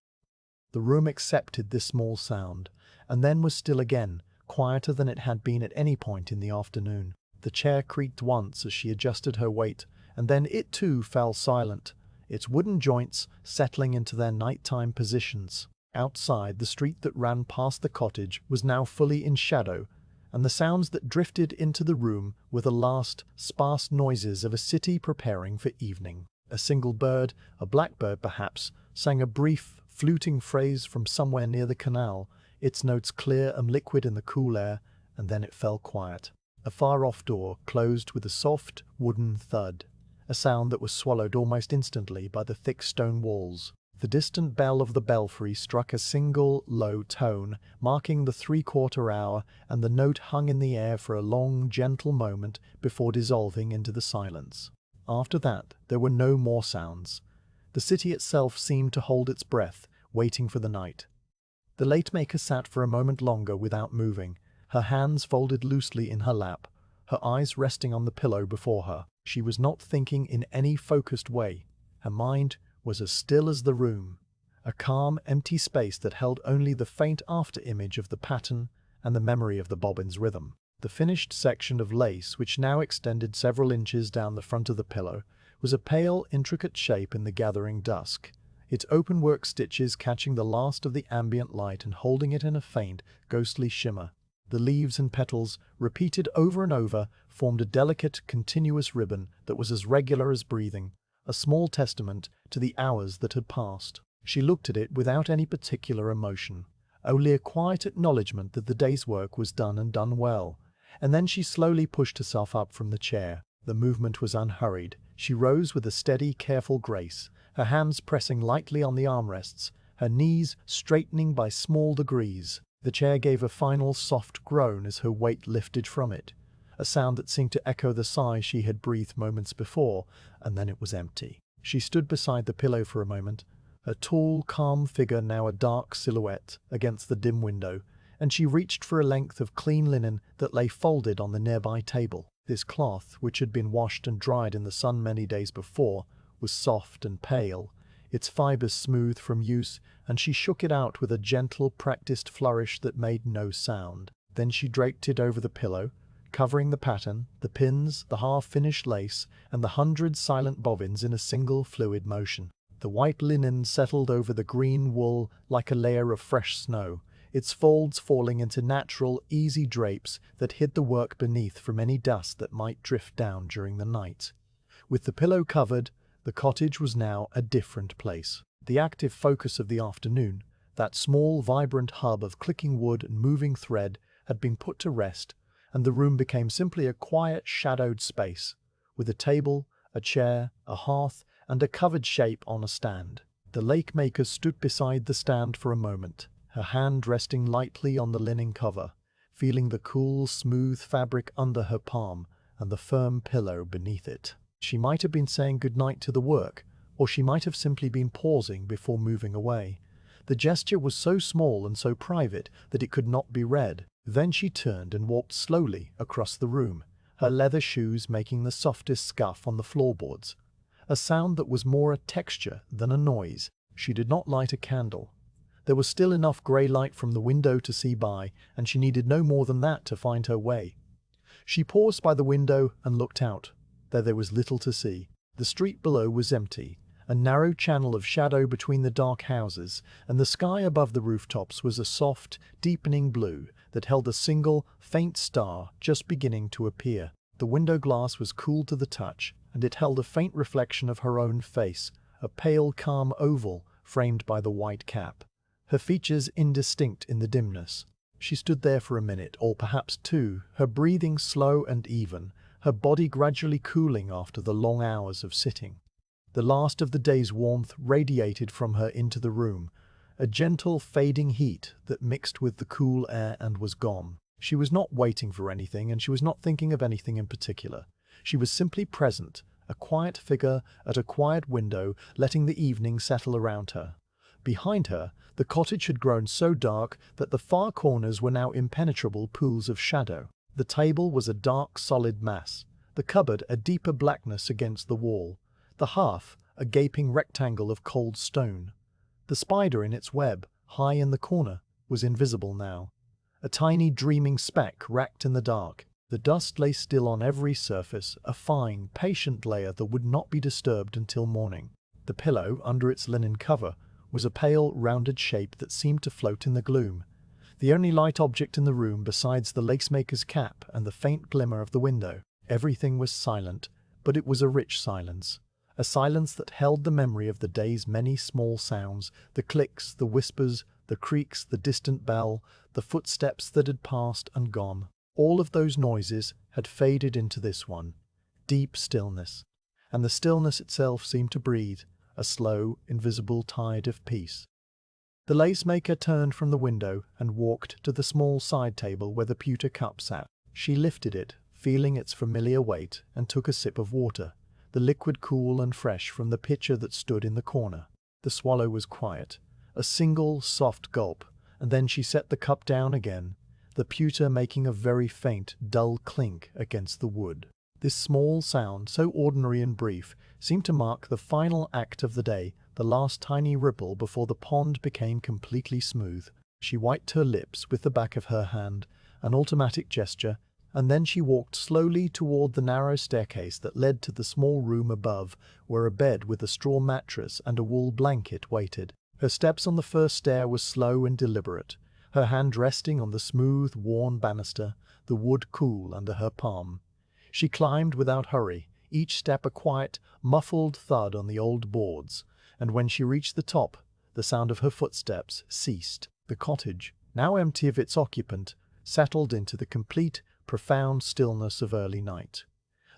The room accepted this small sound, and then was still again, quieter than it had been at any point in the afternoon. The chair creaked once as she adjusted her weight, and then it too fell silent, its wooden joints settling into their nighttime positions. Outside, the street that ran past the cottage was now fully in shadow, and the sounds that drifted into the room were the last, sparse noises of a city preparing for evening. A single bird, a blackbird perhaps, sang a brief, fluting phrase from somewhere near the canal, its notes clear and liquid in the cool air, and then it fell quiet. A far-off door closed with a soft, wooden thud, a sound that was swallowed almost instantly by the thick stone walls. The distant bell of the belfry struck a single, low tone, marking the 3/4 hour, and the note hung in the air for a long, gentle moment before dissolving into the silence. After that, there were no more sounds. The city itself seemed to hold its breath, waiting for the night. The Lacemaker sat for a moment longer without moving, her hands folded loosely in her lap, her eyes resting on the pillow before her. She was not thinking in any focused way. Her mind was as still as the room, a calm, empty space that held only the faint after-image of the pattern and the memory of the bobbin's rhythm. The finished section of lace, which now extended several inches down the front of the pillow, was a pale, intricate shape in the gathering dusk, its open-work stitches catching the last of the ambient light and holding it in a faint, ghostly shimmer. The leaves and petals, repeated over and over, formed a delicate, continuous ribbon that was as regular as breathing, a small testament to the hours that had passed. She looked at it without any particular emotion, only a quiet acknowledgement that the day's work was done and done well, and then she slowly pushed herself up from the chair. The movement was unhurried. She rose with a steady, careful grace, her hands pressing lightly on the armrests, her knees straightening by small degrees. The chair gave a final soft groan as her weight lifted from it, a sound that seemed to echo the sigh she had breathed moments before, and then it was empty. She stood beside the pillow for a moment, her tall, calm figure now a dark silhouette against the dim window, and she reached for a length of clean linen that lay folded on the nearby table. This cloth, which had been washed and dried in the sun many days before, was soft and pale, its fibers smooth from use, and she shook it out with a gentle, practiced flourish that made no sound. Then she draped it over the pillow, covering the pattern, the pins, the half-finished lace, and the 100 silent bobbins in a single fluid motion. The white linen settled over the green wool like a layer of fresh snow, its folds falling into natural, easy drapes that hid the work beneath from any dust that might drift down during the night. With the pillow covered, the cottage was now a different place. The active focus of the afternoon, that small, vibrant hub of clicking wood and moving thread, had been put to rest, and the room became simply a quiet, shadowed space, with a table, a chair, a hearth, and a covered shape on a stand. The Lacemaker stood beside the stand for a moment, her hand resting lightly on the linen cover, feeling the cool, smooth fabric under her palm and the firm pillow beneath it. She might have been saying goodnight to the work, or she might have simply been pausing before moving away. The gesture was so small and so private that it could not be read. Then she turned and walked slowly across the room, her leather shoes making the softest scuff on the floorboards, a sound that was more a texture than a noise. She did not light a candle. There was still enough grey light from the window to see by, and she needed no more than that to find her way. She paused by the window and looked out. There was little to see. The street below was empty, a narrow channel of shadow between the dark houses, and the sky above the rooftops was a soft, deepening blue that held a single, faint star just beginning to appear. The window glass was cool to the touch, and it held a faint reflection of her own face, a pale, calm oval framed by the white cap, her features indistinct in the dimness. She stood there for a minute, or perhaps two, her breathing slow and even, her body gradually cooling after the long hours of sitting. The last of the day's warmth radiated from her into the room, a gentle fading heat that mixed with the cool air and was gone. She was not waiting for anything, and she was not thinking of anything in particular. She was simply present, a quiet figure at a quiet window, letting the evening settle around her. Behind her, the cottage had grown so dark that the far corners were now impenetrable pools of shadow. The table was a dark, solid mass, the cupboard a deeper blackness against the wall, the hearth a gaping rectangle of cold stone. The spider in its web, high in the corner, was invisible now, a tiny dreaming speck racked in the dark. The dust lay still on every surface, a fine, patient layer that would not be disturbed until morning. The pillow, under its linen cover, was a pale, rounded shape that seemed to float in the gloom, the only light object in the room besides the lacemaker's cap and the faint glimmer of the window. Everything was silent, but it was a rich silence, a silence that held the memory of the day's many small sounds, the clicks, the whispers, the creaks, the distant bell, the footsteps that had passed and gone. All of those noises had faded into this one, deep stillness, and the stillness itself seemed to breathe, a slow, invisible tide of peace. The lacemaker turned from the window and walked to the small side table where the pewter cup sat. She lifted it, feeling its familiar weight, and took a sip of water, the liquid cool and fresh from the pitcher that stood in the corner. The swallow was quiet, a single soft gulp, and then she set the cup down again, the pewter making a very faint, dull clink against the wood. This small sound, so ordinary and brief, seemed to mark the final act of the day, the last tiny ripple before the pond became completely smooth. She wiped her lips with the back of her hand, an automatic gesture, and then she walked slowly toward the narrow staircase that led to the small room above, where a bed with a straw mattress and a wool blanket waited. Her steps on the first stair were slow and deliberate, her hand resting on the smooth, worn banister, the wood cool under her palm. She climbed without hurry, each step a quiet, muffled thud on the old boards, and when she reached the top, the sound of her footsteps ceased. The cottage, now empty of its occupant, settled into the complete, profound stillness of early night.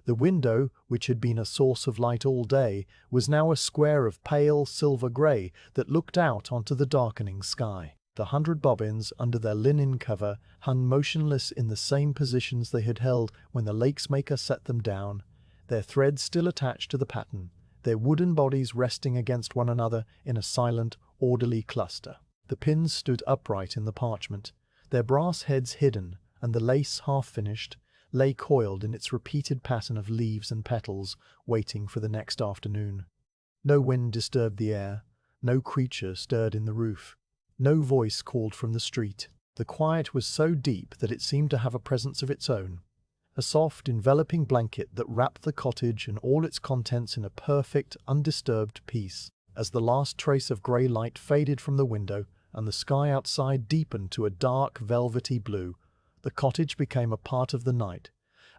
The window, which had been a source of light all day, was now a square of pale silver grey that looked out onto the darkening sky. The 100 bobbins under their linen cover hung motionless in the same positions they had held when the lacemaker set them down, their threads still attached to the pattern, their wooden bodies resting against one another in a silent, orderly cluster. The pins stood upright in the parchment, their brass heads hidden, and the lace, half-finished, lay coiled in its repeated pattern of leaves and petals, waiting for the next afternoon. No wind disturbed the air, no creature stirred in the roof, no voice called from the street. The quiet was so deep that it seemed to have a presence of its own, a soft, enveloping blanket that wrapped the cottage and all its contents in a perfect, undisturbed peace. As the last trace of grey light faded from the window and the sky outside deepened to a dark, velvety blue, the cottage became a part of the night,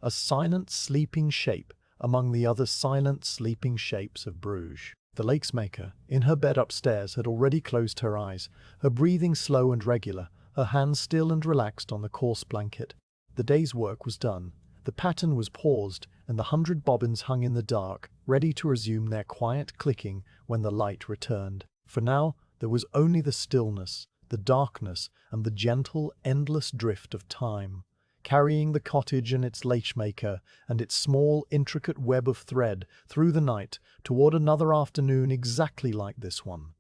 a silent, sleeping shape among the other silent, sleeping shapes of Bruges. The Lacemaker, in her bed upstairs, had already closed her eyes, her breathing slow and regular, her hands still and relaxed on the coarse blanket. The day's work was done. The pattern was paused, and the 100 bobbins hung in the dark, ready to resume their quiet clicking when the light returned. For now, there was only the stillness, the darkness, and the gentle, endless drift of time, carrying the cottage and its Lacemaker and its small, intricate web of thread through the night toward another afternoon exactly like this one,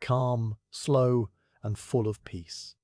calm, slow, and full of peace.